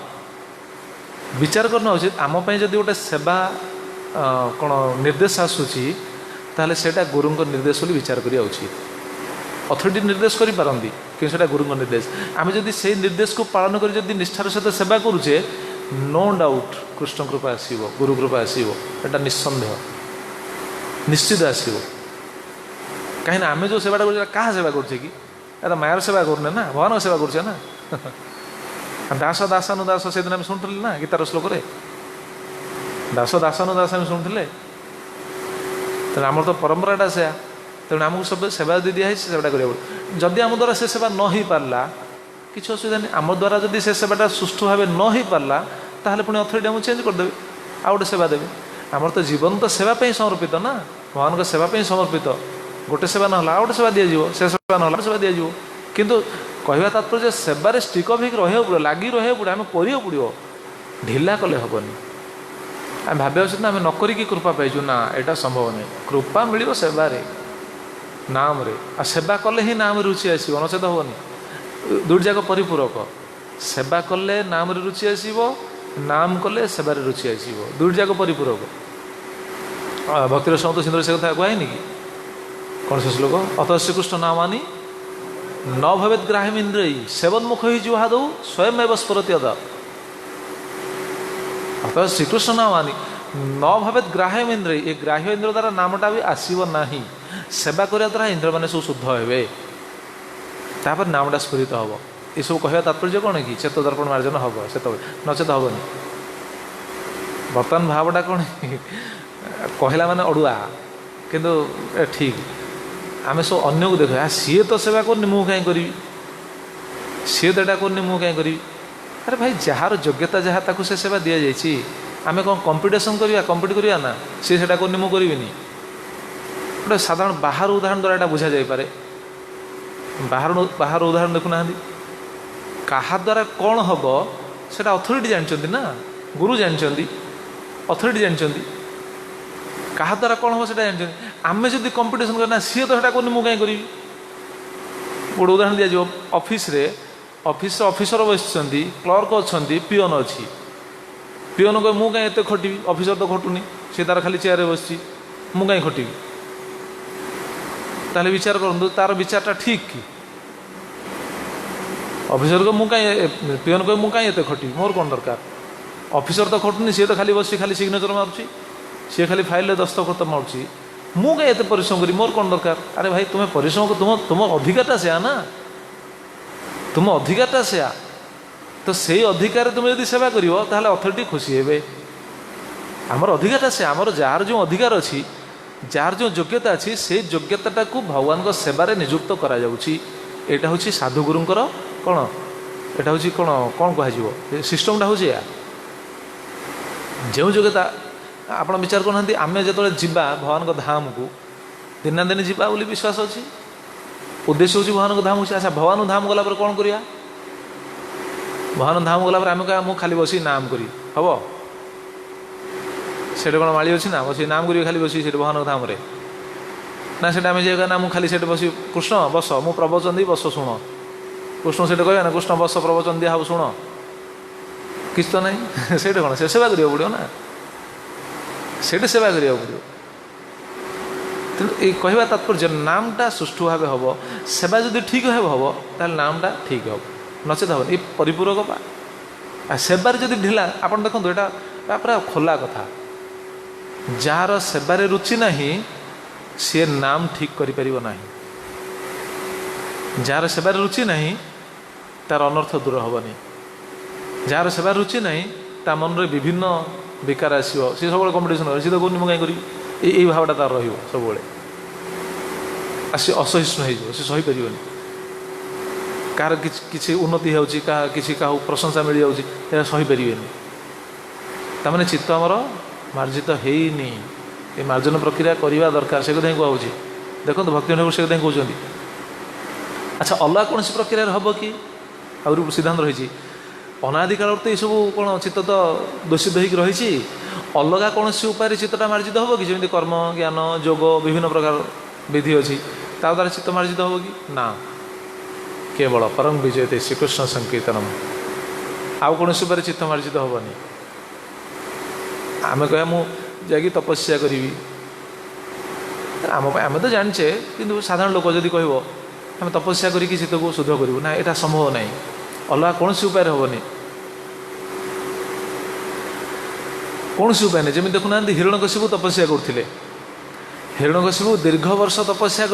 ବିଚାର କରିନେବା ଉଚିତ। ଆମ ପାଇଁ ଯଦି ଗୋଟେ ସେବା କ'ଣ ନିର୍ଦ୍ଦେଶ ଆସୁଛି ତାହେଲେ ସେଇଟା ଗୁରୁଙ୍କ ନିର୍ଦ୍ଦେଶ ବୋଲି ବିଚାର କରିବା ଉଚିତ। ଅଥରିଟି ନିର୍ଦ୍ଦେଶ କରିପାରନ୍ତି କିନ୍ତୁ ସେଇଟା ଗୁରୁଙ୍କ ନିର୍ଦ୍ଦେଶ। ଆମେ ଯଦି ସେଇ ନିର୍ଦ୍ଦେଶକୁ ପାଳନ କରି ଯଦି ନିଷ୍ଠାର ସହିତ ସେବା କରୁଛେ, ନୋ ଡାଉଟ୍ କୃଷ୍ଣ କୃପା ଆସିବ, ଗୁରୁ କୃପା ଆସିବ। ଏଇଟା ନିଃସନ୍ଦେହ, ନିଶ୍ଚିତ ଆସିବ। କାହିଁକିନା ଆମେ ଯେଉଁ ସେବାଟା କରୁଛେ କାହା ସେବା କରୁଛେ କି? ଏଟା ମାୟାର ସେବା କରୁନେ ନା, ଭଗବାନଙ୍କ ସେବା କରୁଛେ ନା। ଦାସ ଦାସାନୁଦାସ ସେଦିନ ଆମେ ଶୁଣୁଥିଲେ ନା ଗୀତାର ଶ୍ଲୋକରେ, ଦାସ ଦାସାନୁଦାସ ଆମେ ଶୁଣୁଥିଲେ। ତେଣୁ ଆମର ତ ପରମ୍ପରାଟା ସେୟା। ତେଣୁ ଆମକୁ ସବୁ ସେବା ଯଦି ଦିଆହେଇଛି ସେବାଟା କରିବାକୁ ପଡ଼ିବ। ଯଦି ଆମ ଦ୍ୱାରା ସେ ସେବା ନ ହେଇପାରିଲା କିଛି ଅସୁବିଧା ନାହିଁ। ଆମ ଦ୍ୱାରା ଯଦି ସେ ସେବାଟା ସୁଷ୍ଠୁ ଭାବେ ନ ହେଇପାରିଲା ତାହେଲେ ପୁଣି ଅଥରିଟି ଆମକୁ ଚେଞ୍ଜ କରିଦେବେ, ଆଉ ଗୋଟେ ସେବା ଦେବେ। ଆମର ତ ଜୀବନ ତ ସେବା ପାଇଁ ସମର୍ପିତ ନା, ଭଗବାନଙ୍କ ସେବା ପାଇଁ ସମର୍ପିତ। ଗୋଟେ ସେବା ନହେଲା ଆଉ ଗୋଟେ ସେବା ଦିଆଯିବ, ସେ ସେବା ନହେଲା ସେବା ଦିଆଯିବ। କିନ୍ତୁ କହିବା ତାତ୍ପର୍ଯ୍ୟ ସେବାରେ ଷ୍ଟିକ୍ ଅଫ୍ ହେଇକି ରହିବାକୁ ପଡ଼ିବ, ଲାଗି ରହିବାକୁ ପଡ଼ିବ, ଆମେ କରିବାକୁ ପଡ଼ିବ, ଢିଲା କଲେ ହେବନି। ଆମେ ଭାବିବା ଉଚିତ ନା ଆମେ ନ କରିକି କୃପା ପାଇଛୁ, ନା ଏଇଟା ସମ୍ଭବ ନାହିଁ। କୃପା ମିଳିବ ସେବାରେ, ନାମରେ। ଆଉ ସେବା କଲେ ହିଁ ନାମରେ ରୁଚି ଆସିବ, ନଚେତ ହେବନି। ଦୁଇଟି ଯାକ ପରିପୂରକ। ସେବା କଲେ ନାମରେ ରୁଚି ଆସିବ, ନାମ କଲେ ସେବାରେ ରୁଚି ଆସିବ, ଦୁଇଟି ଯାକ ପରିପୂରକ। ଭକ୍ତିର ସମତ ସିନ୍ଧୁରେ ସେ କଥା କୁହାହେଇନି କି? କ'ଣ ସେ ଶ୍ଲୋକ? ଅଥ ଶ୍ରୀକୃଷ୍ଣ ନାମାନି ନ ଭବେତ୍ ଗ୍ରାହ୍ୟମ୍ ଇନ୍ଦ୍ରିୟ ସେବନ୍ମୁଖ ହି ଜୁହାଦୌ ସ୍ୱୟଂ ଏବ ସ୍ଫୁରତି ଅଦ। ଅଥ ଶ୍ରୀକୃଷ୍ଣ ନାମାନି ନ ଭବେତ୍ ଗ୍ରାହ୍ୟମ୍ ଇନ୍ଦ୍ରିୟ, ଏ ଗ୍ରାହ୍ୟ ଇନ୍ଦ୍ର ଦ୍ୱାରା ନାମଟା ବି ଆସିବ ନାହିଁ। ସେବା କରିବା ଦ୍ୱାରା ଇନ୍ଦ୍ରମାନେ ସବୁ ଶୁଦ୍ଧ ହେବେ, ତାପରେ ନାମଟା ସ୍ଫୁରିତ ହେବ। ଏସବୁ କହିବା ତାତ୍ପର୍ଯ୍ୟ କ'ଣ କି? ଚେତ ଦର୍ପଣ ମାର୍ଜନ ହେବ ସେତେବେଳେ, ନଚେତ ହେବନି। ବର୍ତ୍ତମାନ ଭାବଟା କ'ଣ କହିଲା ମାନେ ଅଡ଼ୁଆ, କିନ୍ତୁ ଠିକ୍। ଆମେ ସବୁ ଅନ୍ୟକୁ ଦେଖ, ସିଏ ତ ସେବା କରୁନି ମୁଁ କାହିଁ କରିବି, ସିଏ ତ ଏଇଟା କରୁନି ମୁଁ କାହିଁ କରିବି। ଆରେ ଭାଇ ଯାହାର ଯୋଗ୍ୟତା ଯାହା ତାକୁ ସେ ସେବା ଦିଆଯାଇଛି। ଆମେ କ'ଣ କମ୍ପିଟିସନ୍ କରିବା, କମ୍ପିଟ୍ କରିବା ନା? ସିଏ ସେଇଟା କରୁନି ମୁଁ କରିବିନି। ଗୋଟେ ସାଧାରଣ ବାହାର ଉଦାହରଣ ଦ୍ୱାରା ଏଇଟା ବୁଝାଯାଇପାରେ। ବାହାର ଉଦାହରଣ ଦେଖୁନାହାନ୍ତି, କାହା ଦ୍ୱାରା କ'ଣ ହେବ ସେଇଟା ଅଥରିଟି ଜାଣିଛନ୍ତି ନା, ଗୁରୁ ଜାଣିଛନ୍ତି, ଅଥରିଟି ଜାଣିଛନ୍ତି। କାହା ଦ୍ୱାରା କ'ଣ ହେବ ସେଇଟା ଜାଣିଛନ୍ତି। ଆମେ ଯଦି କମ୍ପିଟିସନ୍ କରିବା ନା ସିଏ ତ ସେଇଟା କରୁନି ମୁଁ କାହିଁ କରିବି। ଗୋଟେ ଉଦାହରଣ ଦିଆଯିବ, ଅଫିସରେ ଅଫିସର ବସିଛନ୍ତି, କ୍ଲର୍କ ଅଛନ୍ତି, ପିଅନ ଅଛି। ପିଅନ କହେ ମୁଁ କାହିଁ ଏତେ ଖଟିବି, ଅଫିସର ତ ଖଟୁନି, ସେ ତାର ଖାଲି ଚେୟାରରେ ବସିଛି, ମୁଁ କାହିଁ ଖଟିବି। ତାହେଲେ ବିଚାର କରନ୍ତୁ ତାର ବିଚାରଟା ଠିକ୍ କି? ଅଫିସର କହ ମୁଁ କାହିଁ, ପିଅନ କହେ ମୁଁ କାହିଁ ଏତେ ଖଟିବି, ମୋର କ'ଣ ଦରକାର। ଅଫିସର ତ ଖଟୁନି, ସିଏ ତ ଖାଲି ବସି ଖାଲି ସିଗ୍ନେଚର ମାରୁଛି, ସିଏ ଖାଲି ଫାଇଲରେ ଦସ୍ତଖତ ମାରୁଛି, ମୁଁ କାହିଁ ଏତେ ପରିଶ୍ରମ କରି, ମୋର କ'ଣ ଦରକାର। ଆରେ ଭାଇ ତୁମେ ପରିଶ୍ରମ ତୁମ ଅଧିକାରଟା ସେୟା ନା, ତୁମ ଅଧିକାରଟା ସେୟା। ତ ସେଇ ଅଧିକାରରେ ତୁମେ ଯଦି ସେବା କରିବ ତାହେଲେ ଅଥରିଟି ଖୁସି ହେବେ। ଆମର ଅଧିକାରଟା ସେୟା, ଆମର ଯାହାର ଯେଉଁ ଅଧିକାର ଅଛି, ଯାହାର ଯେଉଁ ଯୋଗ୍ୟତା ଅଛି, ସେଇ ଯୋଗ୍ୟତାଟାକୁ ଭଗବାନଙ୍କ ସେବାରେ ନିଯୁକ୍ତ କରାଯାଉଛି। ଏଇଟା ହେଉଛି ସାଧୁଗୁରୁଙ୍କର କ'ଣ, ଏଇଟା ହେଉଛି କ'ଣ କୁହାଯିବ, ସିଷ୍ଟମଟା ହେଉଛି ଏହା। ଯେଉଁ ଯୋଗ୍ୟତା ଆପଣ ବିଚାର କରୁନାହାନ୍ତି, ଆମେ ଯେତେବେଳେ ଯିବା ଭଗବାନଙ୍କ ଧାମକୁ, ଦିନେ ନା ଦିନେ ଯିବା ବୋଲି ବିଶ୍ୱାସ ଅଛି, ଉଦ୍ଦେଶ୍ୟ ହେଉଛି ଭଗବାନଙ୍କ ଧାମ ହେଉଛି। ଆଚ୍ଛା ଭଗବାନଙ୍କ ଧାମ ଗଲା ପରେ କ'ଣ କରିବା? ଭଗବାନଙ୍କ ଧାମ ଗଲା ପରେ ଆମେ କହିବା ମୁଁ ଖାଲି ବସି ନାମ କରି ହେବ? ସେଠି କ'ଣ ମାଳି ଅଛି ନା ବସି ନାମ କରିବି ଖାଲି ବସି ସେଠି ଭଗବାନଙ୍କ ଧାମରେ? ନା ସେଟା ଆମେ ଯିବା ନା ମୁଁ ଖାଲି ସେଠି ବସି କୃଷ୍ଣ ବସ ମୁଁ ପ୍ରବଚନ ଦେଇ ବସ ଶୁଣ, କୃଷ୍ଣ ସେଠି କହିବା ନା କୃଷ୍ଣ ବସ ପ୍ରବଚନ ଦିଆ ହବ ଶୁଣ, କିଛି ତ ନାହିଁ। ସେଇଟା କ'ଣ, ସେ ସେବା କରିବାକୁ ପଡ଼ିବ ନା, ସେଇଠି ସେବା କରିବାକୁ ପଡ଼ିବ। ତେଣୁ ଏଇ କହିବା ତାତ୍ପର୍ଯ୍ୟ ନାମଟା ସୁଷ୍ଠୁ ଭାବେ ହେବ, ସେବା ଯଦି ଠିକ୍ ଭାବେ ହେବ ତାହେଲେ ନାମଟା ଠିକ୍ ହେବ, ନଚେତ ହେବନି। ଏଇ ପରିପୂରକ ବା ସେବାରେ ଯଦି ଢିଲା, ଆପଣ ଦେଖନ୍ତୁ ଏଇଟା ପୁରା ଖୋଲା କଥା, ଯାହାର ସେବାରେ ରୁଚି ନାହିଁ ସିଏ ନାମ ଠିକ୍ କରିପାରିବ ନାହିଁ। जार सेवार रुचि नहीं तार अनर्थ दूर हेनी जार सेवार रुचि नहीं ता मन में विभिन्न विकार आसो सी सब कंपिटिशन सी तो कौन कहीं करी यही भावटा तार सब आसी असहिष्णु हो सही पार कार किसी उन्नति होची किसी क्या प्रशंसा मिल जाऊँगी सही पारे ताने चित्त आमर मार्जित होनी ये मार्जन प्रक्रिया करवा दरकार से कथा कहूँ देखो भक्ति ठाकुर से कथा कहते अच्छा अलग कौन सी प्रक्रिया हम कि आउरी सिद्धांत रही अनादिकाल तो यू कौन चित्त तो दूषित होकर रही अलग कौन सी उपाय चित्तटा मार्जित हम कि जमी कर्म ज्ञान योग विभिन्न प्रकार विधि अच्छी ता द्वारा चित्त मार्जित हम कि ना केवल परम विजयते श्रीकृष्ण संकीर्तनम आउ कौन सी उपाय चित्त मार्जित हेनी आम कह मुझे तपस्या करी आम तो जाचे कि साधारण लोक जदि कह आम तपस्या करी चित्त को शुद्ध करूँ ना यहाँ संभव ना अलग कौन सी उपाय हेनी कौन सी उपाय नहीं जमी देखुना हिरण्यकशिपु तपस्या करते हिरण्यकशिपु दीर्घ वर्ष तपस्या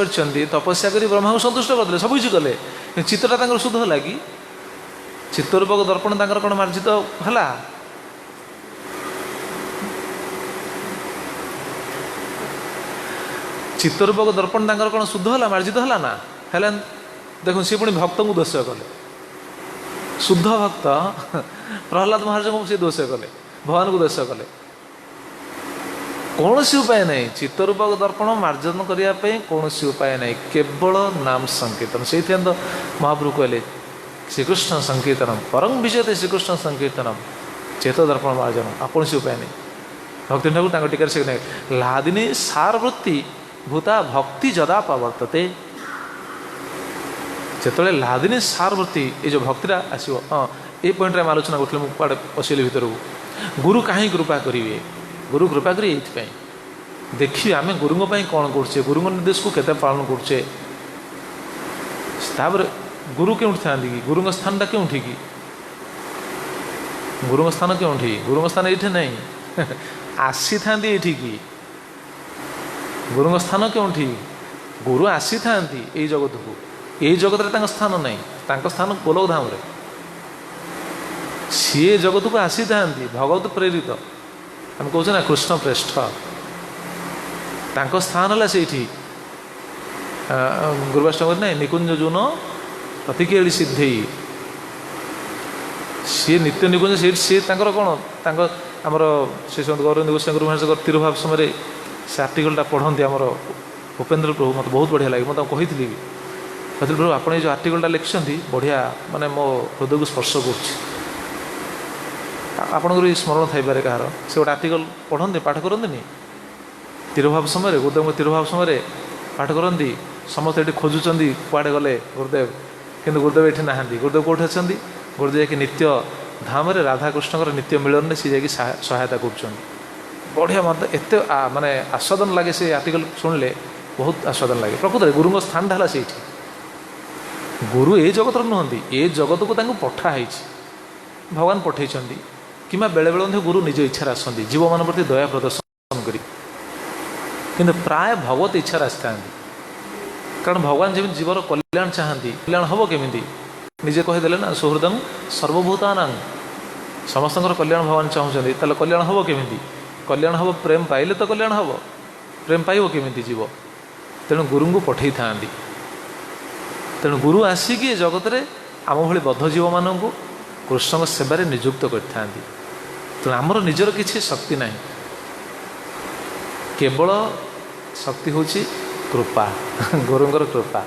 तपस्या कर ब्रह्मा को संतुष्ट करते सब किसी कले चित्तटा शुद्ध है कि चित्तरूपक दर्पण कौन मार्जित है चित्तरूपक दर्पण कौन शुद्ध है मार्जित है ना है देखो सी पुणी भक्त को दोष कले शुद्ध भक्त प्रहलाद महाराज को सी दोष कले भगवान को दोष कले कौन सी उपाय नहीं चित्तरूपक दर्पण मार्जन करने कौन सी उपाय नहीं केवल नाम संकीर्तन से तो महाप्रभु कहले श्रीकृष्ण संकीर्तनम परम विजयते श्रीकृष्ण संकीर्तनम चेत दर्पण मार्जन आ कौन सी उपाय नहीं भक्ति ठाकुर टीका से लादिनी सार वृत्ति भूता भक्ति जदा प्रवर्तते जिते लादिनी सार वृत्ति ये जो भक्तिटा आसो हाँ ये पॉइंट में आलोचना करें मुझे पशिली भर को गुरु कहीं कृपा करेंगे गुरु कृपा करें ये देखिए आम गुरुंप कौन करे गुरु निर्देश को केते पालन करे गुरु क्यों था कि गुरु स्थानटा क्यों कि गुरु स्थान क्यों गुरु स्थान ये नहीं आसी था ये गुरु स्थान क्यों गुरु आसी था यही जगत को यही जगत में स्थान नहीं स्थान गोलक धाम सी जगत को आसी था भगवत प्रेरित आम कहे ना कृष्ण प्रेष्ठ स्थान है से गुरुवाष्टम नहीं निकुंज जून प्रतिकेड़ी सिद्धि सी नित्य निकुंज सी कौन आमर से गौरव गोस्वामी गुरु महाराज तिरुभाव समय से आर्टिकलटा पढ़ती आमर भूपेन्द्र प्रभु मत बहुत बढ़िया लगे मैं कही भी प्रभु आप जो आर्टिकलटा लिखिं बढ़िया माने मो हृदय को स्पर्श कर स्मरण थी कहार से गोटे आर्टिकल पढ़ते पाठ करते तिरुभाव समय गुरुदेव तिरुभाव समय पाठ करती समस्त ये खोजुंट कुआड़े गले गुरुदेव किंतु गुरुदेव ये ना गुरुदेव कौट अच्छा गुरुदेव जाकि नित्य धाम राधाकृष्ण नित्य मिलन सी जा सहायता कर बढ़िया मत एत माने आस्वादन लगे से आर्टिकल शुणिले बहुत आस्वादन लगे प्रकृत गुरु स्थान है से गुरु ये जगत नुहति ये जगत को पठाई भगवान पठे कि बेले बेले गुरु निज इच्छा आसती जीव मान प्रति दया प्रदर्शन कर प्राय भगवत इच्छा आसी था कारण भगवान जमी जीवर कल्याण चाहती कल्याण हम केमी निजे कहीदे ना सुहृदं सर्वभूतानां समस्त कल्याण भगवान चाहते कल्याण हम केमी कल्याण हम प्रेम पाइले तो कल्याण हम प्रेम पाइब केमी जीव तेणु गुरु को पठे था तेणु गुरु आसिक जगत में आम भली बद्ध जीव मानू कृष्ण सेवार नियुक्त करता तेणु आमर निजर किसी शक्ति ना केवल शक्ति हूँ कृपा गुरुंर कृपा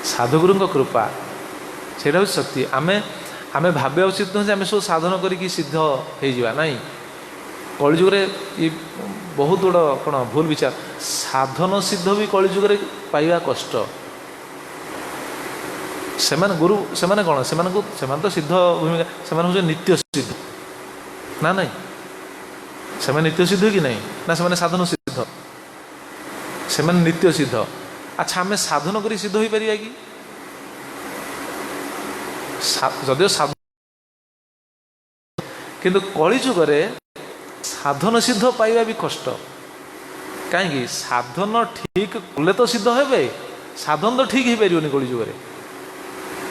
साधुगुरु कृपा से शक्ति आम आम भाव्या उचित नुह आम सब साधन करी सिद्ध हो नहीं कलिजुगे ये बहुत बड़ कौन भूल विचार साधन सिद्ध भी कलिजुगे पाइबा कष्ट से गुरु से कौन से तो सिद्ध भूमिका से हूँ नित्य सिद्ध ना नहीं से नित्य सिद्ध कि नहीं ना से साधन सिद्ध से नित्य सिद्ध अच्छा आम साधन कर सिद्ध हो पार कि जदिव साधन किंतु कलिजुगे साधन सिद्ध पाइबा भी कष्ट कहीं साधन ठीक कले तो सिद्ध हे साधन तो ठीक हो पार कली जुगे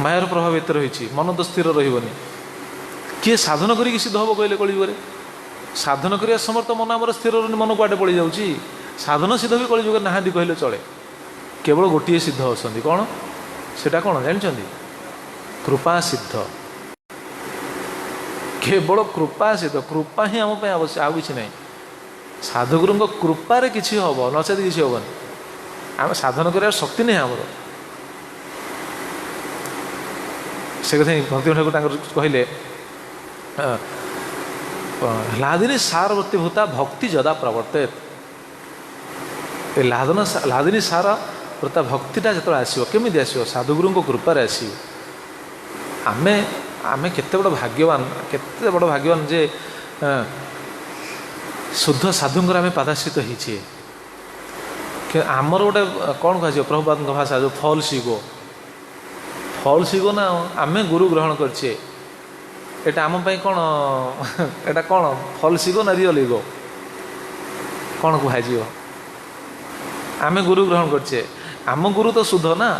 मायार प्रभाव एत रही मन तो स्थिर रही किए साधन करी सिद्ध हम कहले कली जुगे साधन करने समर्थ मन आम स्थिर मन कुआडे पड़ जाऊँगी साधन सिद्ध भी कली जुगे ना कहले चले केवल गोटे सिद्ध अच्छा कौन सेटा कौन जानते कृपा सिद्ध केवल कृपा सिद्ध कृपा ही आम आवश्यक आउ कि ना साधुगुरु कृपारे किसी हम नचेत किसी हेनी आम साधन कर शक्ति नहीं आमर से कथा भक्ति ठाकुर कहले लादिनी सारवर्ती भूता भक्ति जदा प्रवर्तित लादिनी सार वृत्ता भक्तिटा जो आसो केमी आसो साधुगुरु कृपार आसो आमे आमे केते बड़ भाग्यवान जे शुद्ध साधुंकर आम पादाश्रित होइछे आमर गोटे कौन कह प्रभुपाद भाषा जो फल सिगो ना आमे गुरु ग्रहण करछे एटा आम कौन एटा कौन फल सिगो ना रियल इगो कौन कह आमे गुरु ग्रहण करछे आम गुरु तो शुद्ध ना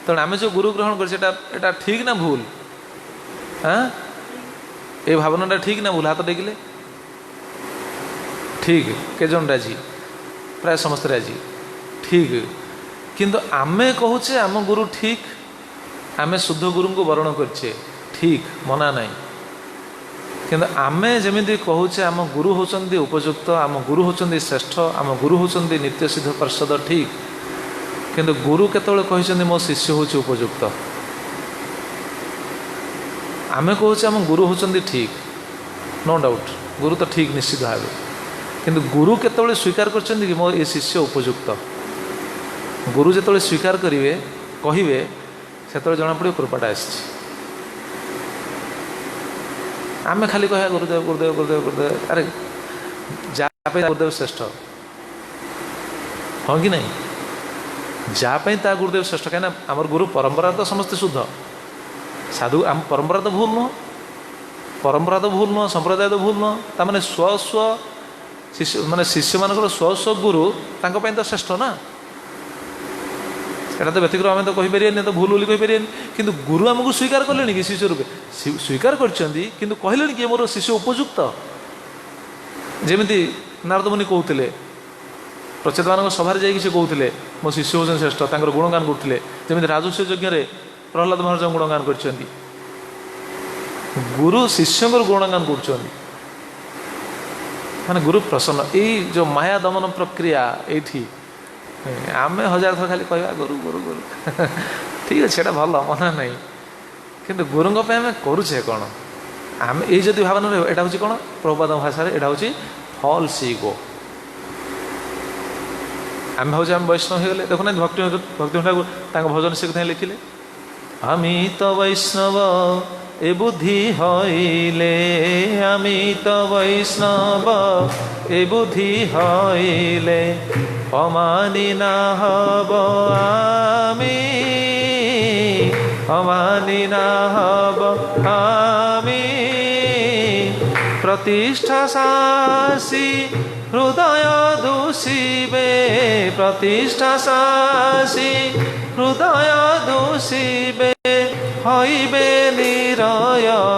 तेणु आम जो गुरु ग्रहण करछे ठीक ना भूल हाँ ये भावनाटा ठीक ना भूल हाथ टेकिले ठीक के जन राजी प्राय समस्त राजी ठीक किंतु आमे कहूचे आम गुरु ठीक आमे शुद्ध गुरु को वर्ण करछे ठीक मना नहीं किंतु आमे जमीती कहूचे आम गुरु होचंदी उपयुक्त आम गुरु होचंदी श्रेष्ठ आम गुरु होचंदी नित्य सिद्ध पार्षद ठीक किंतु गुरु केतବେଳେ कहते मो शिष्य होचे उपयुक्त आमे कहूचे आम गुरु होचंदी ठीक नो डाउट गुरु तो ठीक निश्चित भाव किंतु गुरु केतବେଳେ स्वीकार करछन्ती कि मो ये शिष्य उपयुक्त गुरु जेतବେଳେ स्वीकार करिवे कहिवे सेतବେଳେ जना पड़े कृपाटा आछि आमे खाली कह गुरुदेव गुरुदेव गुरुदेव गुरुदेव अरे जापे गुरुदेव श्रेष्ठ हाँ कि नहीं जापे ता गुरुदेव श्रेष्ठ कहीं आमर गुरु परंपरा तो समस्ते शुद्ध साधु आम परंपरा तो भूल नुह संप्रदाय तो भूल नुह ताने स्व स्व शिष्य माने शिष्य मान स्व स्व गुरु तांको तो श्रेष्ठ ना एटा तो व्यतिक्रम आम तो कहीपर तो भूल बोली कहीपर किंतु गुरु आमको स्वीकार कले कि शिष्य रूपे स्वीकार किंतु कहले कि मोर शिष्य उपयुक्त जमी नारद मुनि कहते प्रचेत मान सभार जाकि कहते मो शिष्य होचन श्रेष्ठ तांकर गुणगान करते जमी राजस्व यज्ञ प्रहलाद महाराज गुणगान कर गुरु शिष्य गुणगान कर माने गुरु प्रसन्न यही जो माया दमन प्रक्रिया ये आमे हजार थर खाली कहवा गुरु गुरु गुरु ठीक अच्छे एटा भल मना नहीं किंतु गुरुंग आम करुचे कौन आम ये जदि भावना यहाँ हूँ कौन प्रभुपाद भाषा यहाँ हूँ फॉल्स ईगो आम भाव आम वैष्णव हो गले देखुना भक्ति ठाकुर भजन से कथा लिखिले आमी तो वैष्णव ए बुद्धि हईले आमी तो वैष्णव ए बुद्धि हईले अमानी ना हब आमी अमानी ना हब आमी प्रतिष्ठा सासी हृदय दूषिबे प्रतिष्ठा सासी हृदय दूषिबे हईबे निरयगामी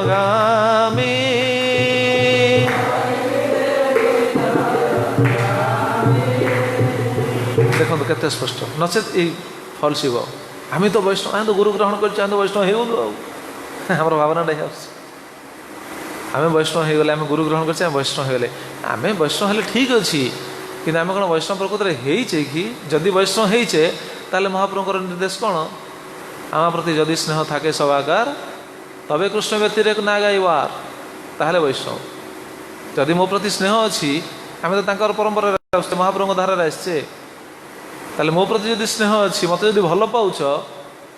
देखो केते स्पष्ट नचेत ये फल शिव आम तो वैष्णव आम तो गुरु ग्रहण कर वैष्णव हो आम भावना आम वैष्णव हो गले आम गुरु ग्रहण कर वैष्णव हो गले आम वैष्णव हेले ठीक अच्छी कि आम कौन वैष्णव प्रकृत में होइचे कि जदि वैष्णव होइचे ताले महाप्रभुଙ୍କର निर्देश कौन आम प्रति जदि स्नेह थाके सवाकार तबे कृष्ण व्यतिरेक ना गाइबार ताहले वैष्णव जदि मो प्रति स्नेह अच्छी आम तो परंपरा महाप्रभु धारा आसचे ताले मो प्रति जदि स्नेह अच्छी मत जदि भल पाउछ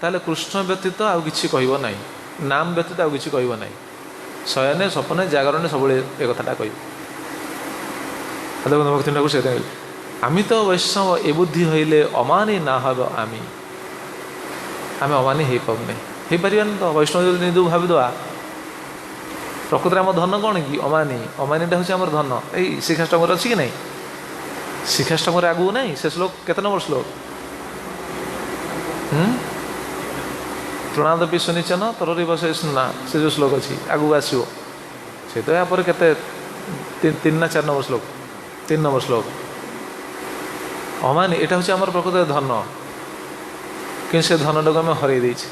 ताले कृष्ण व्यतीत आउ किछि कहबो नाही नाम व्यतीत आउ किछि कहबो नाही शयने सपने जागरणे सब ए कथाटा कह भक्ति ठाकुर से आमी तो वैष्णव ए बुद्धि हईले अमानी ना हब आमी आम अमानी हो पाने हो पारानी तो वैष्णव जो निदु भाविदवा प्रकृति आम धन कौन कि अमानी अमानीटा हूँ आम धन यही श्रीखाष्टमर अच्छी कि नहीं श्रीखाष्टमर आगू ना से श्लोक केते नंबर श्लोक ତୃଣାଦପି ସୁନିଚନ ତରରି ବସେ ସୁନା, ସେ ଯେଉଁ ଶ୍ଲୋକ ଅଛି ଆଗକୁ ଆସିବ, ସେ ତ ଏହାପରେ କେତେ 3 ନା 4 ନମ୍ବର ଶ୍ଲୋକ, 3 ନମ୍ବର ଶ୍ଲୋକ। ଅମାନି ଏଇଟା ହେଉଛି ଆମର ପ୍ରକୃତରେ ଧନ, କିନ୍ତୁ ସେ ଧନଟାକୁ ଆମେ ହରେଇ ଦେଇଛେ।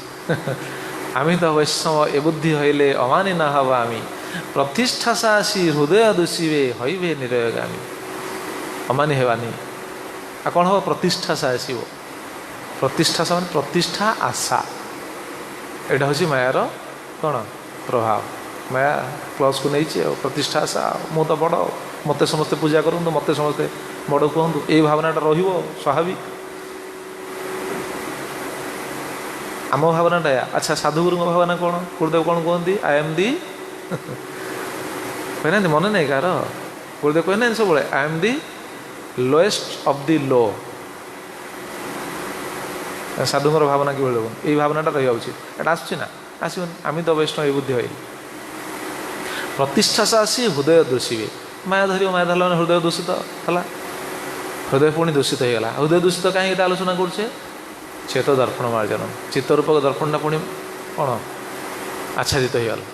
আমি তো বৈষ্ণব এ বুদ্ধি হইলে অমানি না হবা আমি, প্রতিষ্ঠা আসি হৃদয় দূষিবে হইবে নিরয়গামী। অমানি হেবানি আর କ'ଣ ହେବ ପ୍ରତିଷ୍ଠା ଆସିବ। ପ୍ରତିଷ୍ଠା ମାନେ ପ୍ରତିଷ୍ଠା ଆଶା, ଏଇଟା ହେଉଛି ମାୟାର କ'ଣ ପ୍ରଭାବ। ମାୟା ପ୍ଲସ୍କୁ ନେଇଛି ଆଉ ପ୍ରତିଷ୍ଠା ଆଶା, ମୁଁ ତ ବଡ଼, ମୋତେ ସମସ୍ତେ ପୂଜା କରନ୍ତୁ, ମୋତେ ସମସ୍ତେ ବଡ଼ କୁହନ୍ତୁ, ଏଇ ଭାବନାଟା ରହିବ ସ୍ୱାଭାବିକ। ଆମ ଭାବନାଟା ଆଚ୍ଛା, ସାଧୁଗୁରୁଙ୍କ ଭାବନା କ'ଣ? ଗୁରୁଦେବ କ'ଣ କୁହନ୍ତି? ଆଇ ଏମ୍ ଦି କହିନାହାନ୍ତି, ମନେ ନାହିଁ କାହାର? ଗୁରୁଦେବ କହିନାହାନ୍ତି ସବୁବେଳେ I am the lowest of the low. ସାଧୁଙ୍କର ଭାବନା କିଭଳି ହେବ? ଏଇ ଭାବନାଟା ରହିବା ଉଚିତ। ଏଇଟା ଆସୁଛି ନା? ଆସିବନି। ଆମେ ତ ବୈଷ୍ଣବ ଏ ବୁଦ୍ଧି ହଇଲି ପ୍ରତିଷ୍ଠା ଆସି ହୃଦୟ ଦୂଷିବେ। ମାୟା ଧରିବ, ମାୟା ଧରିଲା ମାନେ ହୃଦୟ ଦୂଷିତ ହେଲା, ହୃଦୟ ପୁଣି ଦୂଷିତ ହେଇଗଲା। ହୃଦୟ ଦୂଷିତ କାହିଁକି ଏଇଟା ଆଲୋଚନା କରୁଛେ? ଚେତ ଦର୍ପଣ ମାର୍ଜନ, ଚିତ୍ତରୂପକ ଦର୍ପଣଟା ପୁଣି କ'ଣ ଆଚ୍ଛାଦିତ ହେଇଗଲା।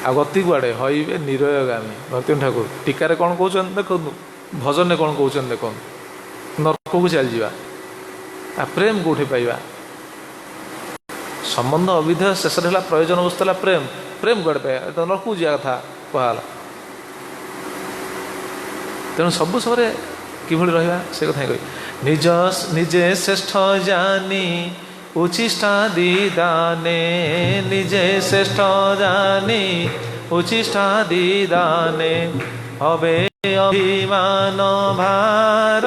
ଆଉ ଗତି କୁଆଡ଼େ? ହଇବେ ନିରୟଗାମୀ। ଭକ୍ତିନାଥ ଠାକୁର ଟୀକାରେ କ'ଣ କହୁଛନ୍ତି ଦେଖନ୍ତୁ, ଭଜନରେ କ'ଣ କହୁଛନ୍ତି ଦେଖନ୍ତୁ, ନର୍କକୁ ଚାଲିଯିବା। ଆଉ ପ୍ରେମ କେଉଁଠି ପାଇବା? ସମ୍ବନ୍ଧ ଅବିଧେୟ ଶେଷରେ ହେଲା ପ୍ରୟୋଜନ ବସ୍ତୁ ହେଲା ପ୍ରେମ। ପ୍ରେମ କୁଆଡ଼େ ପାଇବା? ତ ନର୍କକୁ ଯିବା କଥା କୁହାଗଲା। ତେଣୁ ସବୁ ସମୟରେ କିଭଳି ରହିବା ସେ କଥା ହିଁ କହି, ନିଜ ନିଜେ ଶ୍ରେଷ୍ଠ ଜାନି ଉଚ୍ଚିଷ୍ଟାଦି ଦାନେ, ନିଜେ ଶ୍ରେଷ୍ଠ ଜାନି ଉଚ୍ଚିଷ୍ଟାଦି ଦାନେ, হবে অভিমান ভার,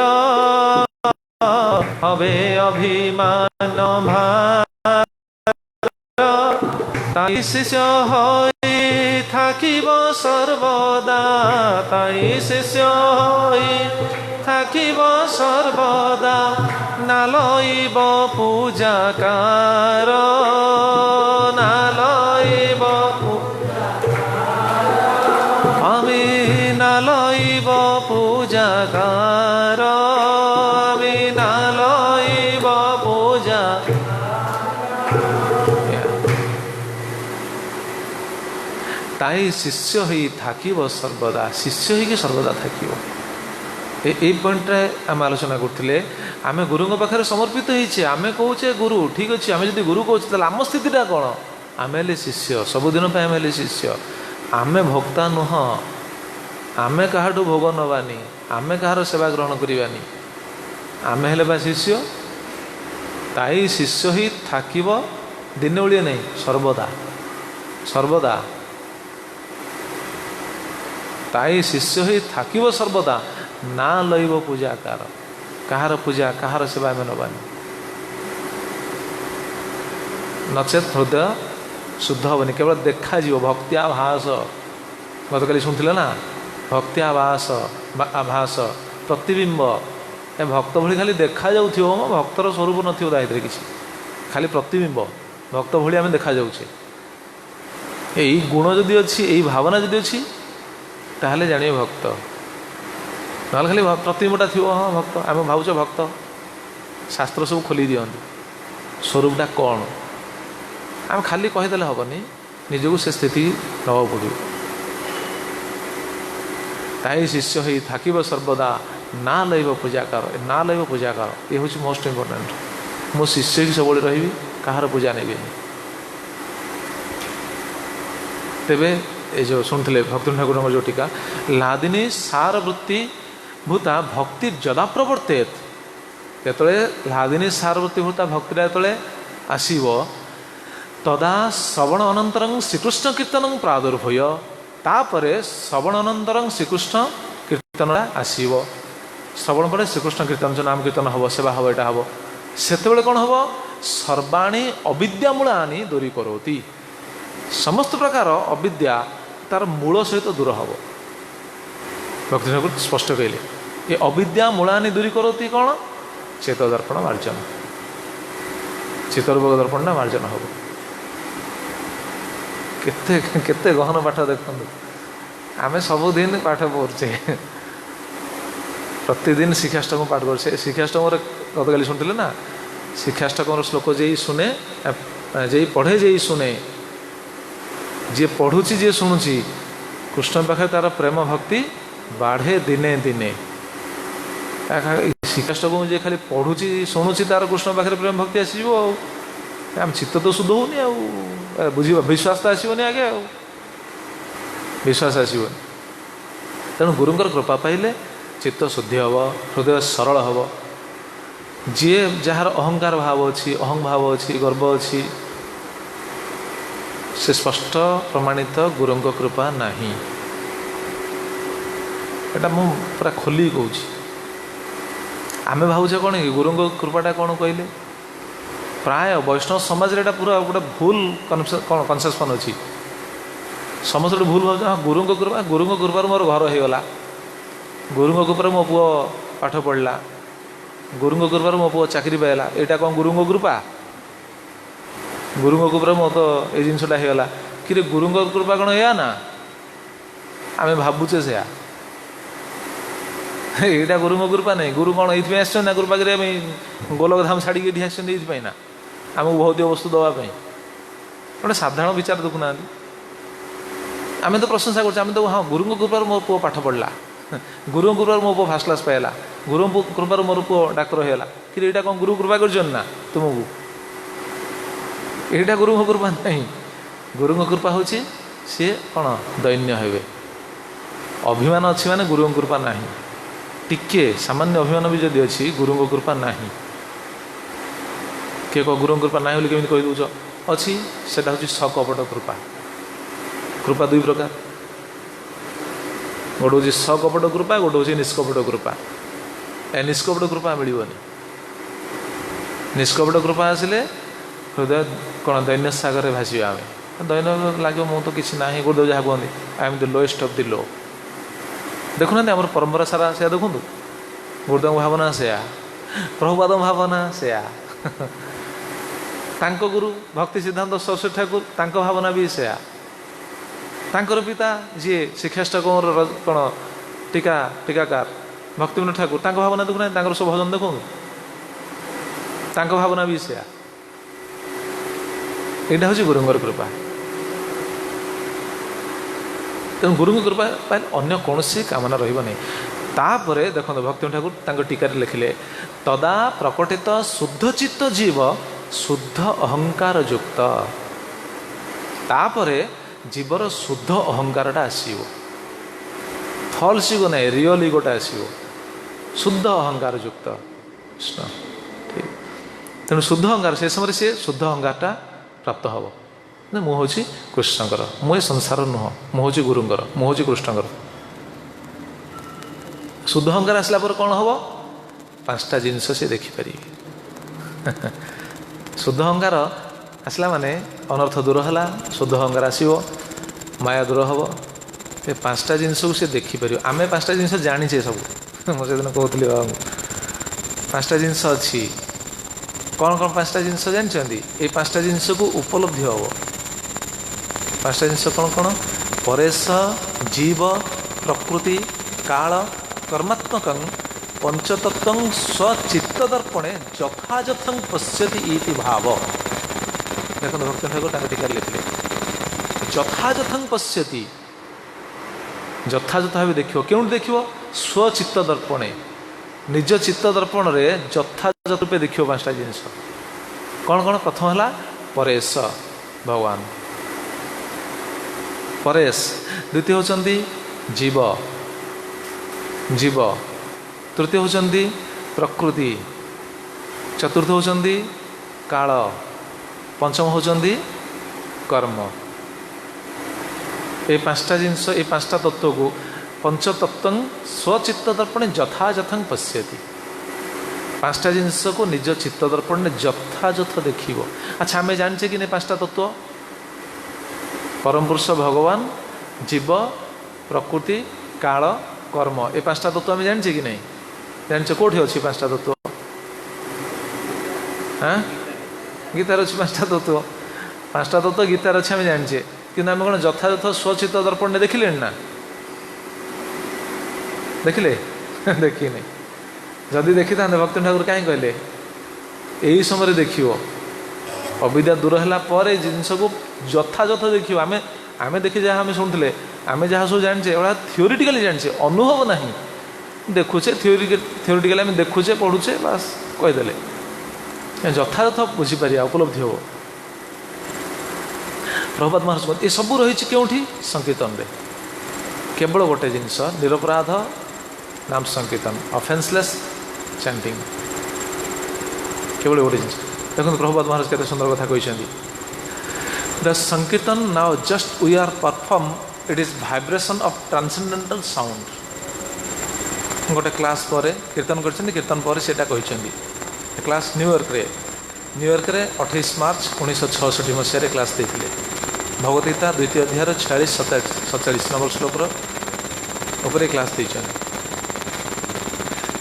হবে অভিমান ভার, তাই শিষ্য হই থাকিব সর্বদা, তাই শিষ্য হই থাকিব সর্বদা, না লইব পূজাকার, না লইব আমি, না লইব পূজাকার, আমি না লইব পূজা। তাই শিষ্য হই থাকিব সর্বদা, শিষ্য হইকি সর্বদা থাকিব। এই পয়েন্টটা ଆମେ ଆଲୋଚନା କରୁଥିଲେ। ଆମେ ଗୁରୁଙ୍କ ପାଖରେ ସମର୍ପିତ ହେଇଛେ, ଆମେ କହୁଛେ ଗୁରୁ ଠିକ୍ ଅଛି। ଆମେ ଯଦି ଗୁରୁ କହୁଛେ ତାହେଲେ ଆମ ସ୍ଥିତିଟା କ'ଣ? ଆମେ ହେଲେ ଶିଷ୍ୟ, ସବୁଦିନ ପାଇଁ ଆମେ ହେଲେ ଶିଷ୍ୟ। ଆମେ ଭକ୍ତା ନୁହଁ, ଆମେ କାହାଠୁ ଭୋଗ ନେବାନି, ଆମେ କାହାର ସେବା ଗ୍ରହଣ କରିବାନି, ଆମେ ହେଲେ ବା ଶିଷ୍ୟ। ତାଇ ଶିଷ୍ୟ ହିଁ থাকিব, ଦିନେ ଓଳିଏ ନାହିଁ, ସର୍ବଦା ସର୍ବଦା। ତାଇ ଶିଷ୍ୟ ହିଁ থাকিব ସର୍ବଦା, ନା ଲଇବ ପୂଜାକାର, କାହାର ପୂଜା କାହାର ସେବା ଆମେ ନେବାନି, ନଚେତ୍ ହୃଦୟ ଶୁଦ୍ଧ ହେବନି। କେବଳ ଦେଖାଯିବ ଭକ୍ତି ଆଭାସ। ଗତକାଲି ଶୁଣିଥିଲେ ନା, ଭକ୍ତି ଆଭାସ, ଆଭାସ ପ୍ରତିବିମ୍ବ। ଏ ଭକ୍ତ ଭଳି ଖାଲି ଦେଖାଯାଉଥିବ, ଭକ୍ତର ସ୍ୱରୂପ ନଥିବ ତା ଭିତରେ କିଛି, ଖାଲି ପ୍ରତିବିମ୍ବ। ଭକ୍ତ ଭଳି ଆମେ ଦେଖାଯାଉଛେ। ଏଇ ଗୁଣ ଯଦି ଅଛି, ଏଇ ଭାବନା ଯଦି ଅଛି, ତାହେଲେ ଜାଣିବେ ଭକ୍ତ। ନହେଲେ ଖାଲି ପ୍ରତିବିମ୍ବଟା ଥିବ, ହଁ ଭକ୍ତ, ଆମେ ଭାବୁଛେ ଭକ୍ତ। ଶାସ୍ତ୍ର ସବୁ ଖୋଲି ଦିଅନ୍ତି, ସ୍ୱରୂପଟା କ'ଣ। ଆମେ ଖାଲି କହିଦେଲେ ହେବନି, ନିଜକୁ ସେ ସ୍ଥିତି ନେବାକୁ ପଡ଼ିବ। ତାଇ ଶିଷ୍ୟ ହେଇ থাকিব ସର୍ବଦା, ନା ଲଇବ ପୂଜାକାର। ନା ଲଇବ ପୂଜାକାର, ଏ ହେଉଛି ମୋଷ୍ଟ ଇମ୍ପୋର୍ଟାଣ୍ଟ। ମୁଁ ଶିଷ୍ୟ ହେଇକି ସବୁବେଳେ ରହିବି, କାହାର ପୂଜା ନେବିନି। ତେବେ ଏ ଯେଉଁ ଶୁଣିଥିଲେ ଭକ୍ତିନାଥ ଠାକୁରଙ୍କର ଯେଉଁ ଟୀକା, ଲାଦିନୀ ସାର ବୃତ୍ତି ଭୂତା ଭକ୍ତି ଯଦା ପ୍ରବର୍ତ୍ତେତ୍। ଯେତେବେଳେ ଲାଦିନୀ ସାର ବୃତ୍ତି ଭୂତା ଭକ୍ତିଟା ଯେତେବେଳେ ଆସିବ, ତଦା ଶ୍ରବଣ ଅନନ୍ତରଂ ଶ୍ରୀକୃଷ୍ଣ କୀର୍ତ୍ତନଂ ପ୍ରାଦୁର୍ଭୂୟ, ତାପରେ ଶ୍ରବଣ ଅନନ୍ତରଂ ଶ୍ରୀକୃଷ୍ଣ କୀର୍ତ୍ତନଟା ଆସିବ। ଶ୍ରବଣ ପରେ ଶ୍ରୀକୃଷ୍ଣ କୀର୍ତ୍ତନ, ଯେଉଁ ନାମ କୀର୍ତ୍ତନ ହେବ, ସେବା ହେବ, ଏଇଟା ହେବ। ସେତେବେଳେ କ'ଣ ହେବ? ସର୍ବାଣୀ ଅବିଦ୍ୟାମୂଳାନି ଦୂରୀକରୋତି। ସମସ୍ତ ପ୍ରକାର ଅବିଦ୍ୟା ତାର ମୂଳ ସହିତ ଦୂର ହେବ। ଭକ୍ତି ଠାକୁର ସ୍ପଷ୍ଟ କହିଲେ, ଏ ଅବିଦ୍ୟା ମୂଳାନି ଦୂରୀକରୋତି କ'ଣ? ଚେତ ଦର୍ପଣ ମାର୍ଜନ, ଚିତ୍ତରୂପକ ଦର୍ପଣଟା ମାର୍ଜନ ହେବ। କେତେ କେତେ ଗହନ ପାଠ ଦେଖନ୍ତୁ। ଆମେ ସବୁଦିନ ପାଠ ପଢ଼ୁଛେ, ପ୍ରତିଦିନ ଶିକ୍ଷାଷ୍ଟମ ପାଠ କରୁଛେ। ଶିକ୍ଷାଷ୍ଟମରେ ଗତକାଲି ଶୁଣିଥିଲେ ନା, ଶିକ୍ଷାଷ୍ଟକର ଶ୍ଲୋକ ଯେଇ ଶୁଣେ ଯେଇ ପଢ଼େ ଯେଇ ଶୁଣେ, ଯିଏ ପଢ଼ୁଛି ଯିଏ ଶୁଣୁଛି କୃଷ୍ଣ ପାଖରେ ତାର ପ୍ରେମ ଭକ୍ତି ବାଢ଼େ ଦିନେ ଦିନେ। ଶିକ୍ଷାଷ୍ଟକଙ୍କୁ ଯିଏ ଖାଲି ପଢ଼ୁଛି ଶୁଣୁଛି ତାର କୃଷ୍ଣ ପାଖରେ ପ୍ରେମ ଭକ୍ତି ଆସିଯିବ ଆଉ। ଆମ ଚିତ୍ତ ତ ଶୁଦ୍ଧ ହେଉନି ଆଉ, ବୁଝିବ ବିଶ୍ୱାସ ତ ଆସିବନି ଆଗେ ଆଉ, ବିଶ୍ୱାସ ଆସିବନି। ତେଣୁ ଗୁରୁଙ୍କର କୃପା ପାଇଲେ ଚିତ୍ତ ଶୁଦ୍ଧି ହେବ, ହୃଦୟ ସରଳ ହେବ। ଯିଏ ଯାହାର ଅହଙ୍କାର ଭାବ ଅଛି, ଅହଂ ଭାବ ଅଛି, ଗର୍ବ ଅଛି, ସେ ସ୍ପଷ୍ଟ ପ୍ରମାଣିତ ଗୁରୁଙ୍କ କୃପା ନାହିଁ। ଏଇଟା ମୁଁ ପୁରା ଖୋଲିକି କହୁଛି। ଆମେ ଭାବୁଛେ କ'ଣ କି ଗୁରୁଙ୍କ କୃପାଟା କ'ଣ କହିଲେ, ପ୍ରାୟ ବୈଷ୍ଣବ ସମାଜରେ ଏଇଟା ପୁରା ଗୋଟେ ଭୁଲ କନସେପସନ୍ ଅଛି। ସମସ୍ତେ ଗୋଟେ ଭୁଲ ଭାବୁଛନ୍ତି, ହଁ ଗୁରୁଙ୍କ କୃପାରୁ ମୋର ଘର ହେଇଗଲା, ଗୁରୁଙ୍କ କୃପାରୁ ମୋ ପୁଅ ପାଠ ପଢ଼ିଲା, ଗୁରୁଙ୍କ କୃପାରୁ ମୋ ପୁଅ ଚାକିରି ପାଇଲା। ଏଇଟା କ'ଣ ଗୁରୁଙ୍କ କୃପା? ଗୁରୁଙ୍କ କୃପାରୁ ମୋ ତ ଏଇ ଜିନିଷଟା ହେଇଗଲା। କିରେ ଗୁରୁଙ୍କ କୃପା କ'ଣ ଏଇଆ ନା? ଆମେ ଭାବୁଛେ ସେୟା। ଏଇଟା ଗୁରୁଙ୍କ କୃପା ନାହିଁ। ଗୁରୁ କ'ଣ ଏଇଥିପାଇଁ ଆସିଛନ୍ତି ନା ଗୁରୁ ପାଖରେ ଆମେ ଗୋଲକଧାମ ଛାଡ଼ିକି ଏଠି ଆସିଛନ୍ତି ଏଇଥିପାଇଁ ନା ଆମକୁ ଭୌତିକ ବସ୍ତୁ ଦେବା ପାଇଁ? ଗୋଟେ ସାଧାରଣ ବିଚାର ଦେଖୁନାହାନ୍ତି। ଆମେ ତ ପ୍ରଶଂସା କରୁଛେ, ଆମେ ତ ହଁ ଗୁରୁଙ୍କ କୃପାରୁ ମୋ ପୁଅ ପାଠ ପଢ଼ିଲା, ଗୁରୁଙ୍କ କୃପାରୁ ମୋ ପୁଅ ଫାର୍ଷ୍ଟ କ୍ଲାସ୍ ପାଇଲା, ଗୁରୁଙ୍କ କୃପାରୁ ମୋର ପୁଅ ଡାକ୍ତର ହେଇଗଲା। କିନ୍ତୁ ଏଇଟା କ'ଣ ଗୁରୁ କୃପା କରିଛନ୍ତି ନା ତୁମକୁ? ଏଇଟା ଗୁରୁଙ୍କ କୃପା ନାହିଁ। ଗୁରୁଙ୍କ କୃପା ହେଉଛି ସିଏ କ'ଣ ଦୈନ୍ୟ ହେବେ। ଅଭିମାନ ଅଛି ମାନେ ଗୁରୁଙ୍କ କୃପା ନାହିଁ। ଟିକେ ସାମାନ୍ୟ ଅଭିମାନ ବି ଯଦି ଅଛି ଗୁରୁଙ୍କ କୃପା ନାହିଁ। କିଏ କହ ଗୁରୁଙ୍କ କୃପା ନାହିଁ ବୋଲି କେମିତି କହିଦେଉଛ? ଅଛି, ସେଇଟା ହେଉଛି ସକପଟ କୃପା। କୃପା ଦୁଇ ପ୍ରକାର, ଗୋଟେ ହେଉଛି ସକପଟ କୃପା, ଗୋଟେ ହେଉଛି ନିଷ୍କପଟ କୃପା। ଏ ନିଷ୍କପଟ କୃପା ମିଳିବନି। ନିଷ୍କପଟ କୃପା ଆସିଲେ ହୃଦୟ କ'ଣ ଦୈନ୍ୟ ସାଗରରେ ଭାସିବା। ଆମେ ଦୈନ୍ୟ ଲାଗିବ, ମୁଁ ତ କିଛି ନାହିଁ, ଗୁରୁଦେବ ଯାହା କୁହନ୍ତି I am the lowest of the low. ଦେଖୁନାହାନ୍ତି ଆମର ପରମ୍ପରା ସାରା ସେୟା ଦେଖନ୍ତୁ। ଗୁରୁଦେବଙ୍କ ଭାବନା ସେୟା, ପ୍ରଭୁପାଦଙ୍କ ଭାବନା ସେୟା, ତାଙ୍କ ଗୁରୁ ଭକ୍ତି ସିଦ୍ଧାନ୍ତ ସରସ୍ୱତୀ ଠାକୁର ତାଙ୍କ ଭାବନା ବି ସେୟା। ତାଙ୍କର ପିତା ଯିଏ ଶିକ୍ଷାଷ୍ଟକଙ୍କର କ'ଣ ଟୀକାକାର ଭକ୍ତିବିନୋଦ ଠାକୁର, ତାଙ୍କ ଭାବନା ଦେଖୁନାହାନ୍ତି, ତାଙ୍କର ସବୁ ଭଜନ ଦେଖନ୍ତୁ, ତାଙ୍କ ଭାବନା ବି ସେୟା। ଏଇଟା ହେଉଛି ଗୁରୁଙ୍କର କୃପା। ତେଣୁ ଗୁରୁଙ୍କ କୃପା ପାଇଲେ ଅନ୍ୟ କୌଣସି କାମନା ରହିବ ନାହିଁ। ତାପରେ ଦେଖନ୍ତୁ ଭକ୍ତିବିନୋଦ ଠାକୁର ତାଙ୍କ ଟୀକାରେ ଲେଖିଲେ, ତଦା ପ୍ରକଟିତ ଶୁଦ୍ଧଚିତ୍ତ ଜୀବ ଶୁଦ୍ଧ ଅହଙ୍କାର ଯୁକ୍ତ। ତାପରେ ଜୀବର ଶୁଦ୍ଧ ଅହଙ୍କାରଟା ଆସିବ, ଫଲ୍ସ ଇଗୋ ନାହିଁ, ରିଅଲ ଇଗୋଟା ଆସିବ, ଶୁଦ୍ଧ ଅହଙ୍କାର ଯୁକ୍ତ କୃଷ୍ଣ। ଠିକ୍। ତେଣୁ ଶୁଦ୍ଧ ଅହଙ୍କାର, ସେ ସମୟରେ ସିଏ ଶୁଦ୍ଧ ଅହଙ୍କାରଟା ପ୍ରାପ୍ତ ହେବ। ମୁଁ ହେଉଛି କୃଷ୍ଣଙ୍କର, ମୁଁ ଏ ସଂସାର ନୁହଁ, ମୁଁ ହେଉଛି ଗୁରୁଙ୍କର, ମୁଁ ହେଉଛି କୃଷ୍ଣଙ୍କର। ଶୁଦ୍ଧ ଅହଙ୍କାର ଆସିଲା ପରେ କ'ଣ ହେବ? ପାଞ୍ଚଟା ଜିନିଷ ସେ ଦେଖିପାରିବେ। ଶୁଦ୍ଧ ଅହଙ୍କାର ଆସିଲା ମାନେ ଅନର୍ଥ ଦୂର ହେଲା, ଶୁଦ୍ଧ ଅହଙ୍କାର ଆସିବ, ମାୟା ଦୂର ହେବ। ଏ ପାଞ୍ଚଟା ଜିନିଷକୁ ସେ ଦେଖିପାରିବ। ଆମେ ପାଞ୍ଚଟା ଜିନିଷ ଜାଣିଛେ ସବୁ। ମୁଁ ସେଦିନ କହୁଥିଲି ପାଞ୍ଚଟା ଜିନିଷ ଅଛି। କ'ଣ କ'ଣ ପାଞ୍ଚଟା ଜିନିଷ ଜାଣିଛନ୍ତି? ଏଇ ପାଞ୍ଚଟା ଜିନିଷକୁ ଉପଲବ୍ଧି ହେବ। ପାଞ୍ଚଟା ଜିନିଷ କ'ଣ କ'ଣ? ପରେଶ, ଜୀବ, ପ୍ରକୃତି, କାଳ, କର୍ମାତ୍ମକଂ ପଞ୍ଚତତ୍ତ୍ୱଂ ସ୍ୱଚିତ୍ତ ଦର୍ପଣେ ଯଥାଯଥଂ ପଶ୍ୟତି ଇତି ଭାବ। ଦେଖନ୍ତୁ ଭକ୍ତିବିନୋଦ ଠାକୁର ତାଙ୍କ ଟୀକାରେ ଲେଖିଲେ, ଯଥାଯଥଂ ପଶ୍ୟତି, ଯଥାଯଥ ଭାବେ ଦେଖିବ। କେଉଁଠି ଦେଖିବ? ସ୍ୱଚିତ୍ତ ଦର୍ପଣେ, ନିଜ ଚିତ୍ତ ଦର୍ପଣରେ ଯଥାଯଥ ରୂପେ ଦେଖିବ ପାଞ୍ଚଟା ଜିନିଷ। କ'ଣ କ'ଣ? ପ୍ରଥମ ହେଲା ପରେଶ, ଭଗବାନ ପରେଶ। ଦ୍ୱିତୀୟ ହେଉଛନ୍ତି ଜୀବ। ତୃତୀୟ ହେଉଛନ୍ତି ପ୍ରକୃତି। ଚତୁର୍ଥ ହେଉଛନ୍ତି କାଳ। ପଞ୍ଚମ ହେଉଛନ୍ତି କର୍ମ। এই ପାଞ୍ଚଟା ଜିନିଷ, এই ପାଞ୍ଚଟା ତତ୍ତ୍ୱକୁ ପଞ୍ଚତତ୍ତ୍ୱଂ ସ୍ୱଚିତ୍ତ ଦର୍ପଣେ ଯଥାଯଥଂ ପଶ୍ୟତି। ପାଞ୍ଚଟା ଜିନିଷକୁ ନିଜ ଚିତ୍ତ ଦର୍ପଣରେ ଯଥାଯଥ ଦେଖିବ। ଆଚ୍ଛା, ଆମେ ଜାଣିଛେ କି ନାହିଁ ପାଞ୍ଚଟା ତତ୍ତ୍ୱ? ପରମ ପୁରୁଷ ଭଗବାନ, ଜୀବ, ପ୍ରକୃତି, କାଳ, କର୍ମ। ଏ ପାଞ୍ଚଟା ତତ୍ତ୍ୱ ଆମେ ଜାଣିଛେ କି ନାହିଁ? ଜାଣିଛ? କେଉଁଠି ଅଛି ପାଞ୍ଚଟା ତତ୍ତ୍ୱ? ଗୀତାରେ ଅଛି ପାଞ୍ଚଟା ତତ୍ତ୍ୱ। ପାଞ୍ଚଟା ତତ୍ତ୍ୱ ଗୀତାରେ ଅଛି, ଆମେ ଜାଣିଛେ। କିନ୍ତୁ ଆମେ କ'ଣ ଯଥାଯଥ ସ୍ୱଚିତ୍ତ ଦର୍ପଣରେ ଦେଖିଲେଣି ନା? ଦେଖିଲେ? ଦେଖିନି। ଯଦି ଦେଖିଥାନ୍ତେ ଭକ୍ତିବିନୋଦ ଠାକୁର କାହିଁ କହିଲେ? यही समय देखियो अविद्या दूर है पर जिनस को यथायथ देखियो आमे आमे देखी जहाँ आम शुणुले आम जहाँ सब जाने एवं थियोरिटिकाली जाने अनुभव ना देखुचे थियोरिटिकाली आम देखुचे पढ़ुचे बास कहीदेले यथायथ बुझीपार उपलब्धि हम प्रभुपाद महाराज कहते ये सब रही क्योंठी संकीर्तन रे केवल गोटे जिनस निरपराध नाम संकीर्तन ऑफेंसलेस चैंटिंग केवल गोटे जिन देखो प्रभुपाद महाराज केते सुंदर कथा कहते the sankirtan now just we are perform it is vibration of transcendental sound गोटे क्लास पर कीर्तन कीर्तन पर सेटा कहते क्लास न्यूयॉर्क रे 28 मार्च 1966 मसीह क्लास देते भगवद्गीता द्वितीय अध्याय 46-47 नंबर श्लोक ऊपर क्लास देते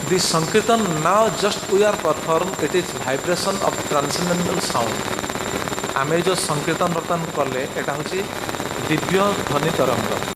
this sankirtan now just we are perform it is vibration of transcendental sound आमे जो संकीर्तन बर्तमान कले एटा हूँ दिव्य ध्वनि तरंग